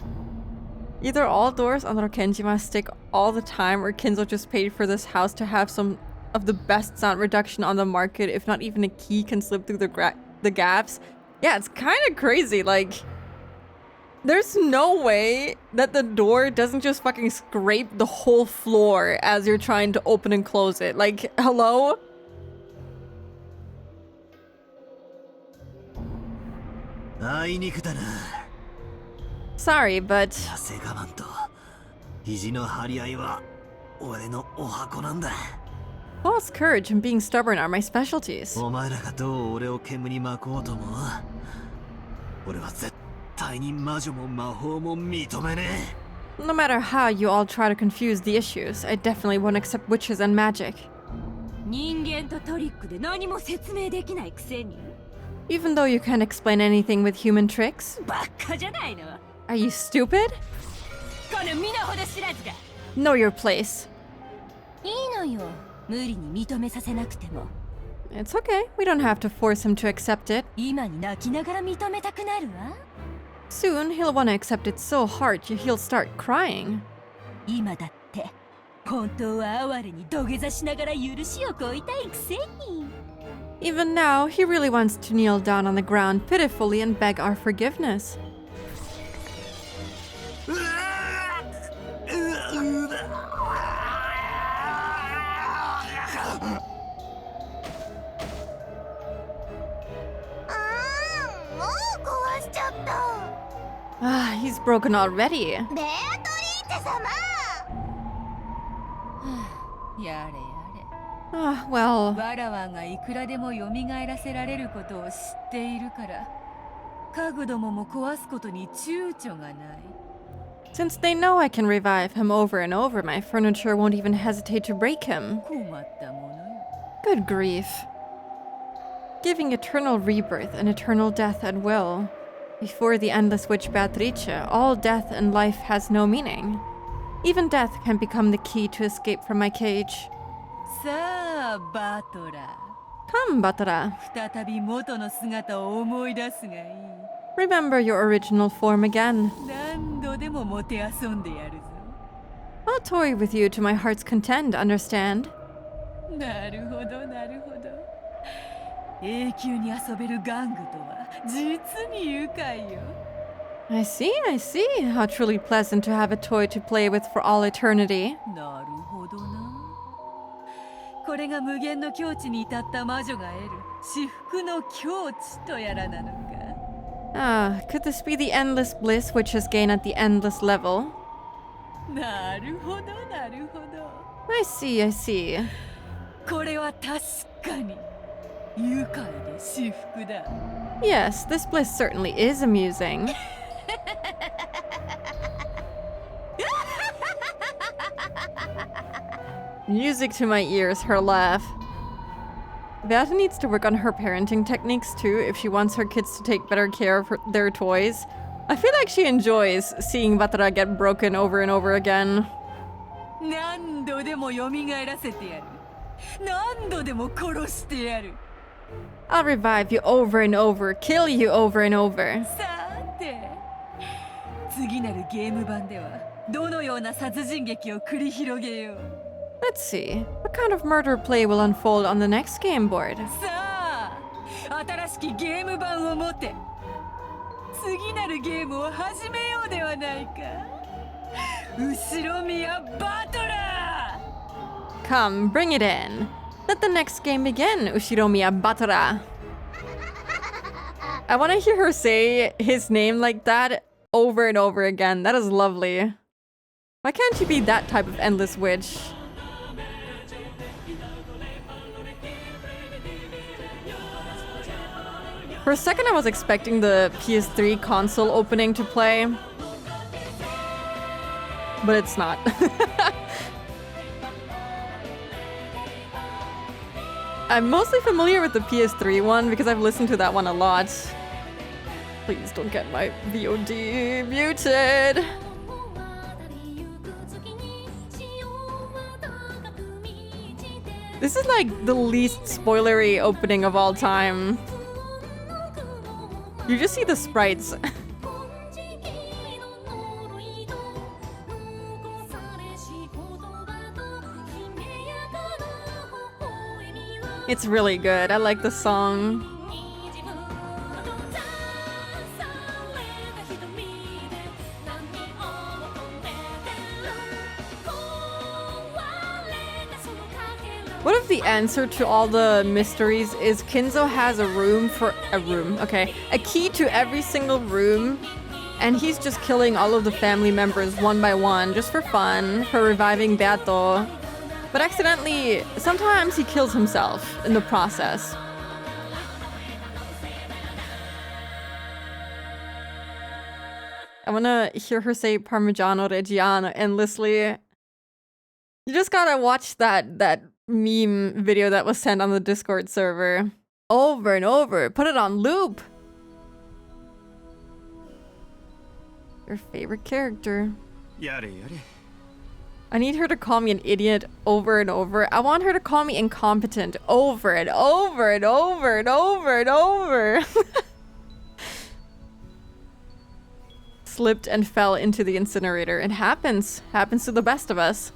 Either all doors on Kenjima stick all the time, or Kinzo just paid for this house to have some of the best sound reduction on the market, if not even a key can slip through the gaps. Yeah, it's kind of crazy. Like, there's no way that the door doesn't just fucking scrape the whole floor as you're trying to open and close it. Like, hello? Sorry, but 痩せ我慢と意地の張り合いは俺のお箱なんだ。 false courage and being stubborn are my specialties. お前らがどう俺を煙に巻こうとも、俺は絶対に魔女も魔法も認めねえ。 No matter how you all try to confuse the issues, I definitely won't accept witches and magic. 人間とトリックで何も説明できないくせに。 Even though you can't explain anything with human tricks? バカじゃないの。 Are you stupid? この身の程知らずが。 Know your place. いいのよ。無理に認めさせなくても。 It's okay. We don't have to force him to accept it. 今に泣きながら認めたくなるわ。 Soon, he'll want to accept it so hard he'll start crying. 今だって本当は哀れに土下座しながら許しを請いたいくせに。 Even now, he really wants to kneel down on the ground pitifully and beg our forgiveness. Ah, he's broken already. ベアトリーチェ様やれやれ。 Ah, well, わらわがいくらでも蘇らせられることを知っているから家具どもも壊すことに躊躇がない。 since they know I can revive him over and over, my furniture won't even hesitate to break him. 困ったものよ。 Good grief. Giving eternal rebirth and eternal death at will. Before the endless witch Beatrice, all death and life has no meaning. Even death can become the key to escape from my cage. さあバトラ Come, Batara. ー、再び元の姿を思い出すがいい。 Remember your original form again. 何度でももて遊んでやるぞ。 I'll toy with you to my heart's content, understand? なるほどなるほど。永久に遊べる玩具とは実に愉快よ。 I see. How truly pleasant to have a toy to play with for all eternity. なるほどな。これが無限の境地に至った魔女が得る至福の境地とやらなのか。 Ah, could this be the endless bliss witches gain at the endless level? なるほどなるほど。 I see. これは確かに愉快で至福だ。 Yes, this bliss certainly is amusing. Music to my ears, her laugh. Beata needs to work on her parenting techniques too if she wants her kids to take better care of their toys. I feel like she enjoys seeing Batara get broken over and over again. 何度でも蘇らせてやる。何度でも殺してやる。 I'll revive you over and over, kill you over and over. さて、次なるゲーム版ではどのような殺人劇を繰り広げよう。 Let's see. What kind of murder play will unfold on the next game board? さあ、新しきゲーム版を持て。次なるゲームを始めようではないか。後ろ宮バトラー。 Come, bring it in. Let the next game begin, Ushiromiya Batora. I want to hear her say his name like that over and over again. That is lovely. Why can't you be that type of endless witch? For a second, I was expecting the PS3 console opening to play, but it's not. I'm mostly familiar with the PS3 one because I've listened to that one a lot. Please don't get my VOD muted. This is like the least spoilery opening of all time. You just see the sprites. It's really good. I like the song. What if the answer to all the mysteries is Kinzo has a key to every single room, and he's just killing all of the family members one by one just for fun, for reviving Beato. But accidentally, sometimes he kills himself in the process. I wanna hear her say Parmigiano Reggiano endlessly. You just gotta watch that meme video that was sent on the Discord server. Over and over. Put it on loop. Your favorite character. Yare yare. I need her to call me an idiot over and over. I want her to call me incompetent over and over and over and over and over. Slipped and fell into the incinerator. It happens. Happens to the best of us.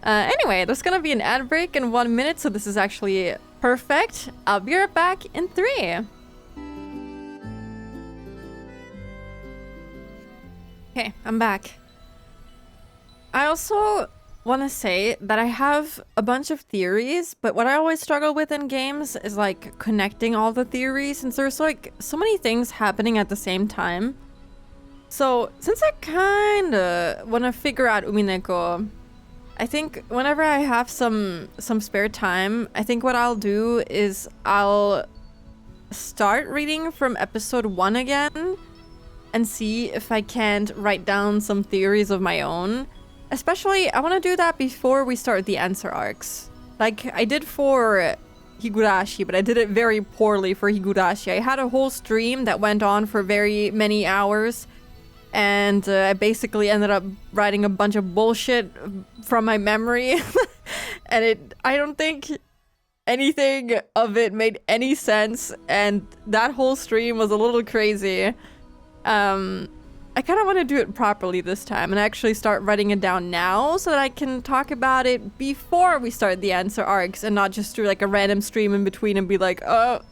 Anyway, there's gonna be an ad break in 1 minute, so this is actually perfect. I'll be right back in 3. Okay, I'm back. I also want to say that I have a bunch of theories, but what I always struggle with in games is like connecting all the theories, since there's like so many things happening at the same time. So since I kinda want to figure out Umineko, I think whenever I have some spare time, I think what I'll do is I'll start reading from episode 1 again and see if I can't write down some theories of my own. Especially, I want to do that before we start the answer arcs. Like I did for Higurashi, but I did it very poorly for Higurashi. I had a whole stream that went on for very many hours, and I basically ended up writing a bunch of bullshit from my memory. And I don't think anything of it made any sense, and that whole stream was a little crazy. I kind of want to do it properly this time and actually start writing it down now so that I can talk about it before we start the answer arcs and not just do like a random stream in between and be like, After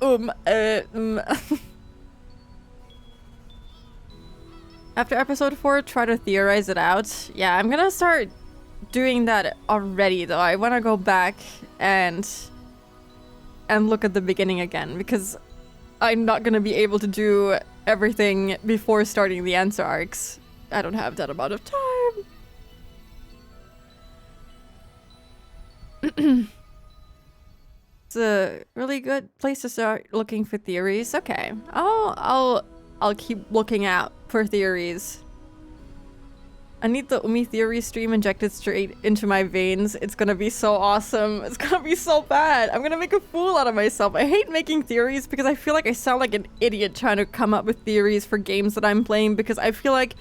episode 4, try to theorize it out. Yeah, I'm gonna start doing that already though. I want to go back and look at the beginning again because I'm not gonna be able to do everything before starting the answer arcs. I don't have that amount of time. It's a really good place to start looking for theories. Okay, I'll keep looking out for theories. I need the Umi theory stream injected straight into my veins. It's gonna be so awesome. It's gonna be so bad. I'm gonna make a fool out of myself. I hate making theories because I feel like I sound like an idiot trying to come up with theories for games that I'm playing, because I feel like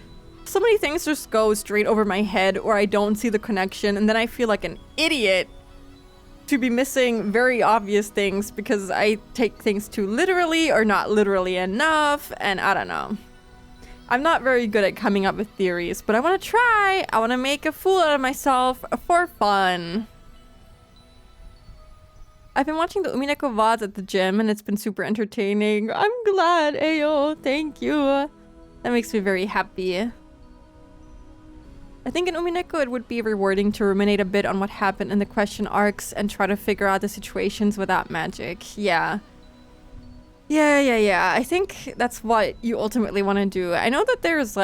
so many things just go straight over my head or I don't see the connection, and then I feel like an idiot to be missing very obvious things because I take things too literally or not literally enough, and I don't know. I'm not very good at coming up with theories, but I want to try. I want to make a fool out of myself for fun. I've been watching the Umineko VODs at the gym and it's been super entertaining. I'm glad, Ayo. Thank you. That makes me very happy. I think in Umineko it would be rewarding to ruminate a bit on what happened in the question arcs and try to figure out the situations without magic. Yeah. Yeah. I think that's what you ultimately want to do. I know that there's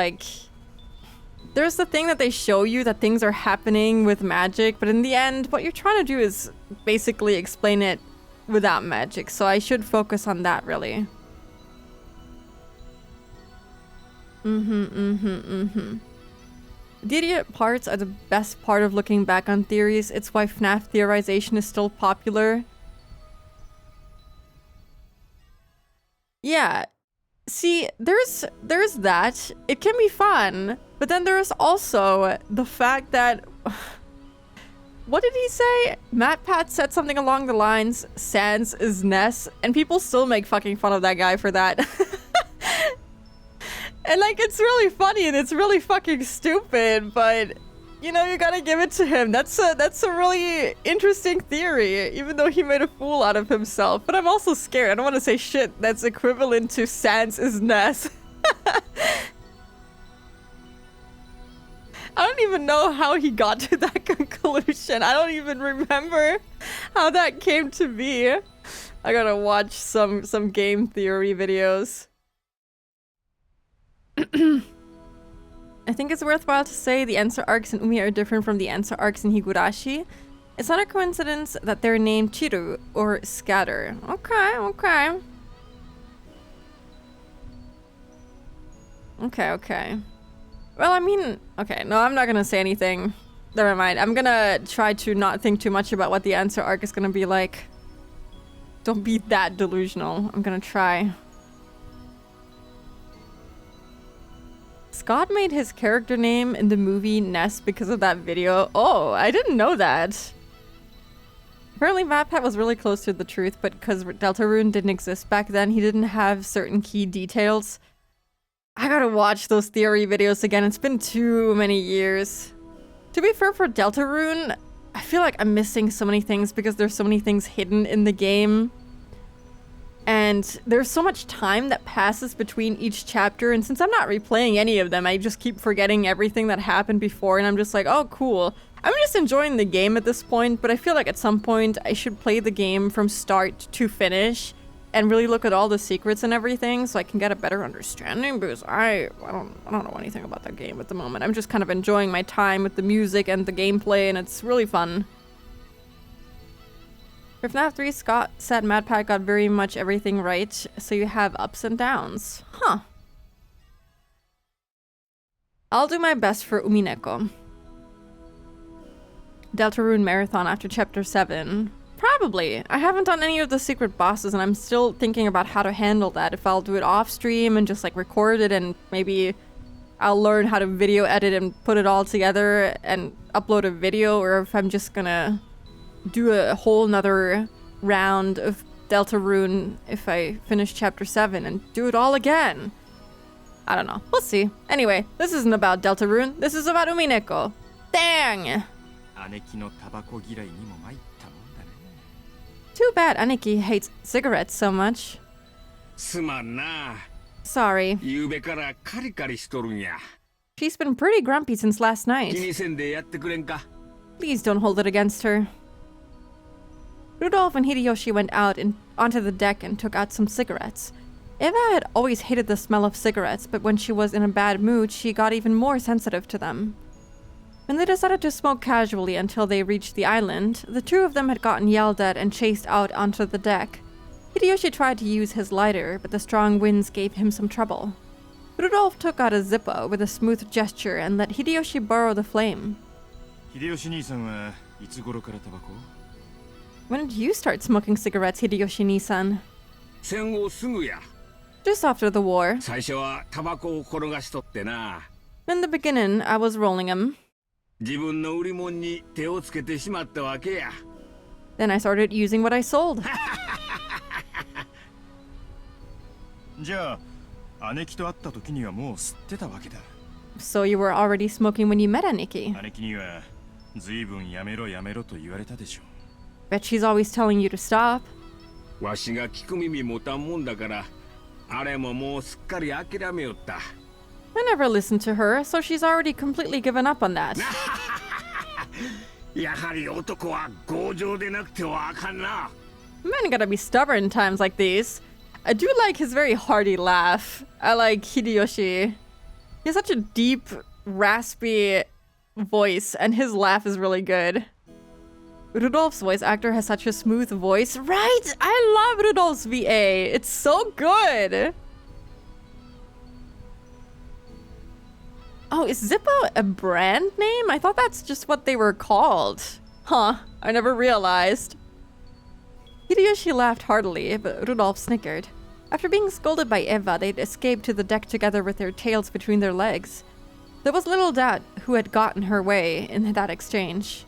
the thing that they show you that things are happening with magic, but in the end, what you're trying to do is basically explain it without magic. So I should focus on that, really. The idiot parts are the best part of looking back on theories. It's why FNAF theorization is still popular. Yeah. See, there's that. It can be fun. But then there's also the fact that... What did he say? MatPat said something along the lines, Sans is Ness, and people still make fucking fun of that guy for that. And like, it's really funny and it's really fucking stupid, but you know, you gotta give it to him. That's a really interesting theory, even though he made a fool out of himself. But I'm also scared. I don't want to say shit that's equivalent to Sans is Ness. I don't even know how he got to that conclusion. I don't even remember how that came to be. I gotta watch some game theory videos. I think it's worthwhile to say the answer arcs in Umi are different from the answer arcs in Higurashi. It's not a coincidence that they're named Chiru, or scatter. Okay. Well, I mean, okay, no, I'm not gonna say anything. Never mind. I'm gonna try to not think too much about what the answer arc is gonna be like. Don't be that delusional. I'm gonna try. Scott made his character name in the movie Ness because of that video. Oh, I didn't know that. Apparently MatPat was really close to the truth, but because Deltarune didn't exist back then, he didn't have certain key details. I gotta watch those theory videos again. It's been too many years. To be fair, for Deltarune, I feel like I'm missing so many things because there's so many things hidden in the game. And there's so much time that passes between each chapter, and since I'm not replaying any of them, I just keep forgetting everything that happened before, and I'm just like, oh, cool. I'm just enjoying the game at this point, but I feel like at some point I should play the game from start to finish and really look at all the secrets and everything so I can get a better understanding, because I don't know anything about that game at the moment. I'm just kind of enjoying my time with the music and the gameplay, and it's really fun. For FNAF 3, Scott said MatPat got very much everything right, so you have ups and downs. Huh. I'll do my best for Umineko. Deltarune Marathon after Chapter 7. Probably. I haven't done any of the secret bosses, and I'm still thinking about how to handle that. If I'll do it off stream and just like record it, and maybe I'll learn how to video edit and put it all together and upload a video, or if I'm just gonna do a whole nother round of Deltarune if I finish Chapter 7 and do it all again. I don't know. We'll see. Anyway, this isn't about Deltarune. This is about Umineko. Dang! Too bad Aniki hates cigarettes so much. Sorry. She's been pretty grumpy since last night. Please don't hold it against her. Rudolph and Hideyoshi went out onto the deck and took out some cigarettes. Eva had always hated the smell of cigarettes, but when she was in a bad mood, she got even more sensitive to them. When they decided to smoke casually until they reached the island, the two of them had gotten yelled at and chased out onto the deck. Hideyoshi tried to use his lighter, but the strong winds gave him some trouble. Rudolph took out a Zippo with a smooth gesture and let Hideyoshi borrow the flame. When did you start smoking cigarettes, Hideyoshi-ni-san? Just after the war. In the beginning, I was rolling him. 自分の売り物に手をつけてしまったわけや。 Then I started using what I sold. じゃあ姉貴と会った時にはもう吸ってたわけだ。 So you were already smoking when you met Aniki. 姉貴には随分やめろやめろと言われたでしょ。 Bet she's always telling you to stop. わしが聞く耳持たんもんだから、あれももうすっかり諦めよった。 I never listened to her, so she's already completely given up on that. やはり男は強情でなくてはあかんな。 Men gotta be stubborn in times like these. I do like his very hearty laugh. I like Hideyoshi. He has such a deep, raspy voice, and his laugh is really good. Rudolph's voice actor has such a smooth voice. Right? I love Rudolph's VA. It's so good. Oh, is Zippo a brand name? I thought that's just what they were called. Huh, I never realized. Hideyoshi laughed heartily, but Rudolph snickered. After being scolded by Eva, they'd escaped to the deck together with their tails between their legs. There was little doubt who had gotten her way in that exchange.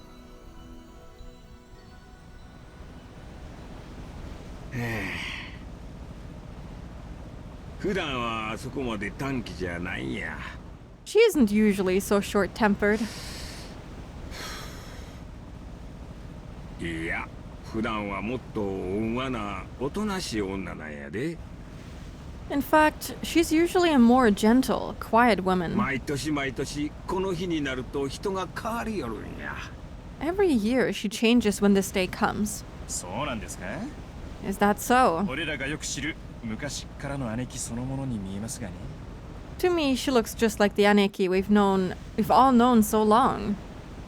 普段はあそこまで短気じゃないんや。 She isn't usually so short-tempered. いや、普段はもっと温和なおとなしい女なんやで。 In fact, she's usually a more gentle, quiet woman. 毎年毎年この日になると人が変わりよるんや。 Every year, she changes when this day comes. そうなんですか？ Is that so? 俺らがよく知る昔からの姉貴そのものに見えますがね。 To me, she looks just like the Aneki we've all known so long.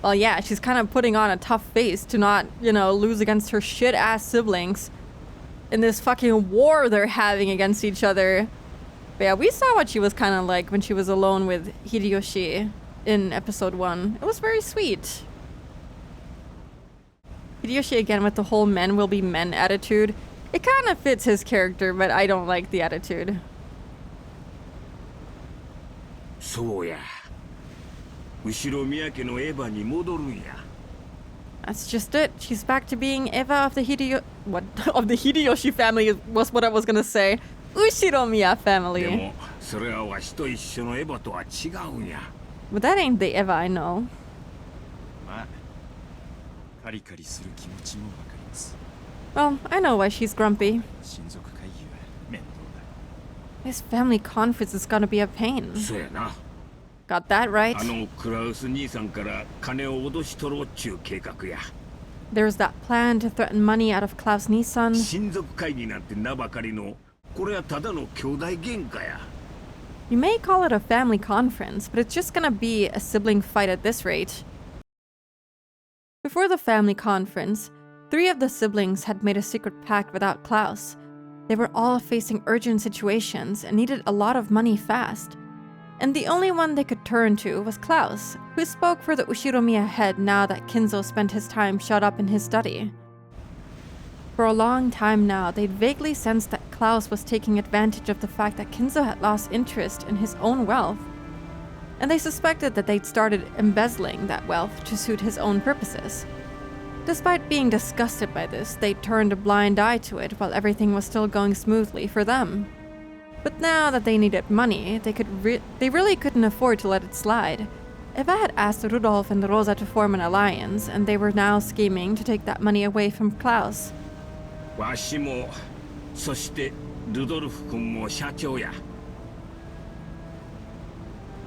Well, yeah, she's kind of putting on a tough face to not, lose against her shit-ass siblings in this fucking war they're having against each other. But yeah, we saw what she was kind of like when she was alone with Hideyoshi in episode 1. It was very sweet. Hideyoshi again with the whole men will be men attitude. It kind of fits his character, but I don't like the attitude. そうや。後ろ宮家のエヴァに戻るんや。 That's just it. She's back to being Eva of the of the Hideyoshi family was what I was gonna say. Ushiromiya で family. もそれはわしと一緒のエヴァとは違うんや。 But that ain't the Eva I know. まあカリカリする気持ちもわかります。 Well, I know why she's grumpy. 親族会議は面倒だ。 This family conference is gonna be a pain. そうやな。 Got that right? あのクラウス兄さんから金を脅し取ろうっちゅう計画や。 There's that plan to threaten money out of Klaus Nissan. 親族会議なんて名ばかりの、これはただの兄弟喧嘩や。 You may call it a family conference, but it's just gonna be a sibling fight at this rate. Before the family conference, 3 of the siblings had made a secret pact without Klaus. They were all facing urgent situations and needed a lot of money fast. And the only one they could turn to was Klaus, who spoke for the Ushiromiya head now that Kinzo spent his time shut up in his study. For a long time now, they'd vaguely sensed that Klaus was taking advantage of the fact that Kinzo had lost interest in his own wealth. And they suspected that they'd started embezzling that wealth to suit his own purposes. Despite being disgusted by this, they turned a blind eye to it while everything was still going smoothly for them. But now that they needed money, they really couldn't afford to let it slide. Eva had asked Rudolf and Rosa to form an alliance, and they were now scheming to take that money away from Klaus. わしも、そしてルドルフ君も社長や。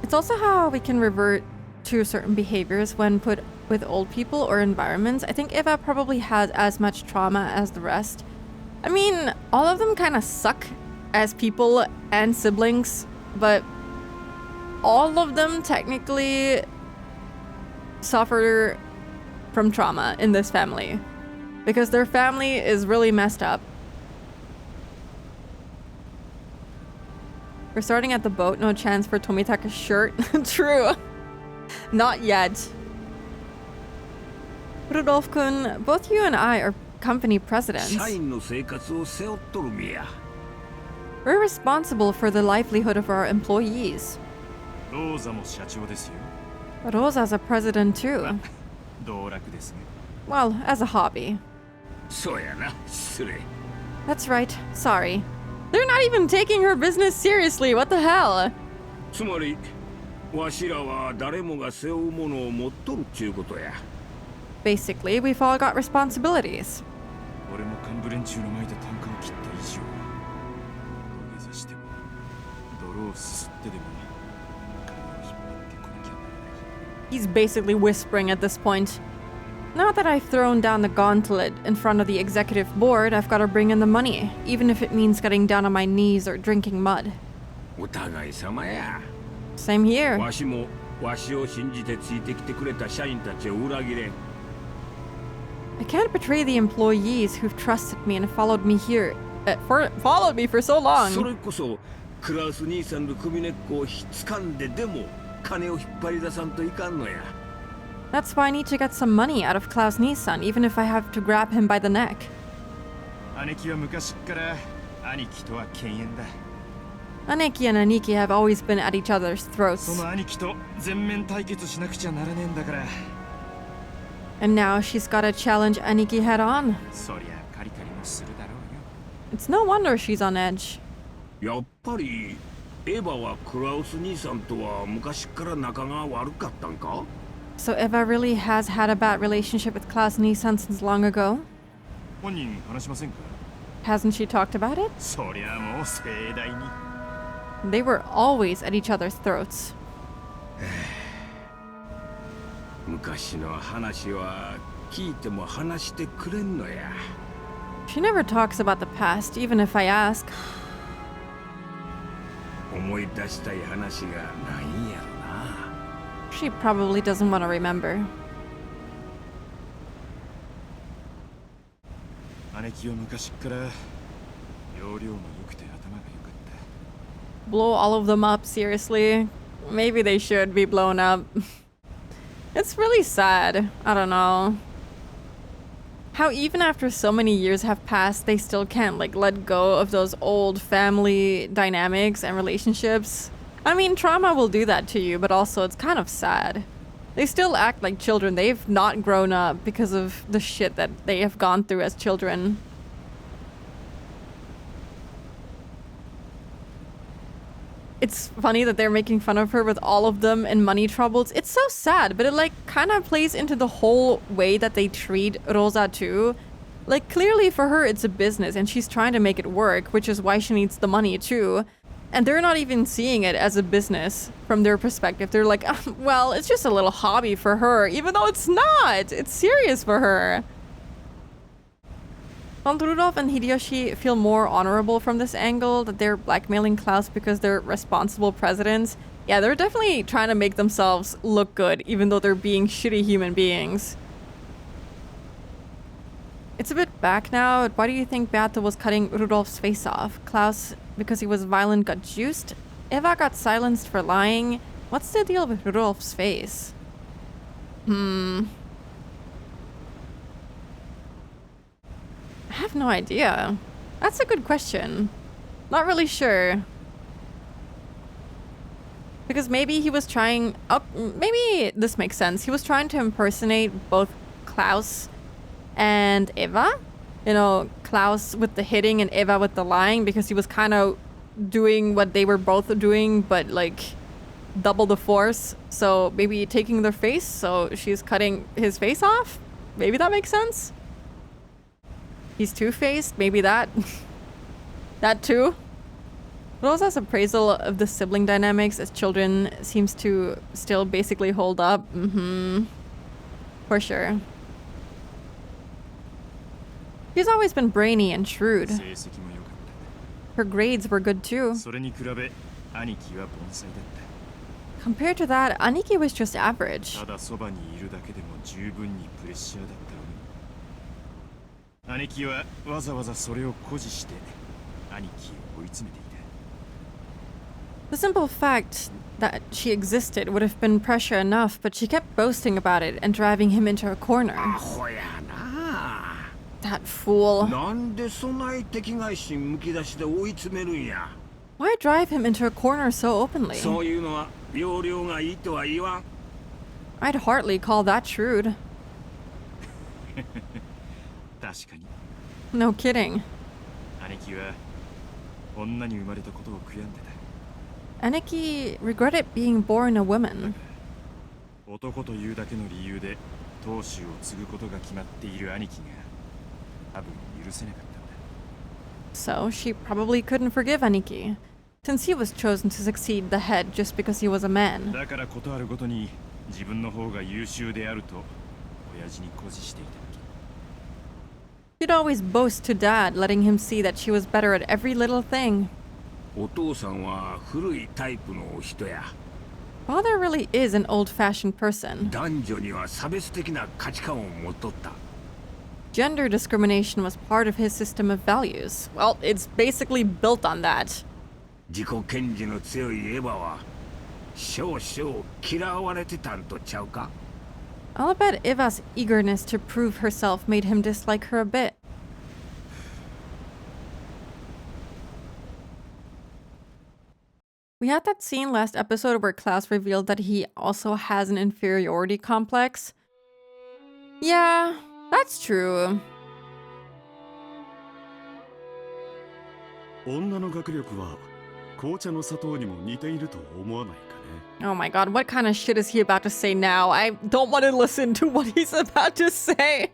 It's also how we can revert to certain behaviors when put with old people or environments. I think Eva probably has as much trauma as the rest. I mean, all of them kind of suck as people and siblings, but all of them technically suffer from trauma in this family because their family is really messed up. We're starting at the boat, no chance for Tomitaka's shirt. True. Not yet. Rudolf-kun, both you and I are company presidents. 社員の生活を背負っとる身や。 We're responsible for the livelihood of our employees. ローザも社長ですよ。 Rosa's a president too. 道楽ですね。 Well, as a hobby. そうやな、失礼。 That's right. Sorry. They're not even taking her business seriously. What the hell? つまりわしらは誰もが背負うものを持っとるっちゅうことや。 Basically, we've all got responsibilities. 俺も幹部連中の前で単価を切った以上、土下座しても泥をすすってでも金を引っ張ってこなきゃならない。 He's basically whispering at this point. Now that I've thrown down the gauntlet in front of the executive board, I've got to bring in the money, even if it means getting down on my knees or drinking mud. お互い様や。 Same here. わしもわしを信じてついてきてくれた社員たちを裏切れん。 I can't betray the employees who've trusted me and followed me here. Followed me for so そ long. れこそクラウス兄さんの首根っこをひっつかんででも金を引っ張り出さんといかんのや。 That's why I need to get some money out of Klaus Nissan, even if I have to grab him by the neck. 姉貴は昔っから兄貴とは犬猿だ。 Aneki and Aniki have always been at each other's そ throats. の兄貴と全面対決しなくちゃならねえんだから。 And now she's got to challenge Aniki head on. そりゃカリカリもするだろうよ。 It's no wonder she's on edge. やっぱりエヴァはクラウス兄さんとは昔から仲が悪かったんか？ So Eva really has had a bad relationship with Klaus Nissan since long ago? 本人話しませんか？ Hasn't she talked about it? そりゃもう盛大に。 They were always at each other's throats. 昔の話は聞いても話してくれんのや。 She never talks about the past, even if I ask. 思い出したい話がないんやろな。 She probably doesn't want to remember. 姉貴は昔っから容量も良くて頭が良かった。 Blow all of them up, seriously? Maybe they should be blown up. It's really sad. I don't know. How even after so many years have passed, they still can't like let go of those old family dynamics and relationships. I mean, trauma will do that to you, but also it's kind of sad. They still act like children. They've not grown up because of the shit that they have gone through as children. It's funny that they're making fun of her with all of them in money troubles. It's so sad, but it like kind of plays into the whole way that they treat Rosa too. Like clearly for her it's a business and she's trying to make it work, which is why she needs the money too. And they're not even seeing it as a business from their perspective. They're like, well, it's just a little hobby for her, even though it's not. It's serious for her. Don't Rudolph and Hideyoshi feel more honorable from this angle, that they're blackmailing Klaus because they're responsible presidents? Yeah, they're definitely trying to make themselves look good, even though they're being shitty human beings. It's a bit back now. Why do you think Beate was cutting Rudolph's face off? Klaus, because he was violent, got juiced? Eva got silenced for lying? What's the deal with Rudolph's face? I have no idea. That's a good question. Not really sure. Because maybe he was trying... Oh, maybe this makes sense. He was trying to impersonate both Klaus and Eva. You know, Klaus with the hitting and Eva with the lying, because he was kind of doing what they were both doing, but like double the force. So maybe taking their face, so she's cutting his face off? Maybe that makes sense? He's two-faced, maybe that. That too. Rosa's appraisal of the sibling dynamics as children seems to still basically hold up. For sure. She's always been brainy and shrewd. 成績も良かった。 Her grades were good too. それに比べ兄貴は盆栽だっ Compared to that, Aniki was just average. た。ただそばにいるだけでも十分にプレッシャーだったのに。兄貴はわざわざそれを誇示して兄貴を追い詰めていた。 The simple fact that she existed would have been pressure enough, but she kept boasting about it and driving him into a corner. アホやな。 That fool. なんでそない敵外心むき出しで追い詰めるんや。 Why drive him into a corner so openly? そういうのは容量がいいとは言わん。 I'd hardly call that shrewd. 確かに No kidding. 兄貴は女に生まれたことを悔やんで Aniki regretted being born a woman. た。男というだけの理由で当主を継ぐことが決まっている兄貴が多分許せなかったんだ。 So she probably couldn't forgive Aniki, since he was chosen to succeed the head just because he was a man. だからことあるごとに自分の方が優秀であると親父に誇示していたわけ。 She'd always boast to Dad, letting him see that she was better at every little thing. お父さんは古いタイプのお人や。 Father really is an old-fashioned person. 男女には差別的な価値観を持っとった。 Gender discrimination was part of his system of values. Well, it's basically built on that. 自己顕示の強いエヴァは少々嫌われてたんとちゃうか。 I'll bet Eva's eagerness to prove herself made him dislike her a bit. We had that scene last episode where Klaus revealed that he also has an inferiority complex. Yeah, that's true. 女の学力は紅茶の砂糖にも似ていると思わないかね。 Oh my god, what kind of shit is he about to say now? I don't want to listen to what he's about to say.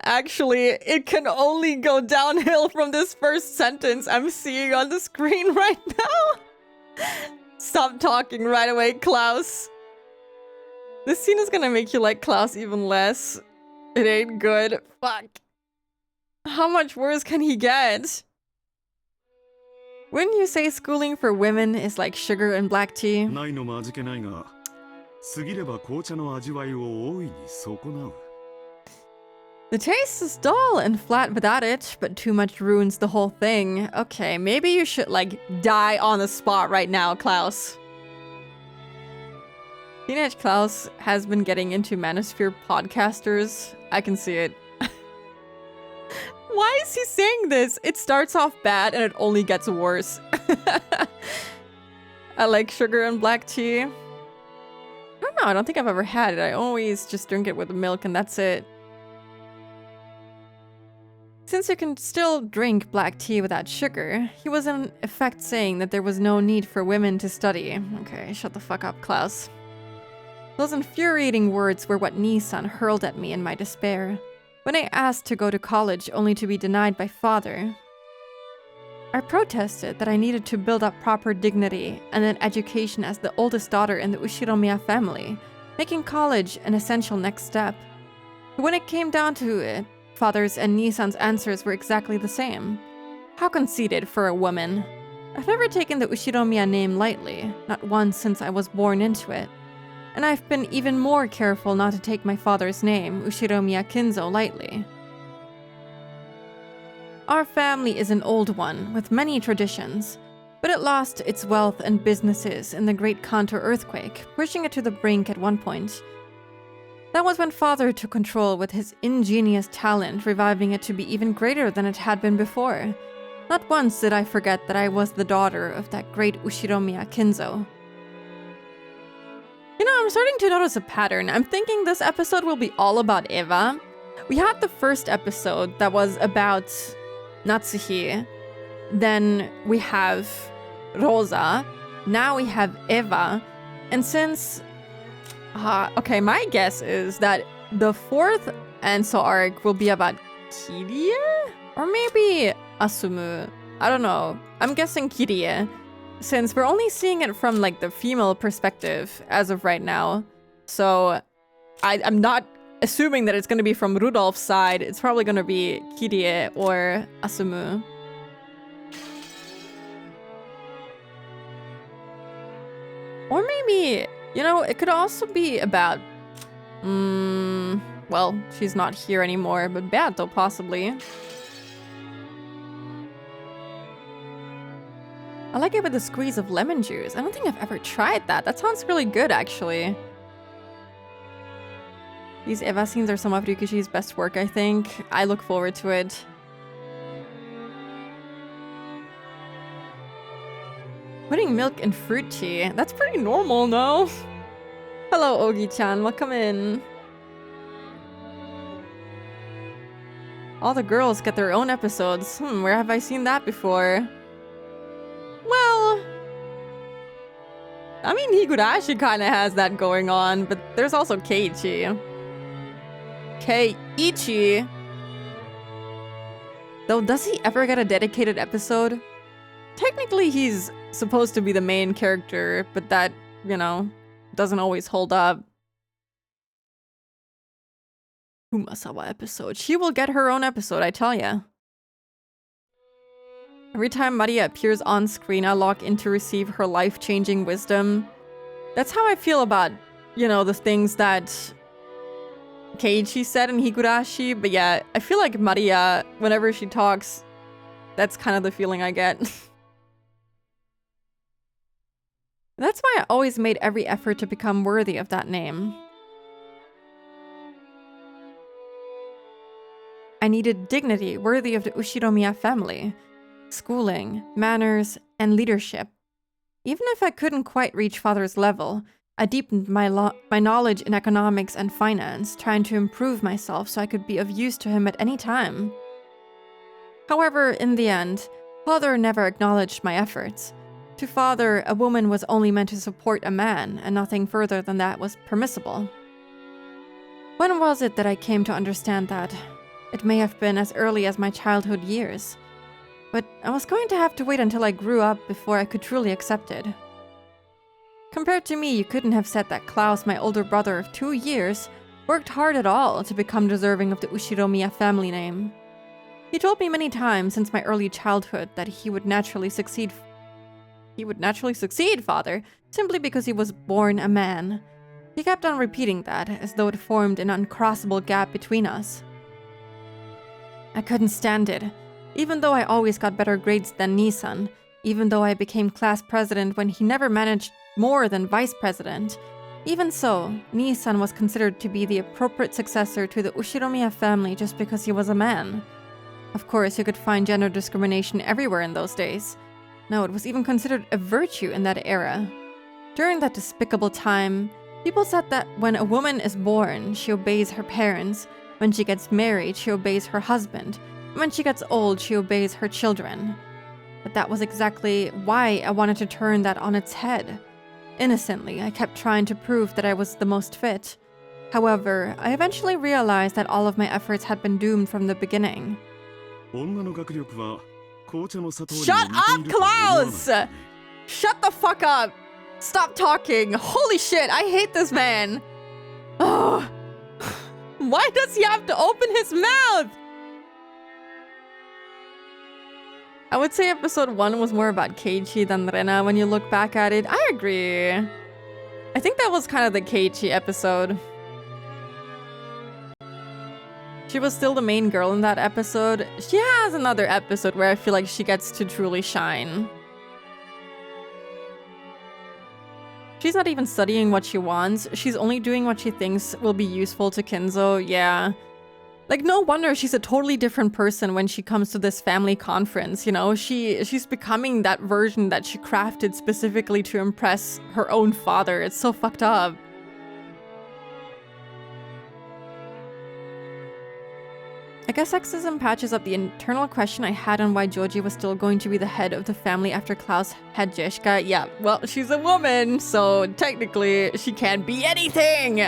Actually, it can only go downhill from this first sentence I'm seeing on the screen right now. Stop talking right away, Klaus. This scene is gonna make you like Klaus even less. It ain't good. Fuck. How much worse can he get? Wouldn't you say schooling for women is like sugar and black tea? ないのも味気ないが、過ぎれば紅茶の味わいを大いに損なう。 The taste is dull and flat without it, but too much ruins the whole thing. Okay, maybe you should, like, die on the spot right now, Klaus. Teenage Klaus has been getting into Manosphere podcasters. I can see it. Why is he saying this? It starts off bad and it only gets worse. I like sugar and black tea. I don't know, I don't think I've ever had it. I always just drink it with milk and that's it. Since you can still drink black tea without sugar, he was in effect saying that there was no need for women to study. Okay, shut the fuck up, Klaus. Those infuriating words were what Nissan hurled at me in my despair, when I asked to go to college only to be denied by father. I protested that I needed to build up proper dignity and an education as the oldest daughter in the Ushiromiya family, making college an essential next step. But when it came down to it, father's and Nissan's answers were exactly the same. How conceited for a woman. I've never taken the Ushiromiya name lightly, not once since I was born into it. And I've been even more careful not to take my father's name, Ushiromiya Kinzo, lightly. Our family is an old one, with many traditions, but it lost its wealth and businesses in the Great Kanto earthquake, pushing it to the brink at one point. That was when father took control with his ingenious talent, reviving it to be even greater than it had been before. Not once did I forget that I was the daughter of that great Ushiromiya Kinzo. You know, I'm starting to notice a pattern. I'm thinking this episode will be all about Eva. We had the first episode that was about Natsuhi. Then we have Rosa. Now we have Eva. And since... okay, my guess is that the fourth Anso arc will be about Kirie? Or maybe Asumu. I don't know. I'm guessing Kirie, since we're only seeing it from like the female perspective as of right now. So I'm not assuming that it's going to be from Rudolph's side. It's probably going to be Kirie or Asumu. Or maybe, you know, it could also be about... well, she's not here anymore, but Beato possibly. I like it with a squeeze of lemon juice. I don't think I've ever tried that. That sounds really good, actually. These Eva scenes are some of Ryukishi's best work, I think. I look forward to it. Putting milk in fruit tea. That's pretty normal, no? Hello, Ogi-chan. Welcome in. All the girls get their own episodes. Where have I seen that before? Well, I mean, Higurashi kind of has that going on, but there's also Keiichi. Keiichi. Though, does he ever get a dedicated episode? Technically, he's supposed to be the main character, but that, you know, doesn't always hold up. Kumasawa episode. She will get her own episode, I tell ya. Every time Maria appears on screen, I log in to receive her life-changing wisdom. That's how I feel about, you know, the things that Keiichi said in Higurashi. But yeah, I feel like Maria, whenever she talks, that's kind of the feeling I get. That's why I always made every effort to become worthy of that name. I needed dignity worthy of the Ushiromiya family, schooling, manners, and leadership. Even if I couldn't quite reach father's level, I deepened my knowledge in economics and finance, trying to improve myself so I could be of use to him at any time. However, in the end, father never acknowledged my efforts. To father, a woman was only meant to support a man, and nothing further than that was permissible. When was it that I came to understand that? It may have been as early as my childhood years, but I was going to have to wait until I grew up before I could truly accept it. Compared to me, you couldn't have said that Klaus, my older brother of 2 years, worked hard at all to become deserving of the Ushiromiya family name. He told me many times since my early childhood that he would naturally succeed, father, simply because he was born a man. He kept on repeating that, as though it formed an uncrossable gap between us. I couldn't stand it. Even though I always got better grades than Nissan, even though I became class president when he never managed more than vice president, even so, Nissan was considered to be the appropriate successor to the Ushiromiya family just because he was a man. Of course, you could find gender discrimination everywhere in those days. No, it was even considered a virtue in that era. During that despicable time, people said that when a woman is born, she obeys her parents. When she gets married, she obeys her husband. When she gets old, she obeys her children. But that was exactly why I wanted to turn that on its head. Innocently, I kept trying to prove that I was the most fit. However, I eventually realized that all of my efforts had been doomed from the beginning. Shut up, Klaus! Shut the fuck up! Stop talking! Holy shit, I hate this man! Oh. Why does he have to open his mouth? I would say episode 1 was more about Keiichi than Rena when you look back at it. I agree. I think that was kind of the Keiichi episode. She was still the main girl in that episode. She has another episode where I feel like she gets to truly shine. She's not even studying what she wants. She's only doing what she thinks will be useful to Kinzo. Yeah. Like, no wonder she's a totally different person when she comes to this family conference, you know? She's becoming that version that she crafted specifically to impress her own father. It's so fucked up. I guess sexism patches up the internal question I had on why Joji was still going to be the head of the family after Klaus had Jeschka. Yeah, well, she's a woman, so technically she can't be anything!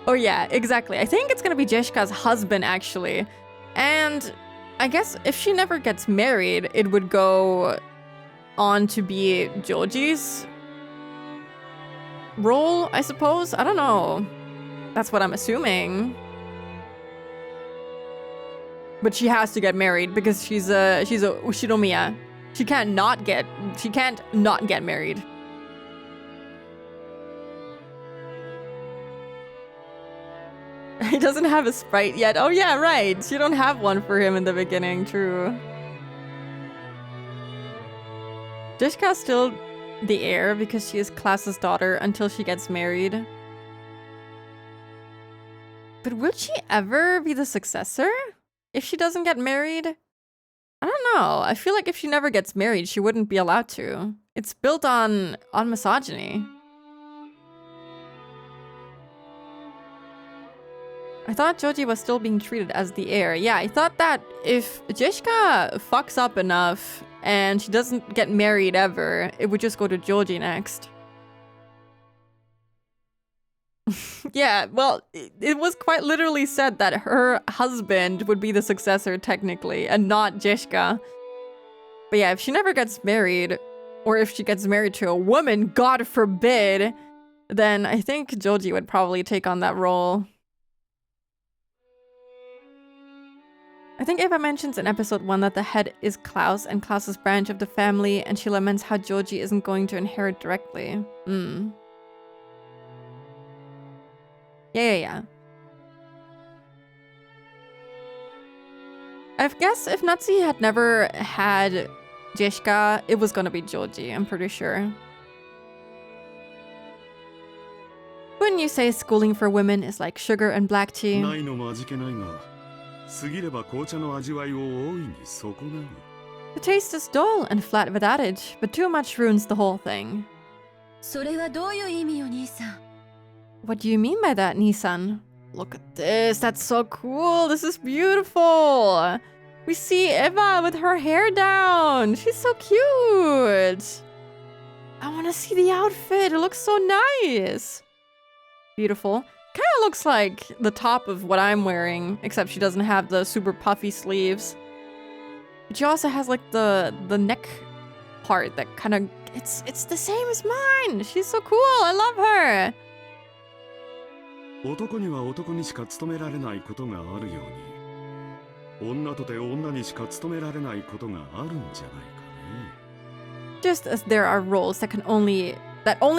Oh yeah, exactly. I think it's gonna be Jeschka's husband, actually. And I guess if she never gets married, it would go on to be Joji's role, I suppose? I don't know. That's what I'm assuming. But she has to get married because she's a Ushiromiya. She can't not get married. He doesn't have a sprite yet. Oh yeah, right. You don't have one for him in the beginning, true. Jeschka's still the heir because she is Klaus's daughter until she gets married. But will she ever be the successor? If she doesn't get married? I don't know. I feel like if she never gets married, she wouldn't be allowed to. It's built on misogyny. I thought Joji was still being treated as the heir. Yeah, I thought that if Jeshka fucks up enough and she doesn't get married ever, it would just go to Joji next. Yeah, well, it was quite literally said that her husband would be the successor technically, and not Jeshka. But yeah, if she never gets married, or if she gets married to a woman, God forbid, then I think Joji would probably take on that role. I think Eva mentions in episode 1 that the head is Klaus and Klaus's branch of the family, and she laments how Joji isn't going to inherit directly. Yeah. I guess if Natsu had never had Jeshka, it was gonna be Joji, I'm pretty sure. Wouldn't you say schooling for women is like sugar and black tea? ないのも味気ないが、過ぎれば紅茶の味わいを大いに損なう。 The taste is dull and flat without it, but too much ruins the whole thing. それはどういう意味よ、兄さん。 What do you mean by that, Nissan? Look at this, that's so cool, this is beautiful! We see Eva with her hair down, she's so cute! I want to see the outfit, it looks so nice! Beautiful. Kind of looks like the top of what I'm wearing, except she doesn't have the super puffy sleeves. But she also has like the neck part that kind of, it's the same as mine! She's so cool, I love her! 男には男にしか務められないことがあるように、女とて女にしか務められないことがあるんじゃないかね。 Just as there are roles that only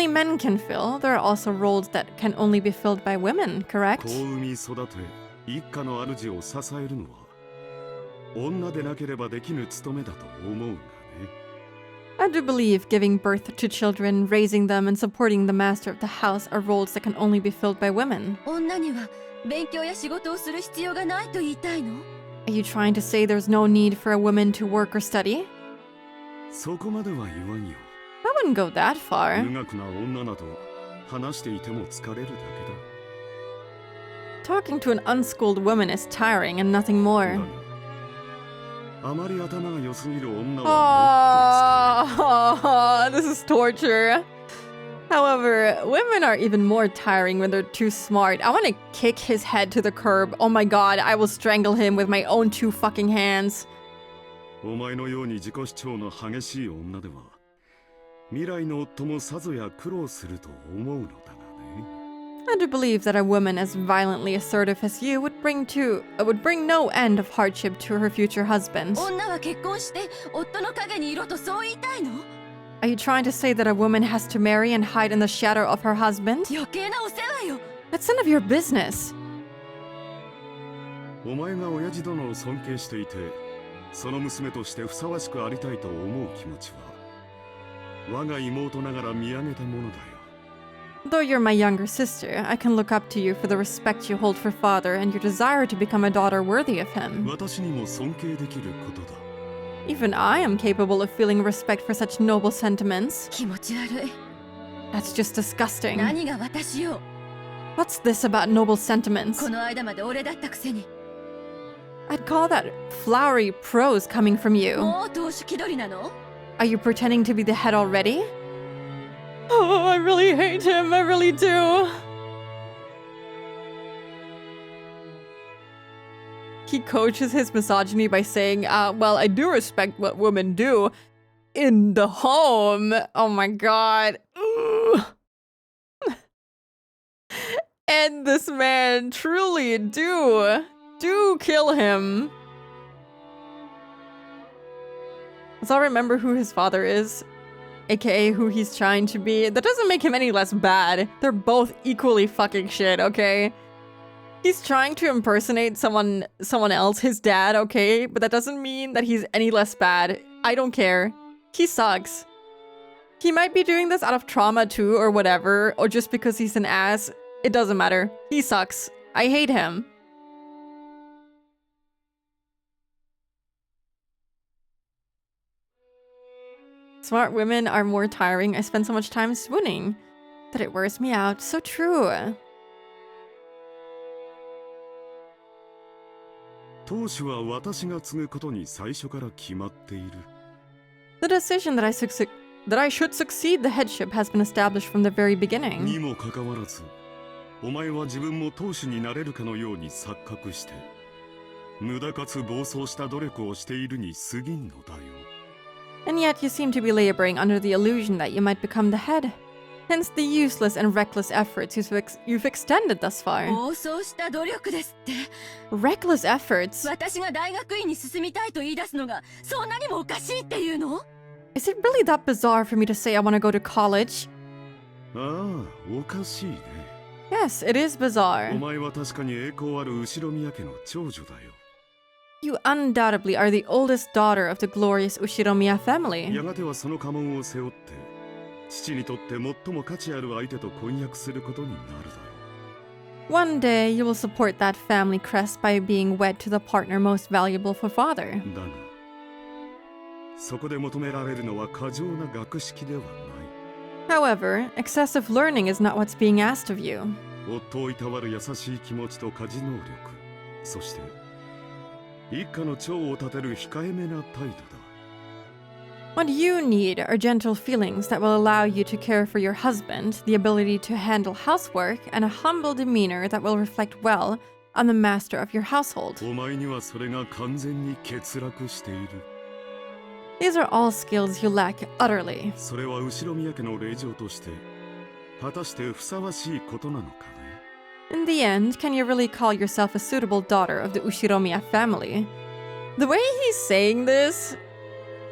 men can fill, there are also roles that can only be filled by women, correct? 子を産み育て、一家の主を支えるのは、女でなければできぬ務めだと思うがね。 I do believe giving birth to children, raising them, and supporting the master of the house are roles that can only be filled by women. 女には勉強や仕事をする必要がないと言いたいの？ Are you trying to say there's no need for a woman to work or study? そこまでは言わんよ。 I wouldn't go that far. 無学な女など話していても疲れるだけだ。 Talking to an unschooled woman is tiring and nothing more. だがあまり頭が良すぎる女はもっと疲れる。 Oh, this is torture. However, women are even more tiring when they're too smart. I want to kick his head to the curb. Oh my god, I will strangle him with my own 2 fucking hands. お前のように自己主張の激しい女では未来の夫もさぞや苦労すると思うのだがね。 I do believe that a woman as violently assertive as you would bring no end of hardship to her future husband. 女は結婚して夫の陰にいろとそう言いたいの？ Are you trying to say that a woman has to marry and hide in the shadow of her husband? 余計なお世話よ。 That's none of your business. お前が親父殿を尊敬していてその娘としてふさわしくありたいと思う気持ちは我が妹ながら見上げたものだよ。 Though you're my younger sister, I can look up to you for the respect you hold for father and your desire to become a daughter worthy of him. 私にも尊敬できることだ。 Even I am capable of feeling respect for such noble sentiments. 気持ち悪い。 That's just disgusting. 何が私よ。 What's this about noble sentiments? この間まで俺だったくせに。 I'd call that flowery prose coming from you. もう投手気取りなの？ Are you pretending to be the head already? Oh, I really hate him. I really do. He coaches his misogyny by saying, well, I do respect what women do in the home. Oh my god. Ugh. And this man truly do kill him. Does all remember who his father is? AKA who he's trying to be. That doesn't make him any less bad. They're both equally fucking shit, okay? He's trying to impersonate someone else, his dad, okay? But that doesn't mean that he's any less bad. I don't care. He sucks. He might be doing this out of trauma too, or whatever, or just because he's an ass. It doesn't matter. He sucks. I hate him. Smart women are more tiring. I spend so much time swooning that it wears me out. So true. 当主は私が継ぐことに最初から決まっている。 The decision that I should succeed the headship has been established from the very beginning. にもかかわらず、お前は自分も当主になれるかのように錯覚して、無駄かつ暴走した努力をしているに過ぎんのだよ。 And yet you seem to be laboring under the illusion that you might become the head. Hence the useless and reckless efforts you've extended thus far. 暴走した努力ですって。 Reckless efforts? 私が大学院に進みたいと言い出すのがそんなにもおかしいっていうの？ Is it really that bizarre for me to say I want to go to college? ああ、おかしいね。 Yes, it is お bizarre. 前は確かに栄光ある後宮家の長女だよ。 You undoubtedly are the oldest daughter of the glorious Ushiromiya family. やがてはその家紋を背負って、父にとって最も価値ある相手と婚約することになるだろう。 One day you will support that family crest by being wed to the partner most valuable for father. だが、そこで求められるのは過剰な学識ではない。 However, excessive learning is not what's being asked of you. 夫をいたわる優しい気持ちと家事能力、そして一家の長を立てる控えめな態度だ。 What you need are gentle feelings that will allow you to care for your husband, the ability to handle housework, and a humble demeanor that will reflect well on the master of your household. お前にはそれが完全に欠落している。 These are all skills you lack utterly. それは後宮家の令嬢として果たしてふさわしいことなのかね。 In the end, can you really call yourself a suitable daughter of the Ushiromiya family? The way he's saying this,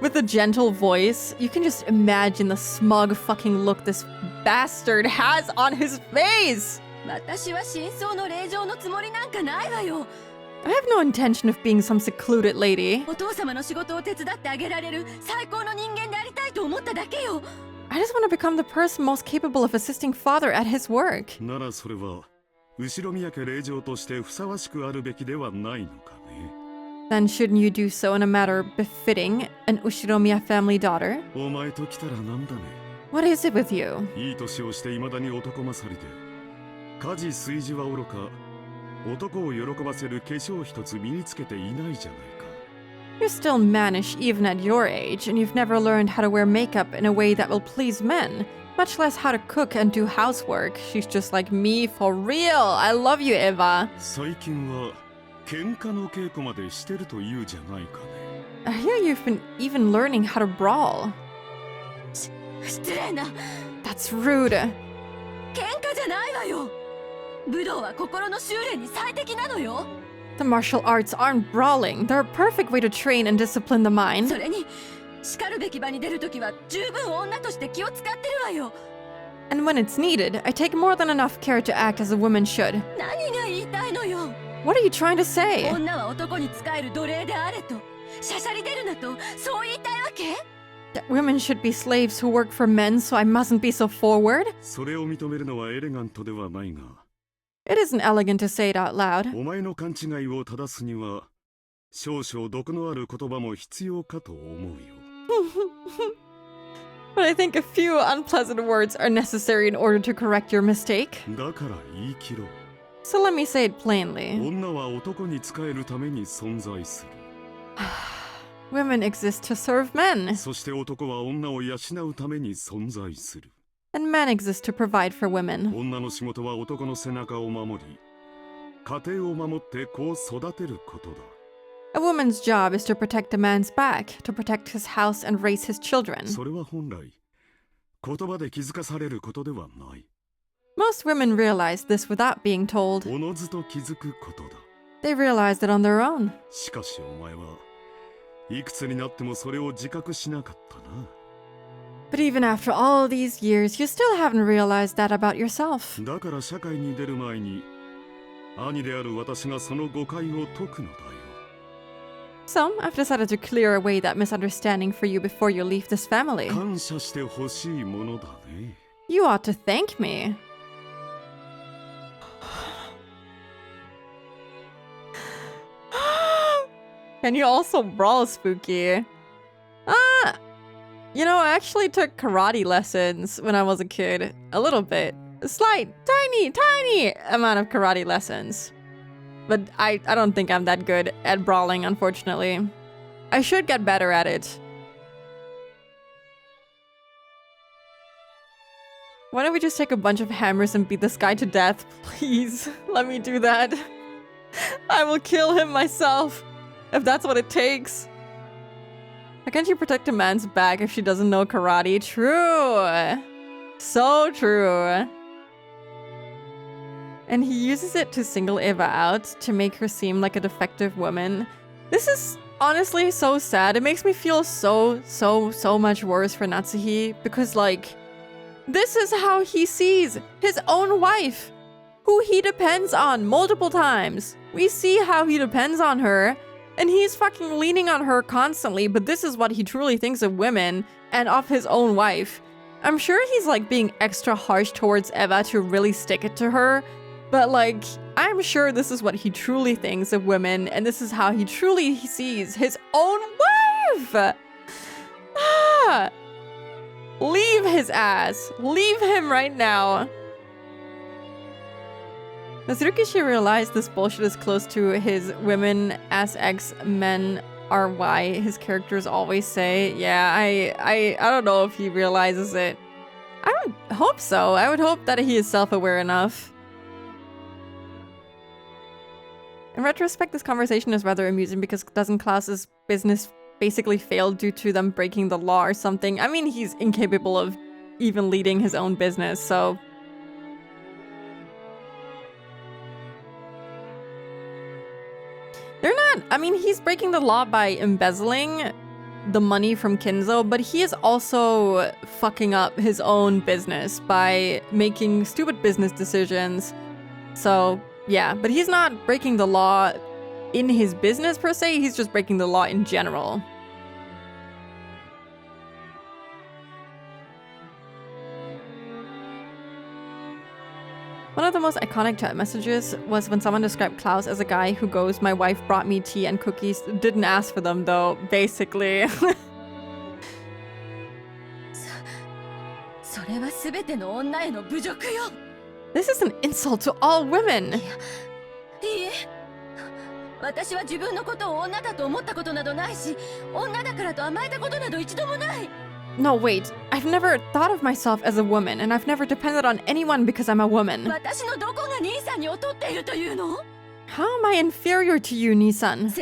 with a gentle voice, you can just imagine the smug fucking look this bastard has on his face! 私は真相の令嬢のつもりなんかないわよ。 I have no intention of being some secluded lady. お父様の仕事を手伝ってあげられる最高の人間でありたいと思っただけよ。 I just want to become the person most capable of assisting father at his work. ならそれは後宮家令嬢としてふさわしくあるべきではないのかね。 Then shouldn't you do so in a manner befitting an Ushiromiya family daughter? お前と来たらなんだね。 What is it with you? いい年をして未だに男勝りで、家事炊事はおろか、男を喜ばせる化粧一つ身につけていないじゃないか。 You're still mannish even at your age, and you've never learned how to wear makeup in a way that will please men, much less how to cook and do housework. She's just like me for real. I love you, Eva. 最近は喧嘩の稽古までしてると言うじゃないかね。 I hear you've been even learning how to brawl. 失礼な。 That's rude. 喧嘩じゃないわよ。武道は心の修練に最適なのよ。 The martial arts aren't brawling. They're a perfect way to train and discipline the そ mind. れに叱るべき場に出るときは十分女として気を使ってるわよ。 And when it's needed, I take more than enough care to act as a woman should. 何が言いたいのよ。 What are you trying to say? 女は男に仕える奴隷であれと、しゃしゃり出るなと、そう言いたいわけ？ That women should be slaves who work for men, so I mustn't be so forward? それを認めるのはエレガントではないが、 It isn't elegant to say it out loud. お前の勘違いを正すには少々毒のある言葉も必要かと思うよ。 But I think a few unpleasant words are necessary in order to correct your mistake. だから言い切ろう。 So let me say it plainly. 女は男に仕えるために存在する。 Women exist to serve men, そして男は女を養うために存在する。 and men exist to provide for women. 女の仕事は男の背中を守り、家庭を守って子を育てることだ。 A woman's job is to protect a man's back, to protect his house and raise his children. それは本来、言葉で気づかされることではない。 Most women realize this without being told. おのずと気づくことだ。 They realize it on their own. しかしお前はいくつになってもそれを自覚しなかったな。 But even after all these years, you still haven't realized that about yourself. だから社会に出る前に、兄である私がその誤解を解くのだよ。 So, I've decided to clear away that misunderstanding for you before you leave this family. 感謝してほしいものだね。 You ought to thank me. Can you also brawl, Spooky? Ah! You know, I actually took karate lessons when I was a kid. A little bit. A slight, tiny amount of karate lessons. But I don't think I'm that good at brawling, unfortunately. I should get better at it. Why don't we just take a bunch of hammers and beat this guy to death? Please, let me do that. I will kill him myself, if that's what it takes. How can she protect a man's back if she doesn't know karate? True. So true. And he uses it to single Eva out, to make her seem like a defective woman. This is honestly so sad. It makes me feel so much worse for Natsuhi, because like, this is how he sees his own wife, who he depends on multiple times. We see how he depends on her, and he's fucking leaning on her constantly, but this is what he truly thinks of women and of his own wife. I'm sure he's like being extra harsh towards Eva to really stick it to her, but like, I'm sure this is what he truly thinks of women, and this is how he truly sees his own wife! Ah! Leave his ass! Leave him right now! Does Rikishi realize this bullshit is close to his women as X, men are Y, his characters always say? Yeah, I don't know if he realizes it. I don't hope so. I would hope that he is self-aware enough. In retrospect, this conversation is rather amusing because doesn't Klaus's business basically failed due to them breaking the law or something? I mean, he's incapable of even leading his own business, so... They're not... I mean, he's breaking the law by embezzling the money from Kinzo, but he is also fucking up his own business by making stupid business decisions. So, yeah. But he's not breaking the law in his business per se, he's just breaking the law in general. One of the most iconic chat messages was when someone described Klaus as a guy who goes, "My wife brought me tea and cookies, didn't ask for them though," basically. This is an insult to all women. No, wait. I've never thought of myself as a woman, and I've never depended on anyone because I'm a woman. How am I inferior to you, Nissan?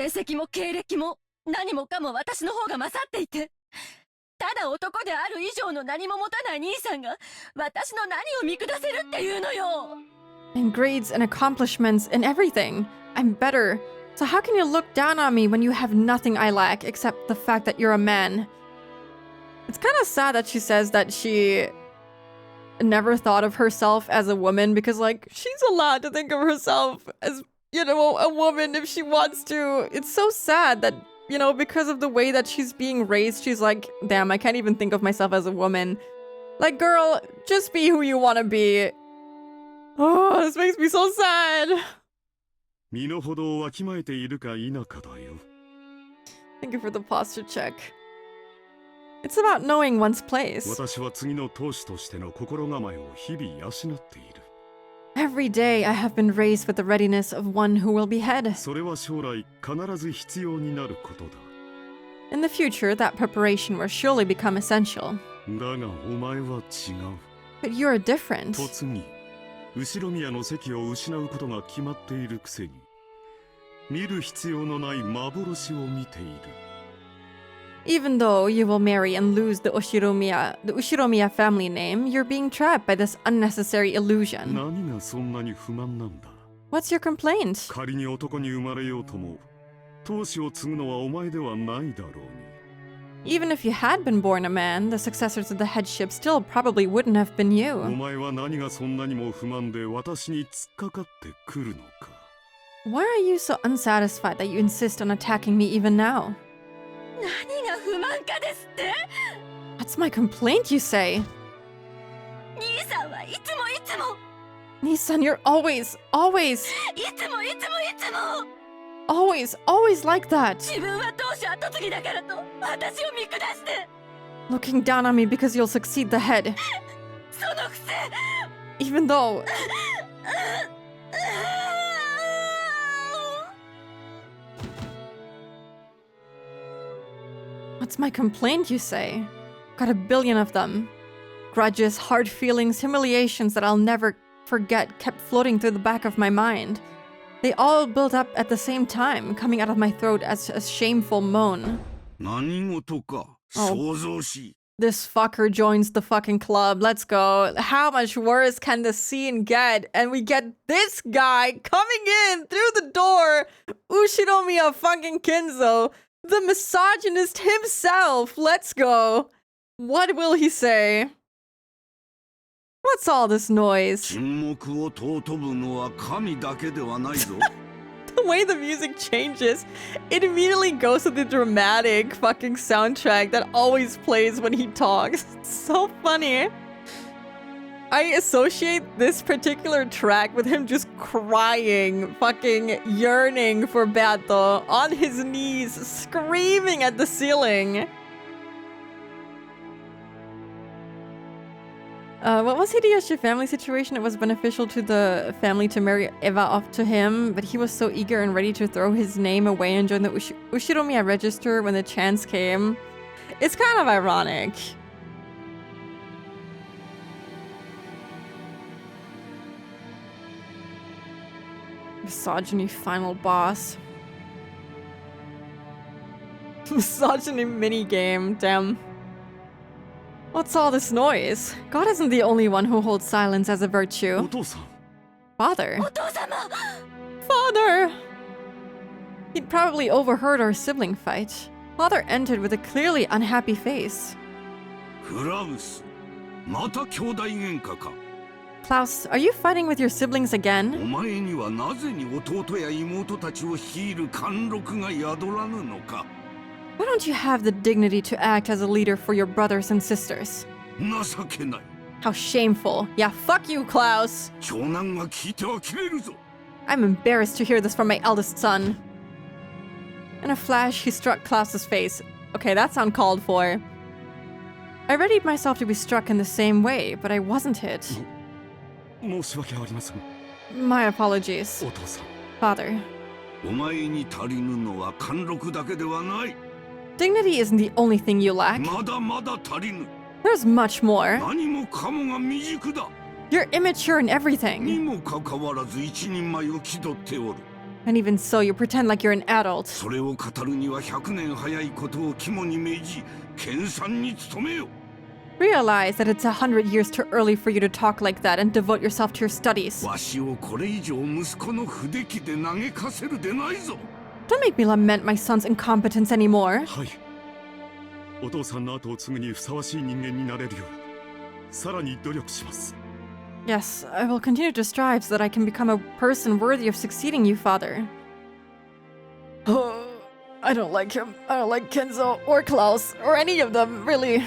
In grades and accomplishments and everything, I'm better. So how can you look down on me when you have nothing I lack except the fact that you're a man? It's kind of sad that she says that she never thought of herself as a woman because, like, she's allowed to think of herself as, you know, a woman if she wants to. It's so sad that, you know, because of the way that she's being raised, she's like, damn, I can't even think of myself as a woman. Like, girl, just be who you want to be. Oh, this makes me so sad. Thank you for the posture check. It's about knowing one's place. Every day I have been raised with the readiness of one who will be head. In the future, that preparation will surely become essential. But you're different. Even though you will marry and lose the Ushiromiya family name, you're being trapped by this unnecessary illusion. What's your complaint? Even if you had been born a man, the successor to the headship still probably wouldn't have been you. Why are you so unsatisfied that you insist on attacking me even now? What's my complaint, you say? Nissan, you're always like that. Looking down on me because you'll succeed the head. そのくせ Even though... What's my complaint, you say? Got a billion of them. Grudges, hard feelings, humiliations that I'll never forget kept floating through the back of my mind. They all built up at the same time, coming out of my throat as a shameful moan. 何事か Oh. 想像し This fucker joins the fucking club. Let's go. How much worse can the scene get? And we get this guy coming in through the door. Ushiromiya fucking Kinzo. The misogynist himself. Let's go. What will he say? What's all this noise? 沈黙を尊ぶのは神だけではないぞ The way the music changes, it immediately goes to the dramatic fucking soundtrack that always plays when he talks. It's so funny. I associate this particular track with him just crying, fucking yearning for Bato, on his knees, screaming at the ceiling. What was Hideyoshi's family situation? It was beneficial to the family to marry Eva off to him, but he was so eager and ready to throw his name away and join the Ushiromiya register when the chance came. It's kind of ironic. Misogyny final boss. Misogyny minigame, damn. What's all this noise? God isn't the only one who holds silence as a お virtue. 父さん Father. お父様 Father! He'd probably overheard our sibling fight. Father entered with a clearly unhappy face. クラウスまた兄弟喧嘩か Klaus, are you fighting with your siblings お again? 前にはなぜに弟や妹たちを率いる貫禄が宿らぬのか Why don't you have the dignity to act as a leader for your brothers and sisters? 情けない How shameful. Yeah, fuck you, Klaus. 長男が聞いては切れるぞ I'm embarrassed to hear this from my eldest son. In a flash, he struck Klaus's face. Okay, that's uncalled for. I readied myself to be struck in the same way, but I wasn't hit. 申し訳ありません My apologies. お父さん Father. お前に足りぬのは貫禄だけではない Dignity isn't the only thing you lack. まだまだ足りぬ There's much more. 何もかもが未熟だ You're immature in に everything. もかかわらず一人前を気取っておる And even so, you pretend like you're an adult. それを語るには100年早いことを肝に銘じ研鑽に努めよ Realize that it's 100 years too early for you to talk like that and devote yourself to your studies. わしをこれ以上息子の不出来で嘆かせるでないぞ Don't make me lament my son's incompetence anymore. はいお父さんの後を継ぐにふさわしい人間になれるようさらに努力します Yes, I will continue to strive so that I can become a person worthy of succeeding you, father. Oh, I don't like him. I don't like Kenzo or Klaus or any of them, really.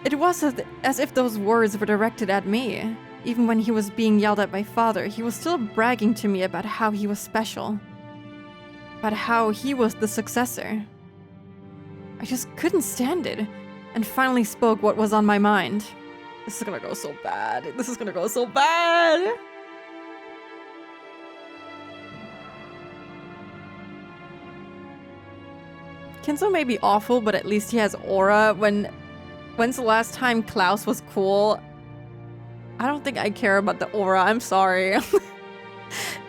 It was as if those words were directed at me. Even when he was being yelled at by father, he was still bragging to me about how he was special. About how he was the successor. I just couldn't stand it, and finally spoke what was on my mind. This is gonna go so bad. This is gonna go so bad! Kenzo may be awful, but at least he has aura. When's the last time Klaus was cool? I don't think I care about the aura, I'm sorry.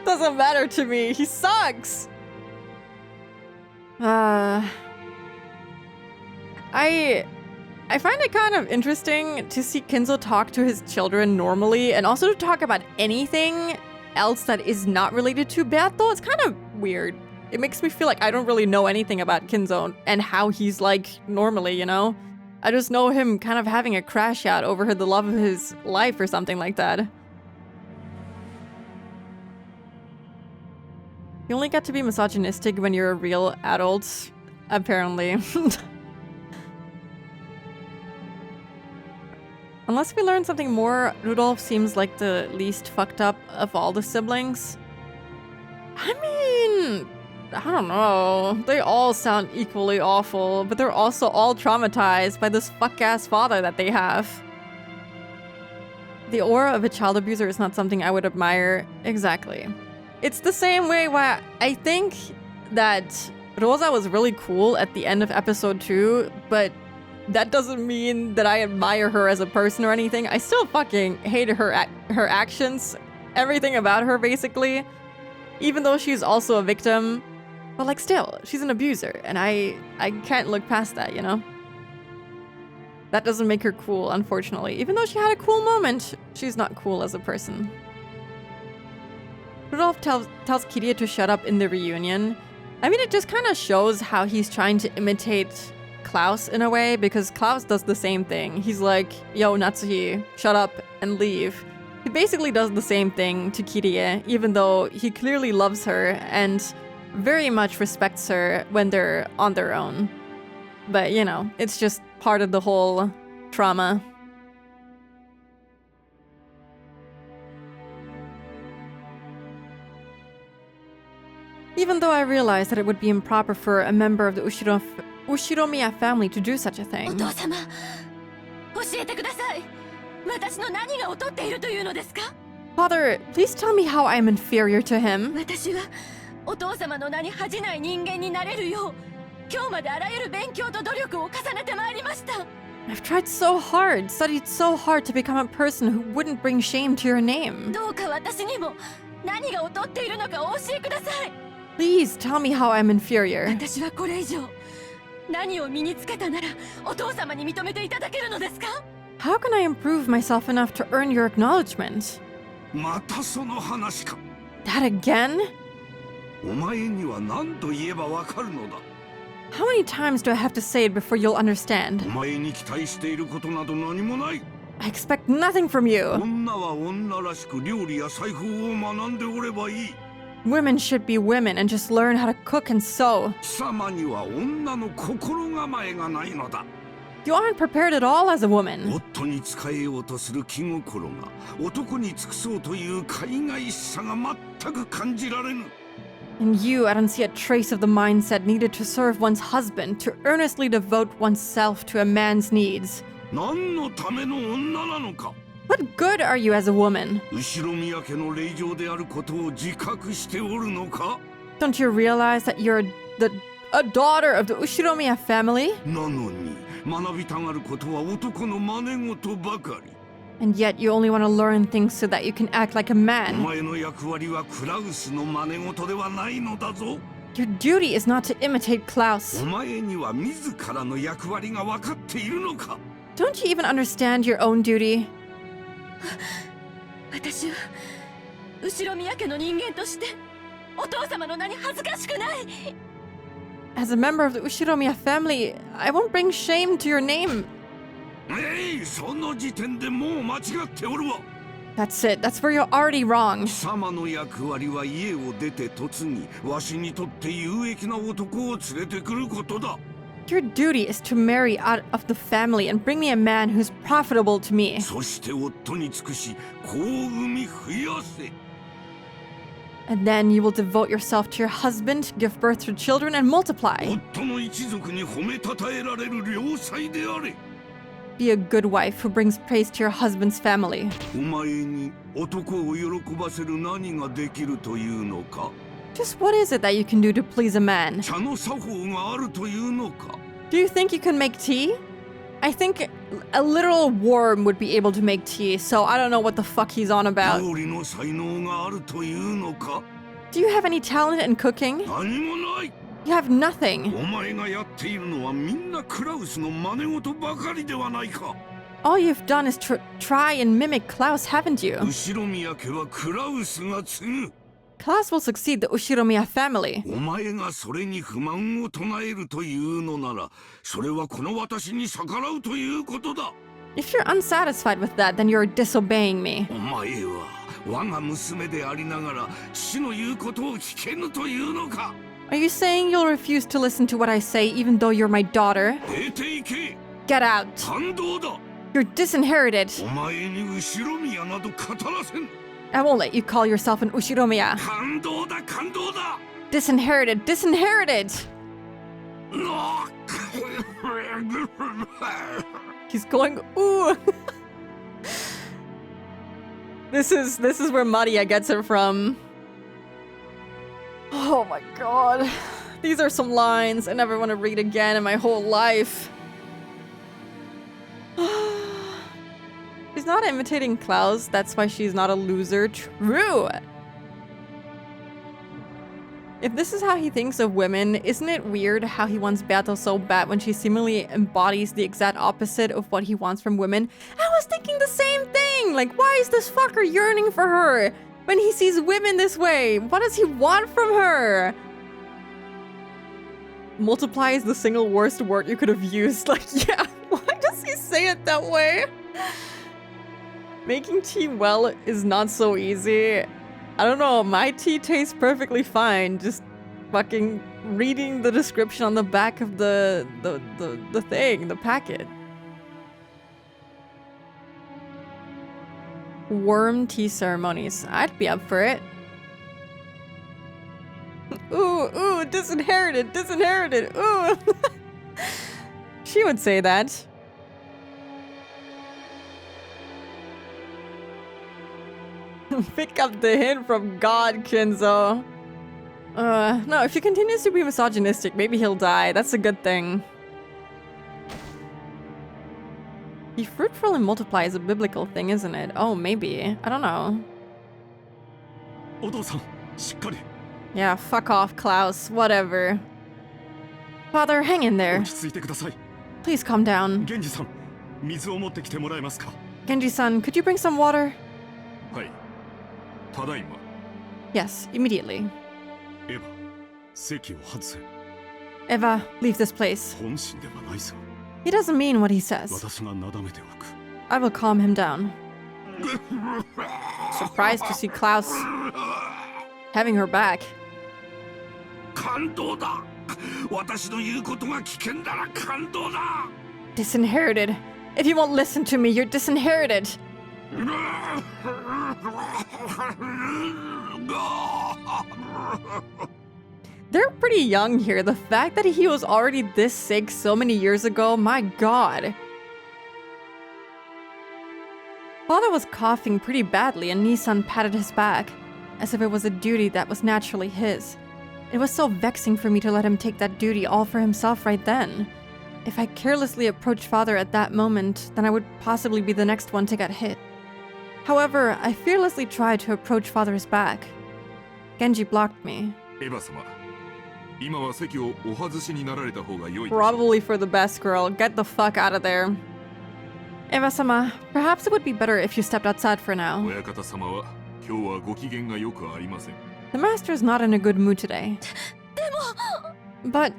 Doesn't matter to me, he sucks! I find it kind of interesting to see Kenzo talk to his children normally and also to talk about anything else that is not related to Beato. It's kind of weird. It makes me feel like I don't really know anything about Kenzo and how he's like normally, you know? I just know him kind of having a crash out over the love of his life or something like that. You only get to be misogynistic when you're a real adult, apparently. Unless we learn something more, Rudolph seems like the least fucked up of all the siblings. I mean, I don't know. They all sound equally awful, but they're also all traumatized by this fuck-ass father that they have. The aura of a child abuser is not something I would admire. Exactly. It's the same way why I think that Rosa was really cool at the end of episode 2, but that doesn't mean that I admire her as a person or anything. I still fucking hate her actions, everything about her basically, even though she's also a victim. But like still, she's an abuser, and I can't look past that, you know? That doesn't make her cool, unfortunately. Even though she had a cool moment, she's not cool as a person. Rudolph tells Kiria to shut up in the reunion. I mean, it just kind of shows how he's trying to imitate Klaus in a way, because Klaus does the same thing. He's like, yo, Natsuhi, shut up and leave. He basically does the same thing to Kirie, even though he clearly loves her and very much respects her when they're on their own. But, you know, it's just part of the whole trauma. Even though I realize that it would be improper for a member of the Ushiromiya family to do such a thing. お父様、教えてください。私の何が劣っているというのですか？ Father, please tell me how I am inferior to him. 私はお父様の名に恥じない人間になれるよう、今日まであらゆる勉強と努力を重ねてまいりました。 I've tried so hard, studied so hard to become a person who wouldn't bring shame to your name. どうか私にも何が劣っているのかお教えください。 Please tell me how I'm inferior. 私はこれ以上何を身につけたならお父様に認めていただけるのですか？ How can I improve myself enough to earn your acknowledgement? またその話か。 That again? お前には何と言えばわかるのだ。 How many times do I have to say it before you'll understand? お前に期待していることなど何もない。 I expect nothing from you. 女は女らしく料理や裁縫を学んでおればいい。 Women should be women and just learn how to cook and sew. 貴様には女の心構えがないのだ。 You aren't prepared at all as a woman. 夫に仕えようとする気心が男に尽くそうという海外しさが全く感じられぬ。 In you, I don't see a trace of the mindset needed to serve one's husband, to earnestly devote oneself to a man's needs. 何のための女なのか。 What good are you as a woman? 後ろ宮家の令嬢であることを自覚しておるのか。 Don't you realize that you're a daughter of the Ushiromiya family? なのに学びたがることは男の真似事ばかり。 And yet you only want to learn things so that you can act like a お man. 前の役割はクラウスの真似事ではないのだぞ。 Your duty is not to imitate お Klaus. 前には自らの役割が分かっているのか。 Don't you even understand your own duty? 私は後ろ宮家の人間としてお父様の名に恥ずかしくない。 As a member of the Ushiromiya family, I won't bring shame to your name. その時点でもう間違っておるわ。 That's it. That's where you're already wrong. 貴様の役割は家を出て嫁ぎ、わしにとって有益な男を連れてくることだ。 Your duty is to marry out of the family and bring me a man who's profitable to me. そして夫に尽くし、子を産み増やせ。 And then you will devote yourself to your husband, give birth to children, and multiply. 夫の一族に褒めたたえられる良妻であれ。 Be a good wife who brings praise to your husband's family. お前に男を喜ばせる何ができるというのか。 Just what is it that you can do to please a man? 茶の作法があるというのか。 Do you think you can make tea? I think a literal worm would be able to make tea, so I don't know what the fuck he's on about. 料理の才能があるというのか。 Do you have any talent in cooking? 何もない。 You have nothing. お前がやっているのはみんなクラウスの真似事ばかりではないか。 All you've done is try and mimic Klaus, haven't you? 後ろ宮家はクラウスが継ぐ。 Klaus will succeed the Ushiromiya family. お前がそれに不満を唱えるというのなら、それはこの私に逆らうということだ。 If you're unsatisfied with that, then you're disobeying me. お前は我が娘でありながら父の言うことを聞けぬというのか。 Are you saying you'll refuse to listen to what I say even though you're my daughter? 出て行け。 Get out. 感動だ。 You're disinherited. お前に後ろ宮など語らせん。 I won't let you call yourself an Ushiromiya. 感動だ感動だ。Disinherited, disinherited! He's going, ooh! This is where Maria gets it from. Oh my god. These are some lines I never want to read again in my whole life. She's not imitating Klaus, that's why she's not a loser. True! If this is how he thinks of women, isn't it weird how he wants Beato so bad when she seemingly embodies the exact opposite of what he wants from women? I was thinking the same thing! Like, why is this fucker yearning for her when he sees women this way? What does he want from her? Multiply is the single worst word you could have used. Like, yeah, why does he say it that way? Making tea well is not so easy. I don't know, my tea tastes perfectly fine. Just fucking reading the description on the back of the thing, the packet. Worm tea ceremonies. I'd be up for it. Ooh, disinherited, disinherited, ooh. She would say that. Pick up the hint from God, Kinzo. No, if he continues to be misogynistic, maybe he'll die. That's a good thing. Be fruitful and multiply is a biblical thing, isn't it? Oh, maybe. I don't know. Yeah, fuck off, Klaus. Whatever. Father, hang in there. Please calm down. Genji-san, could you bring some water? Yes, immediately. Eva, leave this place. He doesn't mean what he says. I will calm him down. Surprised to see Klaus having her back. Disinherited. If you won't listen to me, you're disinherited. They're pretty young here. The fact that he was already this sick so many years ago, my god. Father was coughing pretty badly and Nissan patted his back, as if it was a duty that was naturally his. It was so vexing for me to let him take that duty all for himself right then. If I carelessly approached Father at that moment, then I would possibly be the next one to get hit. However, I fearlessly tried to approach Father's back. Genji blocked me. Probably for the best, girl. Get the fuck out of there. Eva-sama, perhaps it would be better if you stepped outside for now. The master is not in a good mood today. But...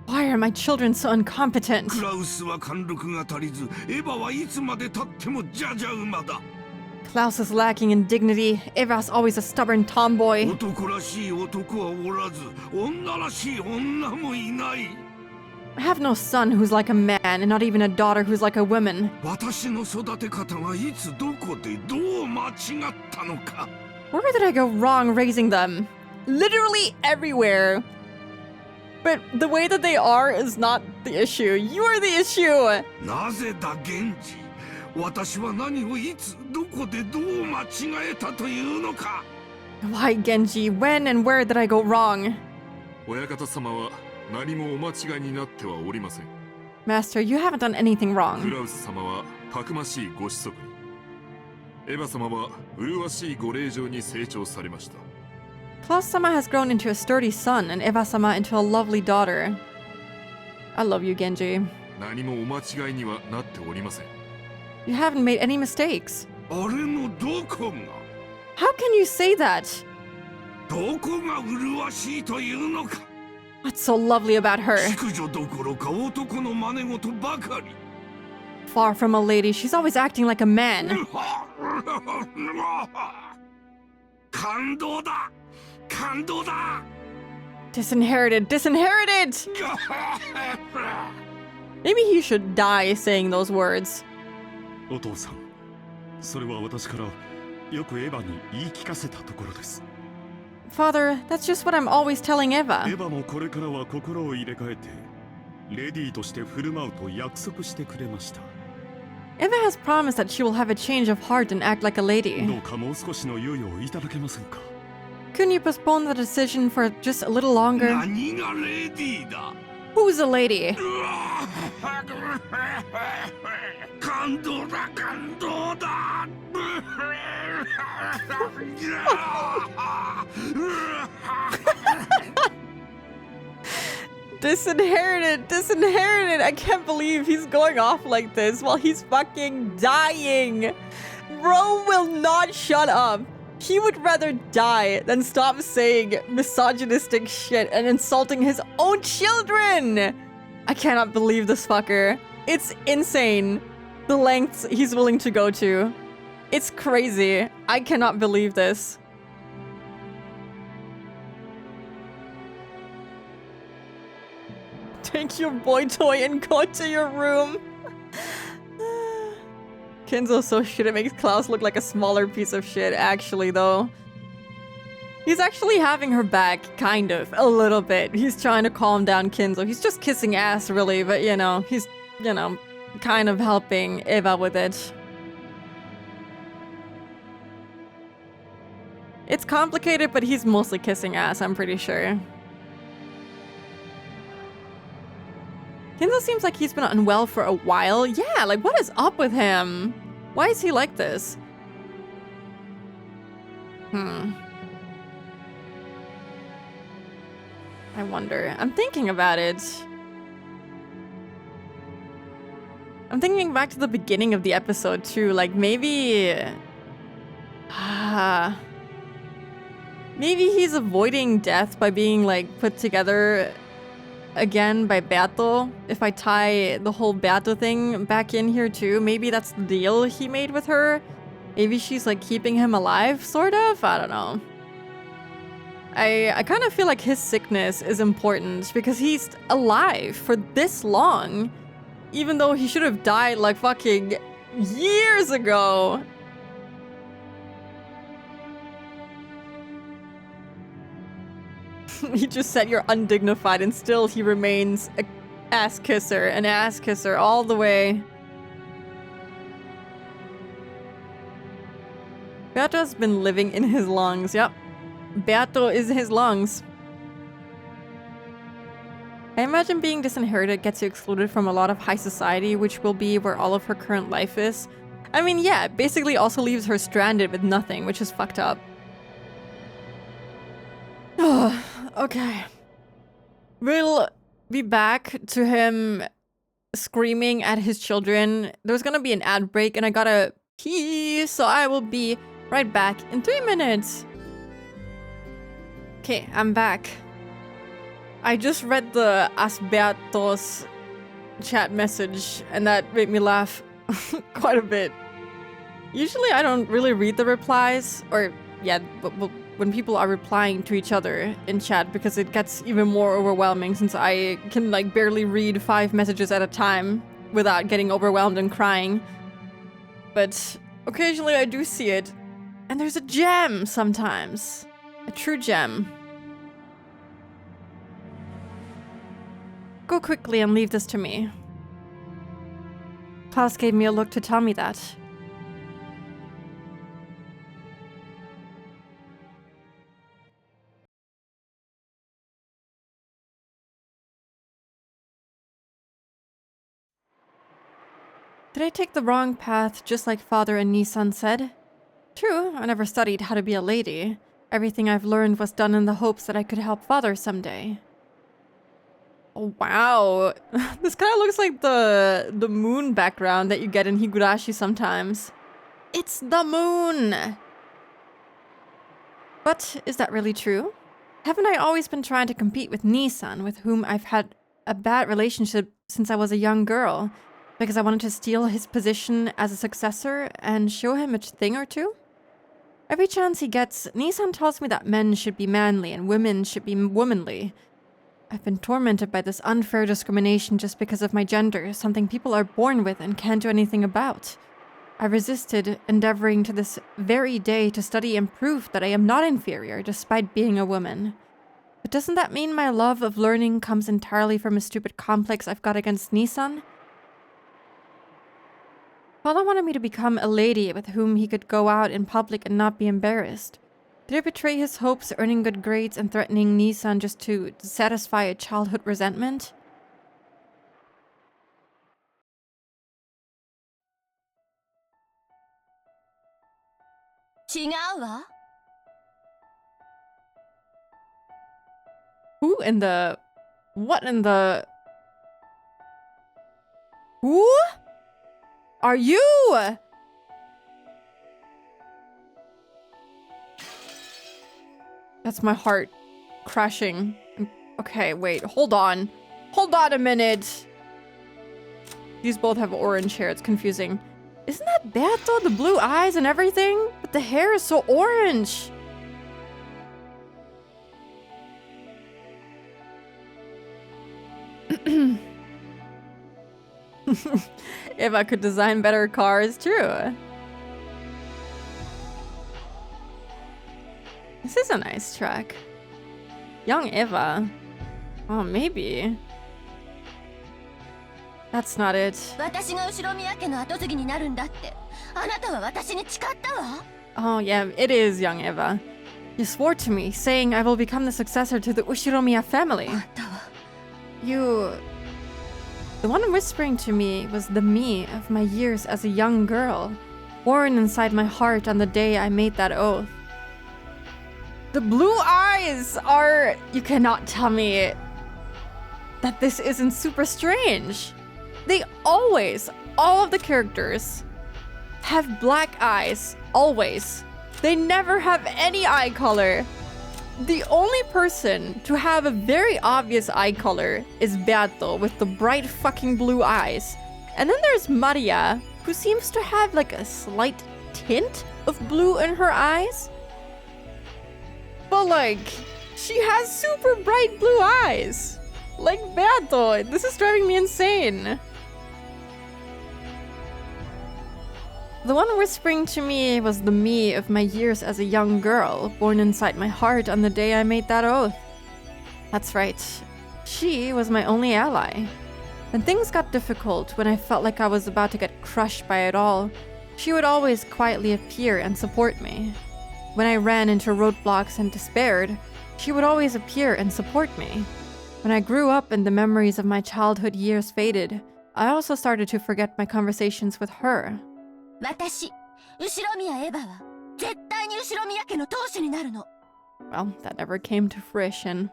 Why are my children so incompetent? Klaus is lacking in dignity. Eva's always a stubborn tomboy. I have no son who's like a man, and not even a daughter who's like a woman. Where did I go wrong raising them? Literally everywhere. But the way that they are is not the issue. You are the issue! Why, Genji? When and where did I go wrong? Master, you haven't done anything wrong. Klaus-sama has grown into a sturdy son and Eva-sama into a lovely daughter. I love you, Genji. You haven't made any mistakes. How can you say that? What's so lovely about her? Far from a lady, she's always acting like a man. Disinherited, disinherited! Maybe he should die saying those words. お父さん、それは私からよくエヴァに言い聞かせたところです。 Father, that's just what I'm always telling エ Eva. ヴァもこれからは心を入れ替えてレディーとして振る舞うと約束してくれました。 Eva has promised that she will have a change of heart and act like a ど lady. うかもう少しの猶予をいただけませんか。 Couldn't you postpone the decision for just a little longer? 何がレディーだ。 Who's a lady? 感動だ感動だ。 Disinherited. I can't believe he's going off like this while he's fucking dying. Bro will not shut up. He would rather die than stop saying misogynistic shit and insulting his own children. I cannot believe this fucker. It's insane. The lengths he's willing to go to. It's crazy. I cannot believe this. Take your boy toy and go to your room. Kenzo's so shit it makes Klaus look like a smaller piece of shit, actually, though. He's actually having her back, kind of, a little bit. He's trying to calm down Kenzo. He's just kissing ass, really, but he's, kind of helping Eva with it. It's complicated, but he's mostly kissing ass, I'm pretty sure. Kenzo seems like he's been unwell for a while. Yeah, like what is up with him? Why is he like this? I wonder. I'm thinking about it. I'm thinking back to the beginning of the episode too. Like maybe... maybe he's avoiding death by being like put together again by Beato. If I tie the whole Beato thing back in here too, maybe that's the deal he made with her. Maybe she's like keeping him alive, sort of? I don't know. I kind of feel like his sickness is important because he's alive for this long, even though he should have died like fucking years ago. He just said you're undignified and still he remains an ass kisser all the way. Beato's been living in his lungs, yep. Beato is his lungs. I imagine being disinherited gets you excluded from a lot of high society, which will be where all of her current life is. I mean, yeah, it basically also leaves her stranded with nothing, which is fucked up. Okay. We'll be back to him screaming at his children. There's gonna be an ad break and I gotta pee, so I will be right back in 3 minutes. Okay, I'm back. I just read the Asbertos chat message and that made me laugh quite a bit. Usually I don't really read the replies, or yeah, but when people are replying to each other in chat, because it gets even more overwhelming since I can like barely read 5 messages at a time without getting overwhelmed and crying. But occasionally I do see it, and there's a gem sometimes. A true gem. Go quickly and leave this to me. Klaus gave me a look to tell me that. Did I take the wrong path just like Father and Nissan said? True, I never studied how to be a lady. Everything I've learned was done in the hopes that I could help Father someday. Oh, wow. This kind of looks like the moon background that you get in Higurashi sometimes. It's the moon! But is that really true? Haven't I always been trying to compete with Nissan, with whom I've had a bad relationship since I was a young girl, because I wanted to steal his position as a successor and show him a thing or two? Every chance he gets, Nissan tells me that men should be manly and women should be womanly. I've been tormented by this unfair discrimination just because of my gender, something people are born with and can't do anything about. I resisted, endeavoring to this very day to study and prove that I am not inferior despite being a woman. But doesn't that mean my love of learning comes entirely from a stupid complex I've got against Nissan? Father wanted me to become a lady with whom he could go out in public and not be embarrassed. Did I betray his hopes, earning good grades and threatening Nissan just to satisfy a childhood resentment? Who in the... What in the... Who? Are you? That's my heart crashing. Okay, wait, hold on. Hold on a minute. These both have orange hair, it's confusing. Isn't that bad though? The blue eyes and everything? But the hair is so orange. If I could design better cars, true. This is a nice track. Young Eva. Oh, maybe. That's not it. Oh yeah, it is Young Eva. You swore to me, saying I will become the successor to the Ushiromiya family. You... The one whispering to me was the me of my years as a young girl, born inside my heart on the day I made that oath. The blue eyes are... You cannot tell me that this isn't super strange. They always, all of the characters, have black eyes, always. They never have any eye color. The only person to have a very obvious eye color is Beato with the bright fucking blue eyes. And then there's Maria, who seems to have like a slight tint of blue in her eyes. But like, she has super bright blue eyes. Like Beato, this is driving me insane. The one whispering to me was the me of my years as a young girl, born inside my heart on the day I made that oath. That's right. She was my only ally. When things got difficult, when I felt like I was about to get crushed by it all, she would always quietly appear and support me. When I ran into roadblocks and despaired, she would always appear and support me. When I grew up and the memories of my childhood years faded, I also started to forget my conversations with her. Well, that never came to fruition.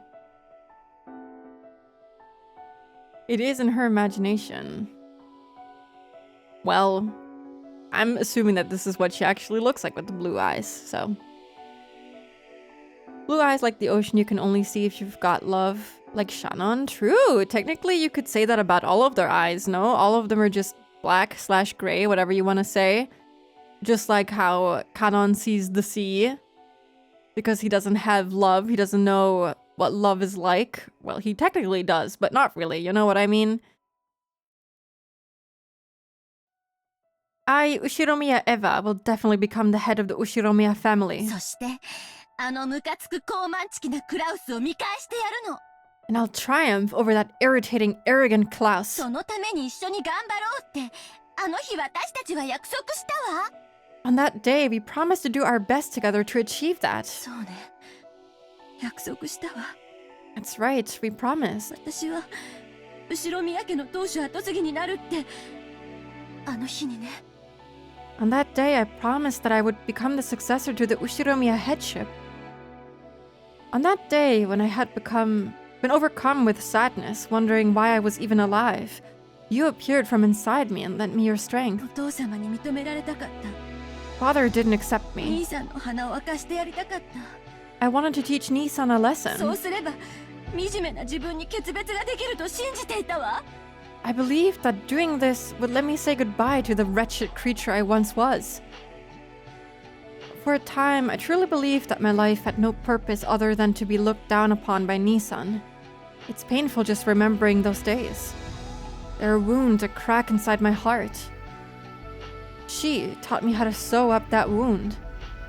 It is in her imagination. Well, I'm assuming that this is what she actually looks like with the blue eyes, so. Blue eyes like the ocean you can only see if you've got love. Like Shannon, true. Technically, you could say that about all of their eyes, no? All of them are just black/gray, whatever you want to say. Just like how Kanon sees the sea. Because he doesn't have love, he doesn't know what love is like. Well, he technically does, but not really, you know what I mean? Ushiromiya Eva will definitely become the head of the Ushiromiya family. And I'll triumph over that irritating, arrogant Klaus. On that day, we promised to do our best together to achieve that. That's right, we promised. On that day, I promised that I would become the successor to the Ushiromiya headship. On that day, when I had been overcome with sadness, wondering why I was even alive, you appeared from inside me and lent me your strength. Father didn't accept me. I wanted to teach Nissan a lesson. I believed that doing this would let me say goodbye to the wretched creature I once was. For a time, I truly believed that my life had no purpose other than to be looked down upon by Nissan. It's painful just remembering those days. There are wounds, a crack inside my heart. She taught me how to sew up that wound.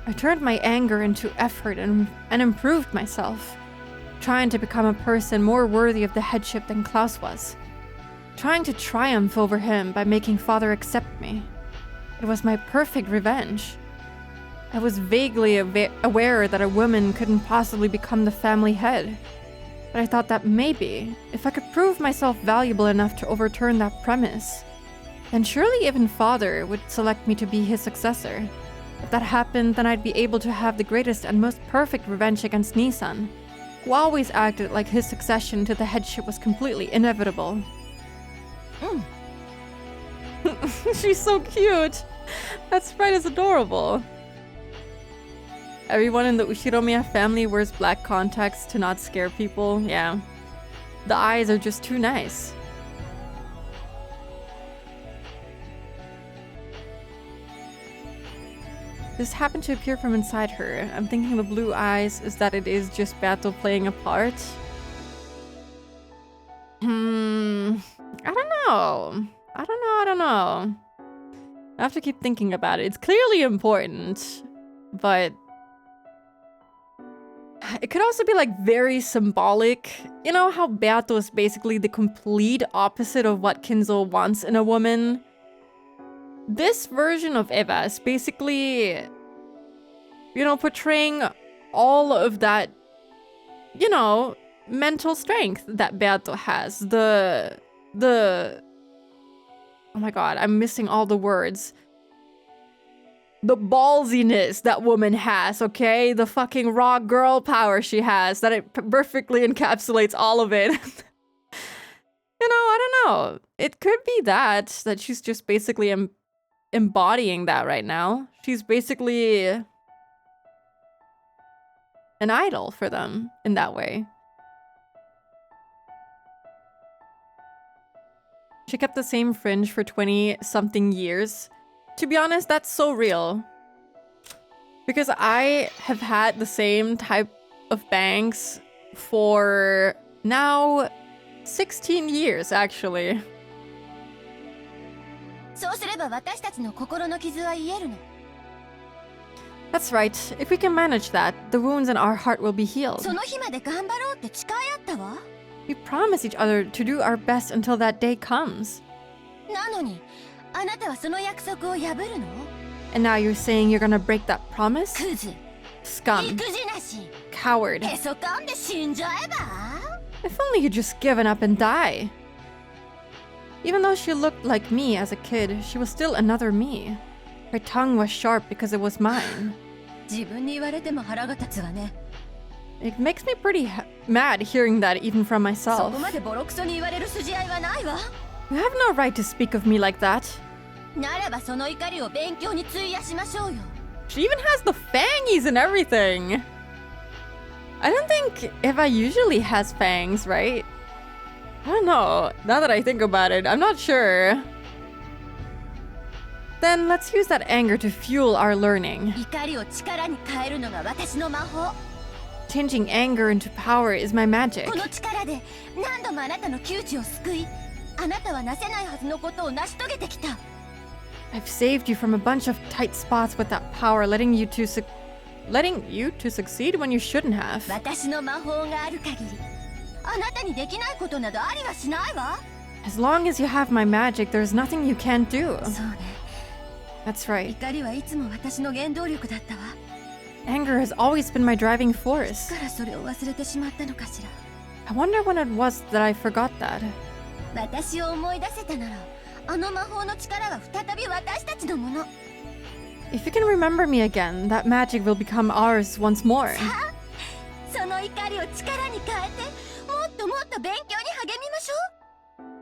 I turned my anger into effort and improved myself, trying to become a person more worthy of the headship than Klaus was. Trying to triumph over him by making father accept me. It was my perfect revenge. I was vaguely aware that a woman couldn't possibly become the family head. But I thought that maybe, if I could prove myself valuable enough to overturn that premise, then surely even father would select me to be his successor. If that happened, then I'd be able to have the greatest and most perfect revenge against Nissan, who always acted like his succession to the headship was completely inevitable. She's so cute! That sprite is adorable. Everyone in the Ushiromiya family wears black contacts to not scare people. Yeah. The eyes are just too nice. This happened to appear from inside her. I'm thinking the blue eyes is that it is just Bato playing a part. I don't know. I have to keep thinking about it. It's clearly important, but it could also be like very symbolic. You know how Beato is basically the complete opposite of what Kinzo wants in a woman? This version of Eva is basically, you know, portraying all of that, you know, mental strength that Beato has. Oh my god, I'm missing all the words. The ballsiness that woman has, okay? The fucking raw girl power she has, that it perfectly encapsulates all of it. You know, I don't know. It could be that she's just basically embodying that right now. She's basically an idol for them in that way. She kept the same fringe for 20-something years. To be honest, that's so real. Because I have had the same type of bangs for now 16 years, actually. そうすれば私たちの心の傷は癒えるの。 That's right. If we can manage that, the wounds in our heart will be healed. その日まで頑張ろうって誓い合ったわ。 We promise each other to do our best until that day comes. なのに、あなたはその約束を破るの？ And now you're saying you're gonna break that promise? クズ、 Scum. 育児なし、 Coward. へそかんで死んじゃえば？ If only you'd just given up and die. Even though she looked like me as a kid, she was still another me. Her tongue was sharp because it was mine. 自分に言われても腹が立つわね。 It makes me pretty mad hearing that even from そ myself. こまでボロクソに言われる筋合いはないわ。 You have no right to speak of me like that. ならばその怒りを勉強に費やしましょうよ。 She even has the fangies and everything. I don't think Eva usually has fangs, right? I don't know. Now that I think about it, I'm not sure. Then let's use that anger to fuel our learning. 怒りを力に変えるのが私の魔法。 Changing anger into power is my magic. この力で何度もあなたの窮地を救い、あなたはなせないはずのことを成し遂げてきた。 I've saved you from a bunch of tight spots with that power, letting you to succeed when you shouldn't have. 私の魔法がある限り、あなたにできないことなどありはしないわ。 As long as you have my magic, there's nothing you can't do. そうね。 That's right. 怒りはいつも私の原動力だったわ。 Anger has always been my driving い force. つからそれを忘れてしまったのかしら。 I wonder when it was that I forgot that. 私を思い出せたなら、あの魔法の力は再び私たちのもの。 If you can remember me again, that magic will become ours once more. その怒りを力に変えて、もっともっと勉強に励みましょう。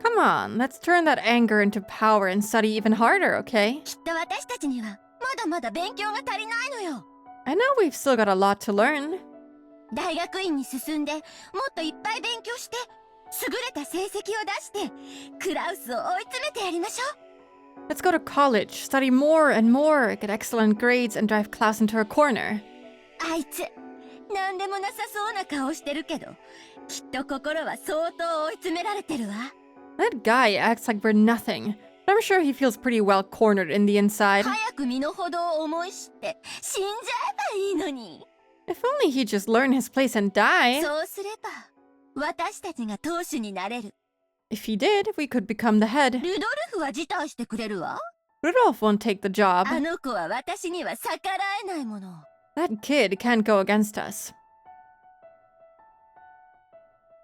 Come on, let's turn that anger into power and study even harder, okay? きっと私たちにはまだまだ勉強が足りないのよ。 I know we've still got a lot to learn. 大学院に進んでもっといっぱい勉強して優れた成績を出してクラウスを追い詰めてやりましょ Let's go to college, study more and more, get excellent grades, and drive class into a corner. う。あいつなんでもなさそうな顔してるけどきっと心は相当追い詰められてるわ。 That guy acts like we're nothing. But I'm sure he feels pretty well cornered in the inside. 早く身の程を思い知って死んじゃえばいいのに。 If only he'd just learn his place and die. そうすれば私たちが当主になれる。 If he did, we could become the head. ルドルフは辞退してくれるわ。 Rudolph won't take the job. あの子は私には逆らえないもの。 That kid can't go against us.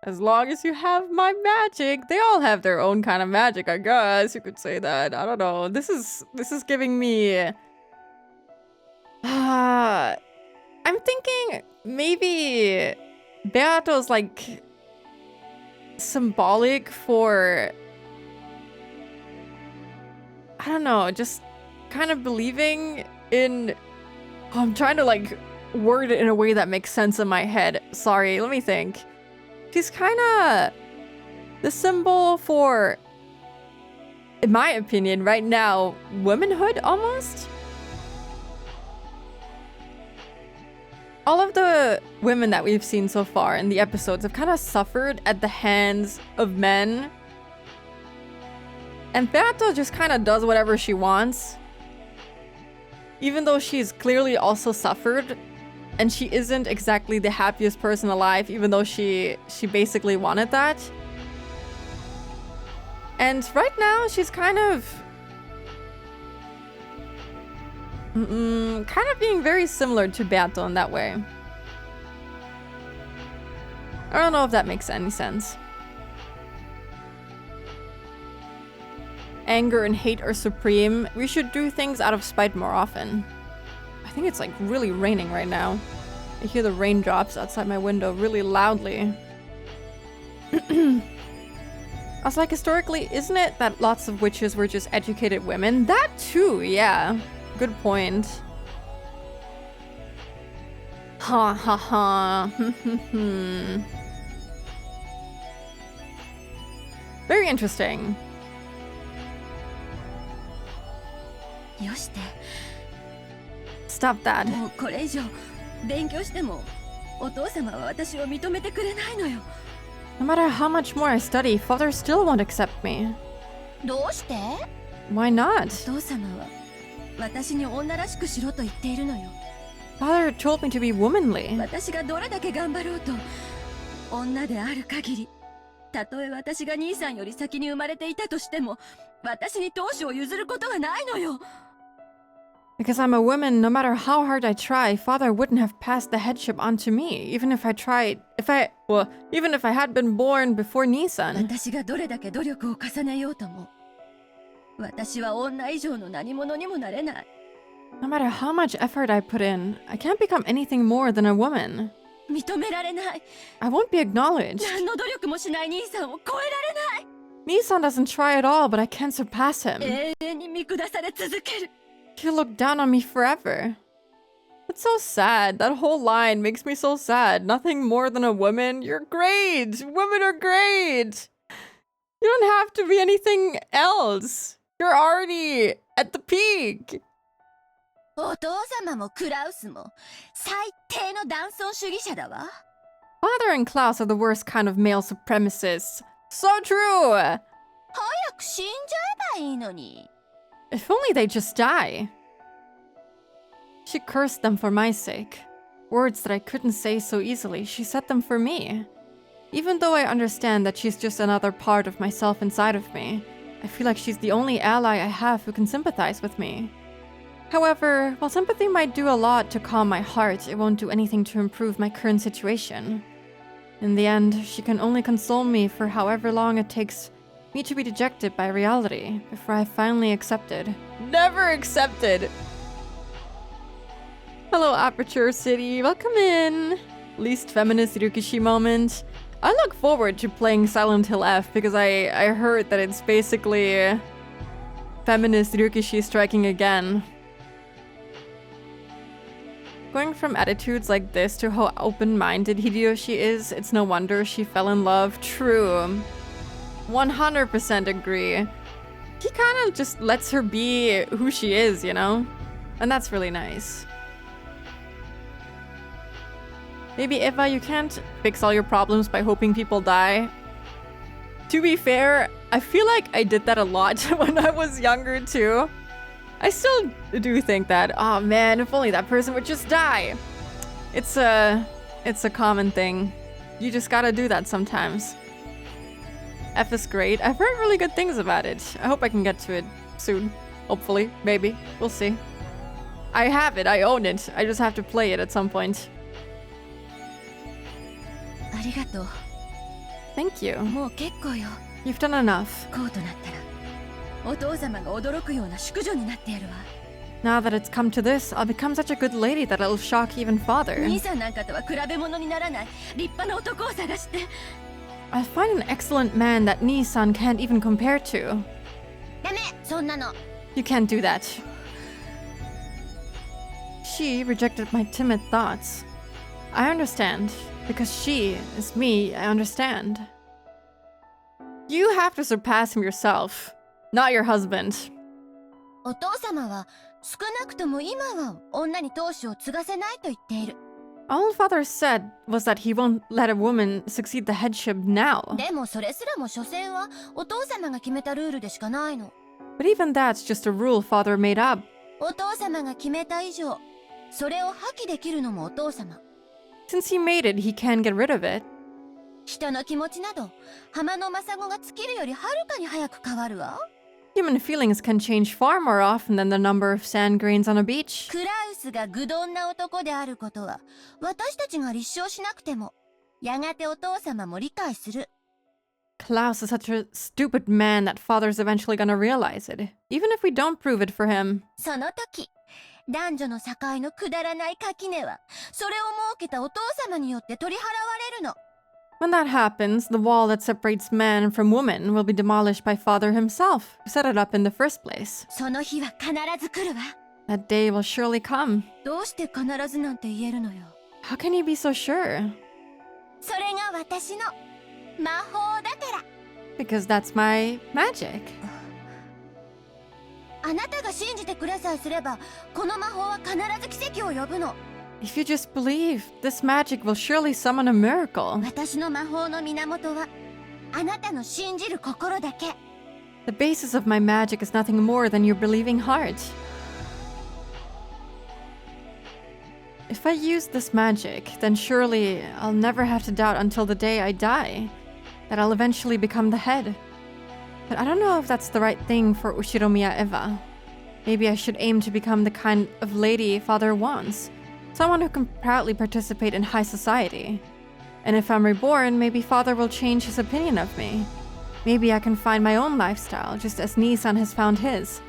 As long as you have my magic. They all have their own kind of magic, I guess. You could say that. I don't know. This is giving me... I'm thinking maybe Beato's like symbolic for... I don't know, just kind of believing in... Oh, I'm trying to like word it in a way that makes sense in my head. Sorry, let me think. She's kind of the symbol for, in my opinion, right now, womanhood almost. All of the women that we've seen so far in the episodes have kind of suffered at the hands of men. And Beato just kind of does whatever she wants. Even though she's clearly also suffered. And she isn't exactly the happiest person alive, even though she basically wanted that. And right now, she's kind of being very similar to Beato in that way. I don't know if that makes any sense. Anger and hate are supreme. We should do things out of spite more often. I think it's like really raining right now. I hear the raindrops outside my window really loudly. I was like, historically, isn't it that lots of witches were just educated women? That too, yeah. Good point. Ha ha ha. Very interesting. よして。 Stop that. もうこれ以上勉強してもお父様は私を認めてくれないのよ。 No matter how much more I study, Father still won't accept me. どうして？ Why not? お父様は私に女らしくしろと言っているのよ。 Father told me to be womanly. 私がどれだけ頑張ろうと女である限り、たとえ私が兄さんより先に生まれていたとしても私に当主を譲ることはないのよ。 Because I'm a woman, no matter how hard I try, Father wouldn't have passed the headship on to me, even if I had been born before Nissan. 私がどれだけ努力を重ねようとも、私は女以上の何者にもなれない。 No matter how much effort I put in, I can't become anything more than a woman. 認められない。 I won't be acknowledged. 何の努力もしない兄さんを超えられない。 Nissan doesn't try at all, but I can't surpass him. 永遠に見下され続ける。 He'll look down on me forever. It's so sad. That whole line makes me so sad. Nothing more than a woman. You're great. Women are great. You don't have to be anything else. You're already at the peak. お父様もクラウスも最低の男尊主義者だわ。 Father and Klaus are the worst kind of male supremacists. So true. 早く死んじゃえばいいのに。 If only they just die. She cursed them for my sake. Words that I couldn't say so easily, she said them for me. Even though I understand that she's just another part of myself inside of me, I feel like she's the only ally I have who can sympathize with me. However, while sympathy might do a lot to calm my heart, it won't do anything to improve my current situation. In the end, she can only console me for however long it takes me to be dejected by reality before I finally accepted. Never accepted! Hello, Aperture City. Welcome in. Least feminist Ryukishi moment. I look forward to playing Silent Hill F because I heard that it's basically feminist Ryukishi striking again. Going from attitudes like this to how open-minded Hideyoshi is, it's no wonder she fell in love. True. 100% agree. He kind of just lets her be who she is, you know? And that's really nice. Maybe Eva, you can't fix all your problems by hoping people die. To be fair, I feel like I did that a lot when I was younger too. I still do think that, oh man, if only that person would just die. It's a common thing. You just gotta do that sometimes. F is great. I've heard really good things about it. I hope I can get to it soon. Hopefully, maybe. We'll see. I have it, I own it. I just have to play it at some point. ありがとう。 Thank you. もう結構よ。 You've done enough. こうとなったらお父様が驚くような淑女になってやるわ。 Now that it's come to this, I'll become such a good lady that it'll shock even father. 兄さんなんかとは比べ物にならない立派な男を探して。 I'll find an excellent man that Nii-san can't even compare to. ダメそんなの。 You can't do that. She rejected my timid thoughts. I understand. Because she is me, I understand. You have to surpass him yourself, not your husband. お父様は少なくとも今は女に当主を継がせないと言っている。 All father said was that he won't let a woman succeed the headship now. でもそれすらも所詮はお父様が決めたルールでしかないの。 But even that's just a rule father made up. お父様が決めた以上、それを破棄できるのもお父様。 Since he made it, he can't get rid of it. 人の気持ちなど浜のマサゴが尽きるよりはるかに早く変わるわ。 Human feelings can change far more often than the number of sand grains on a beach. クラウスが愚鈍な男であることは私たちが立証しなくてもやがてお父様も理解する。 Klaus is such a stupid man that father's eventually gonna realize it, even if we don't prove it for him. その時男女の境のくだらない垣根はそれを設けたお父様によって取り払われるの。 When that happens, the wall that separates man from woman will be demolished by father himself, who set it up in the first place. その日は必ず来るわ。 That day will surely come. どうして必ずなんて言えるのよ。 How can you be so sure? それが私の魔法だから。 Because that's my magic. あなたが信じてくれさえすればこの魔法は必ず奇跡を呼ぶの。 If you just believe, this magic will surely summon a miracle. 私の魔法の源はあなたの信じる心だけ。 The basis of my magic is nothing more than your believing heart. If I use this magic, then surely I'll never have to doubt until the day I die that I'll eventually become the head. But I don't know if that's the right thing for Ushiromiya Eva. Maybe I should aim to become the kind of lady father wants. Someone who can proudly participate in high society. And if I'm reborn, maybe father will change his opinion of me. Maybe I can find my own lifestyle, just as Nii-san has found his.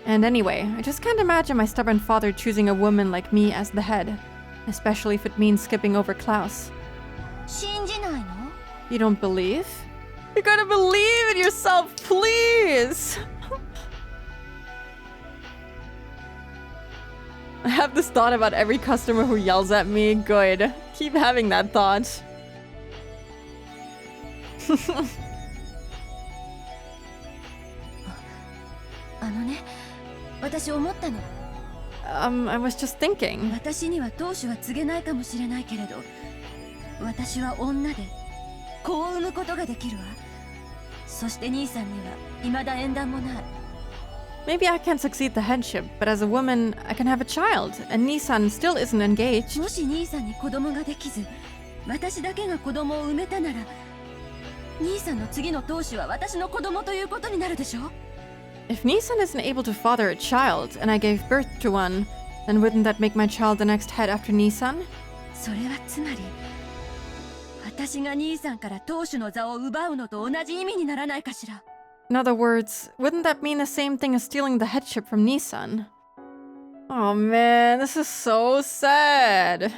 And anyway, I just can't imagine my stubborn father choosing a woman like me as the head. Especially if it means skipping over Klaus. 信じないの？ You don't believe? You gotta believe in yourself, please! I have this thought about every customer who yells at me. Good. Keep having that thought. あのね、私思ったの。I was just thinking. 私には当主は告げないかもしれないけれど、私は女で子を産むことができるわ。そして兄さんには未だ縁談もない。 Maybe I can't succeed the headship, but as a woman, I can have a child, and Nii-san still isn't engaged. もし兄さんに子供ができず、私だけが子供を産めたなら、兄さんの次の当主は私の子供ということになるでしょ？ If Nii-san isn't able to father a child, and I gave birth to one, then wouldn't that make my child the next head after Nii-san? それはつまり、私が兄さんから当主の座を奪うのと同じ意味にならないかしら。 In other words, wouldn't that mean the same thing as stealing the headship from Nii-san? Oh man, this is so sad.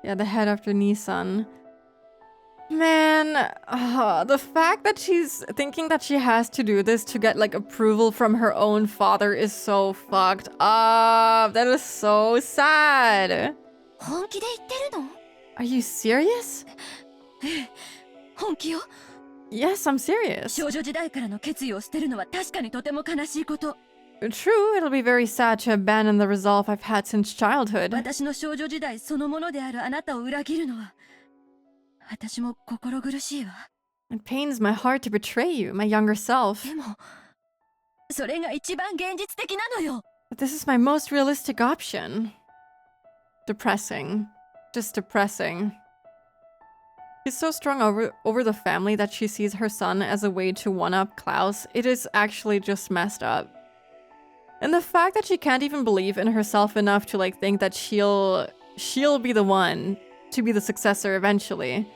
Yeah, the head after Nii-san. Man, the fact that she's thinking that she has to do this to get like approval from her own father is so fucked up. That is so sad. 本気で言ってるの？ Are you serious? 本気よ。 Yes, I'm serious. 少女時代からの決意を捨てるのは確かにとても悲しいこと。True, it'll be very sad to abandon the resolve I've had since childhood. 私の少女時代そのものであるあなたを裏切るのは私も心苦しいわ。 It pains my heart to betray you, my younger self. でもそれが一番現実的なのよ。 But this is my most realistic option. Depressing. Just depressing. She's so strung over the family that she sees her son as a way to one-up Klaus. It is actually just messed up. And the fact that she can't even believe in herself enough to like think that she'll be the one to be the successor eventually.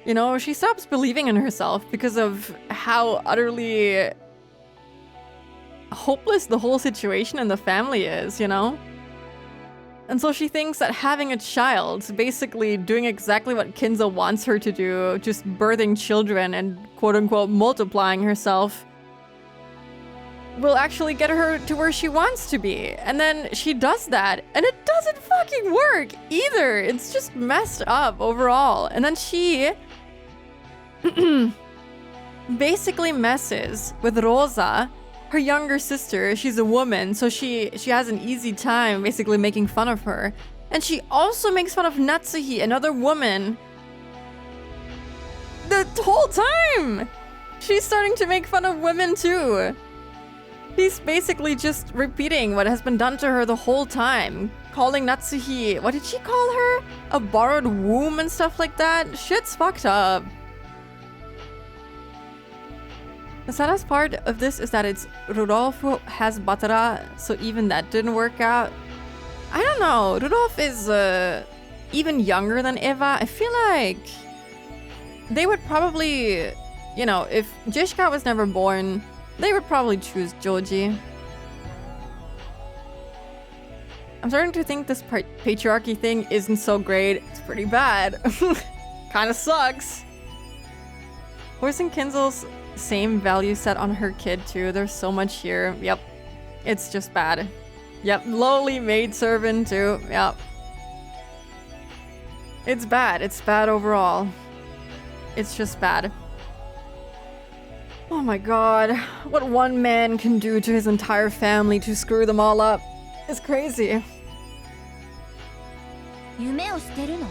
You know, she stops believing in herself because of how utterly hopeless the whole situation in the family is, you know? And so she thinks that having a child, basically doing exactly what Kinza wants her to do, just birthing children and quote-unquote multiplying herself, will actually get her to where she wants to be. And then she does that, and it doesn't fucking work either. It's just messed up overall. And then she basically messes with Rosa, her younger sister. She's a woman, so she has an easy time basically making fun of her. And she also makes fun of Natsuhi, another woman, the whole time. She's starting to make fun of women too. She's basically just repeating what has been done to her the whole time. Calling Natsuhi, what did she call her? A borrowed womb and stuff like that? Shit's fucked up. The saddest part of this is that it's Rudolf who has Batara, so even that didn't work out. I don't know, Rudolf is even younger than Eva. I feel like they would probably, you know, if Jishka was never born, they would probably choose Joji. I'm starting to think this patriarchy thing isn't so great. It's pretty bad. Kinda sucks. Forcing Kinzel's same value set on her kid too. There's so much here. Yep. It's just bad. Yep. Lowly maidservant too. Yep. It's bad. It's bad overall. It's just bad. Oh my god. What one man can do to his entire family to screw them all up is crazy. 夢を捨てるの？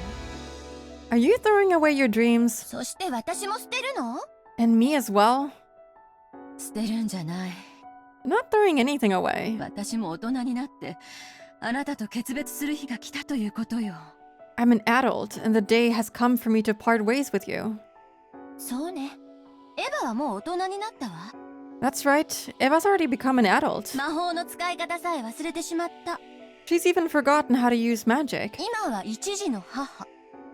Are you throwing away your dreams? そして私も捨てるの？ And me as well? 捨てるんじゃない。 Not throwing anything away. 私も大人になってあなたと決別する日が来たということよ。 I'm an adult, and the day has come for me to part ways with you. そうね。エヴァはもう大人になったわ。 That's right. Eva's already become an adult. 魔法の使い方さえ忘れてしまった。 She's even forgotten how to use magic. 今は一児の母。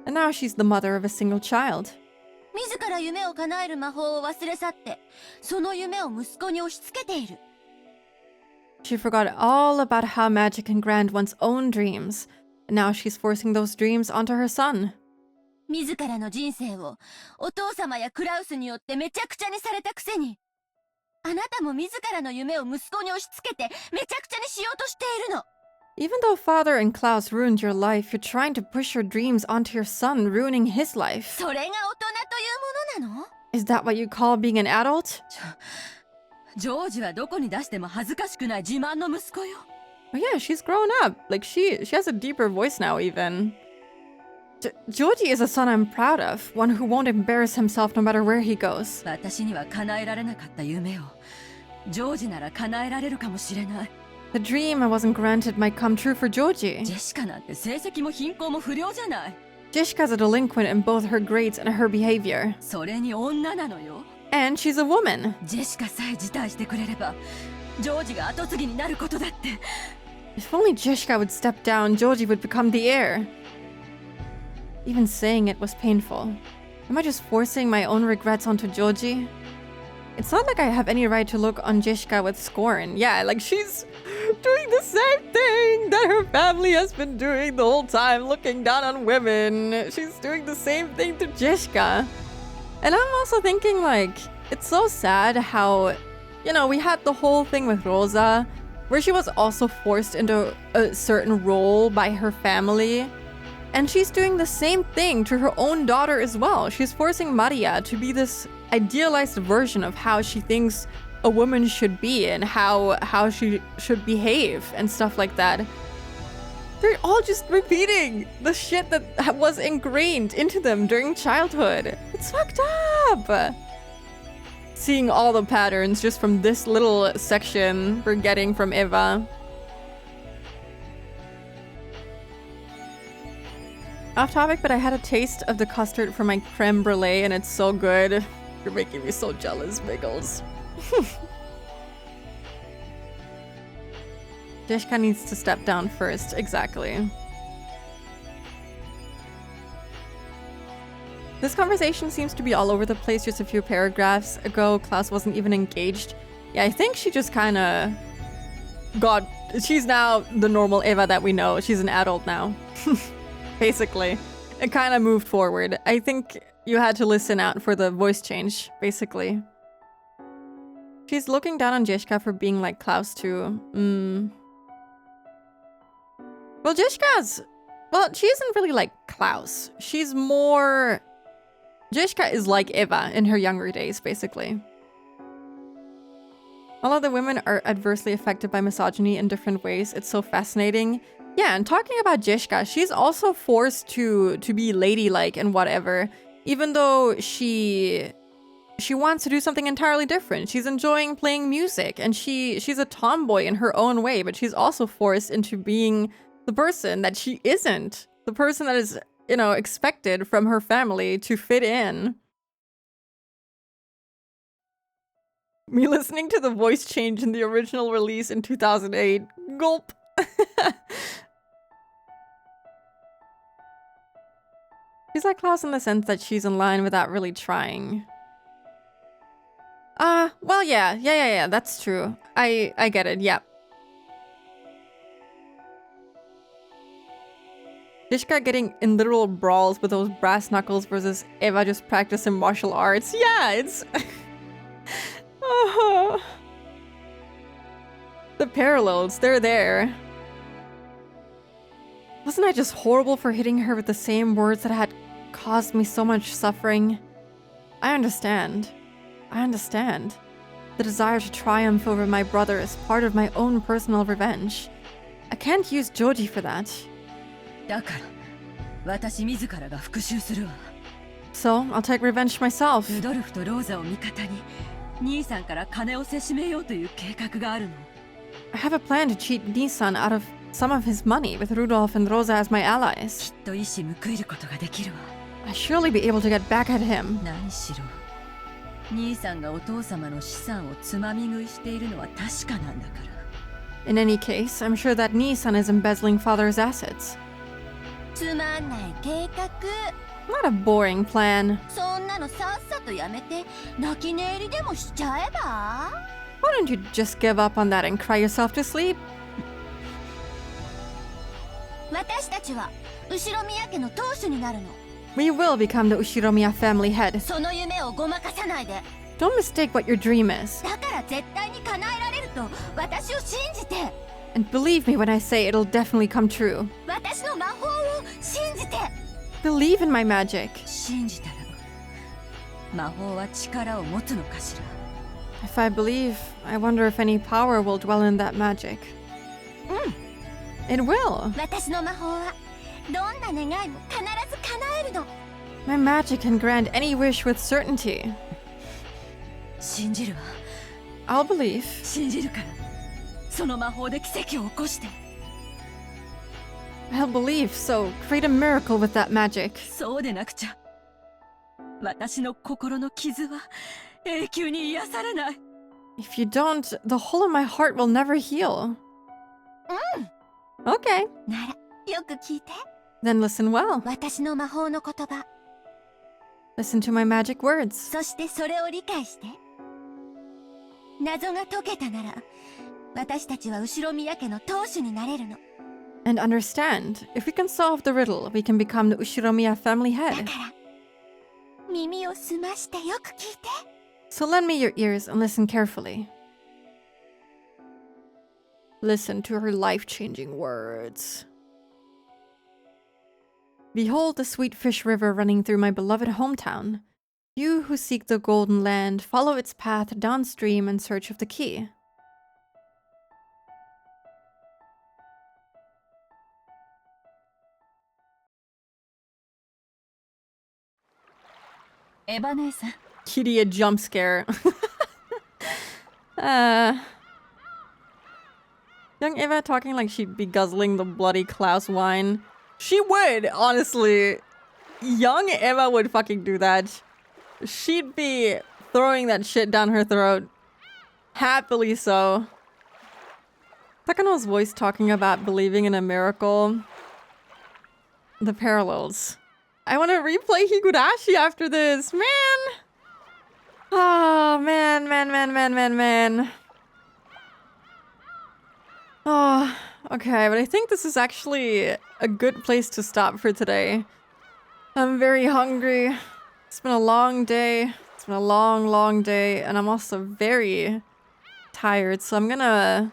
And now she's the mother of a single child. 自ら夢を叶える魔法を忘れ去って、その夢を息子に押し付けている。 She forgot all about how magic can grant one's own dreams. And now she's forcing those dreams onto her son. 自らの人生をお父様やクラウスによってめちゃくちゃにされたくせに、あなたも自らの夢を息子に押し付けてめちゃくちゃにしようとしているの。 Even though Father and Klaus ruined your life, you're trying to push your dreams onto your son, ruining his life. それが大人というものなの？ Is that what you call being an adult? ジョージはどこに出しても恥ずかしくない自慢の息子よ。 Oh yeah, she's grown up. Like she has a deeper voice now even. Joji is a son I'm proud of, one who won't embarrass himself no matter where he goes. 私には叶えられなかった夢をジョージなら叶えられるかもしれない。 The dream I wasn't granted might come true for Joji. ジェシカなんて成績も貧困も不良じゃない。 Jishka's a delinquent in both her grades and her behavior. それに女なのよ。 And she's a woman. ジェシカさえ辞退してくれればジョージが後継ぎになることだって。 If only Jishka would step down, Joji would become the heir. Even saying it was painful. Am I just forcing my own regrets onto Joji? It's not like I have any right to look on Jishka with scorn. Yeah, like she's doing the same thing that her family has been doing the whole time, looking down on women. She's doing the same thing to Jishka. And I'm also thinking like, it's so sad how, you know, we had the whole thing with Rosa, where she was also forced into a certain role by her family. And she's doing the same thing to her own daughter as well. She's forcing Maria to be this idealized version of how she thinks a woman should be and how she should behave and stuff like that. They're all just repeating the shit that was ingrained into them during childhood. It's fucked up. Seeing all the patterns just from this little section we're getting from Eva. Off topic, but I had a taste of the custard for my creme brulee and it's so good. You're making me so jealous, Biggles. Dishka needs to step down first, exactly. This conversation seems to be all over the place. Just a few paragraphs ago, Klaus wasn't even engaged. Yeah, I think she just kind of she's now the normal Eva that we know. She's an adult now. Basically. It kind of moved forward. I think you had to listen out for the voice change, basically. She's looking down on Jishka for being like Klaus too. Well, well, she isn't really like Klaus. She's more... Jishka is like Eva in her younger days, basically. All of the women are adversely affected by misogyny in different ways. It's so fascinating. Yeah, and talking about Jishka, she's also forced to be ladylike and whatever, even though she wants to do something entirely different. She's enjoying playing music, and she's a tomboy in her own way, but she's also forced into being the person that she isn't. The person that is, you know, expected from her family to fit in. Me listening to the voice change in the original release in 2008. Gulp. She's like Klaus in the sense that she's in line without really trying. Well, yeah, that's true. I get it, yeah. Jishka getting in literal brawls with those brass knuckles versus Eva just practicing martial arts. Yeah, it's... The parallels, they're there. Wasn't I just horrible for hitting her with the same words that had caused me so much suffering? I understand. The desire to triumph over my brother is part of my own personal revenge. I can't use Joji for that. だから私自らが復讐するわ。 So, I'll take revenge myself. ルドルフとローザを味方に兄さんから金をせしめようという計画があるの。 I have a plan to cheat Nissan out of some of his money with Rudolph and Rosa as my allies. きっと意志報いることができるわ。 I'll surely be able to get back at him. 何しろ兄さんがお父様の資産をつまみ食いしているのは確かなんだから。 In any case, I'm sure that Nissan is embezzling father's assets. つまんない計画。 Not a boring plan. そんなのさっさとやめて泣き寝入りでもしちゃえば？ Why don't you just give up on that and cry yourself to sleep? 私たちは後ろ宮家の当主になるの。 We will become the Ushiromiya family head. その夢をごまかさないで。 Don't mistake what your dream is. だから絶対に叶えられると私を信じて。 And believe me when I say it'll definitely come true. 私の魔法を信じて。 Believe in my magic. 信じたら魔法は力を持つのかしら。 If I believe, I wonder if any power will dwell in that magic. It will. 私の魔法はどんな願いも必ず叶えるの。 My magic can grant any wish with certainty. 信じるわ。 I'll believe. 信じるから。その魔法で奇跡を起こして。 I'll believe, so create a miracle with that magic. そうでなくちゃ。私の心の傷は永久に癒されない。 If you don't, the hole in my heart will never heal. Okay. ならよく聞いて。 Then listen well. 私の魔法の言葉。 Listen to my magic words. そしてそれを理解して。謎が解けたなら私たちは後ろ宮家の当主になれるの。 And understand, if we can solve the riddle, we can become the Ushiromiya family だ head. から耳を澄ましてよく聞いて。 So lend me your ears and listen carefully. Listen to her life-changing words. Behold the sweet fish river running through my beloved hometown. You who seek the Golden Land, follow its path downstream in search of the key. エヴァ姉さん、 Kitty a jump scare. uh, young Eva talking like she'd be guzzling the bloody Klaus wine. She would, honestly. Young Eva would fucking do that. She'd be throwing that shit down her throat. Happily so. Takano's voice talking about believing in a miracle. The parallels. I want to replay Higurashi after this, man! Oh, man. Oh, okay, but I think this is actually a good place to stop for today. I'm very hungry. It's been a long day. It's been a long day, and I'm also very tired, so I'm gonna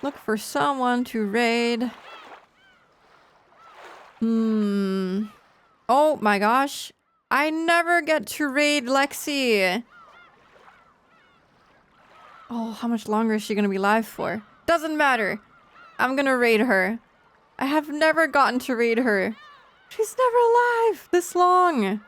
look for someone to raid. Oh my gosh. I never get to raid Lexi. Oh, how much longer is she gonna be live for? Doesn't matter. I'm gonna raid her. I have never gotten to raid her. She's never alive this long.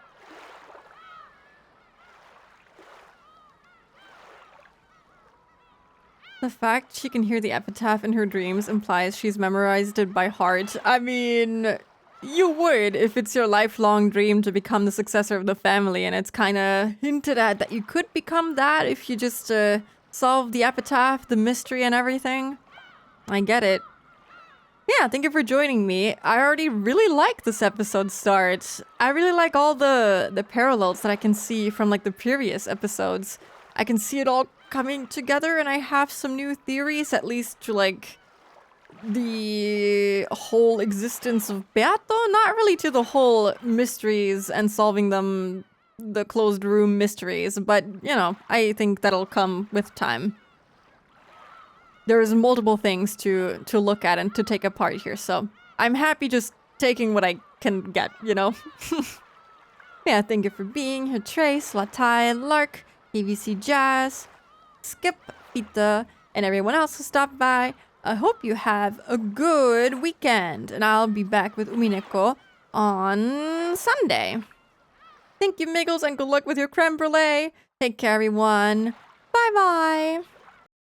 The fact she can hear the epitaph in her dreams implies she's memorized it by heart. I mean, you would if it's your lifelong dream to become the successor of the family, and it's kind of hinted at that you could become that if you just solve the epitaph, the mystery, and everything. I get it. Yeah, thank you for joining me. I already really like this episode start. I really like all the parallels that I can see from like the previous episodes. I can see it all coming together, and I have some new theories, at least to like the whole existence of Beato. Not really to the whole mysteries and solving them, the closed room mysteries, but you know, I think that'll come with time. There's multiple things to look at and to take apart here, so I'm happy just taking what I can get, you know? Yeah, thank you for being here, Trace, Latai, Lark, ABC Jazz, Skip, Pita, and everyone else who stopped by. I hope you have a good weekend, and I'll be back with Umineko on Sunday. Thank you, Miggles, and good luck with your creme brulee. Take care, everyone. Bye-bye.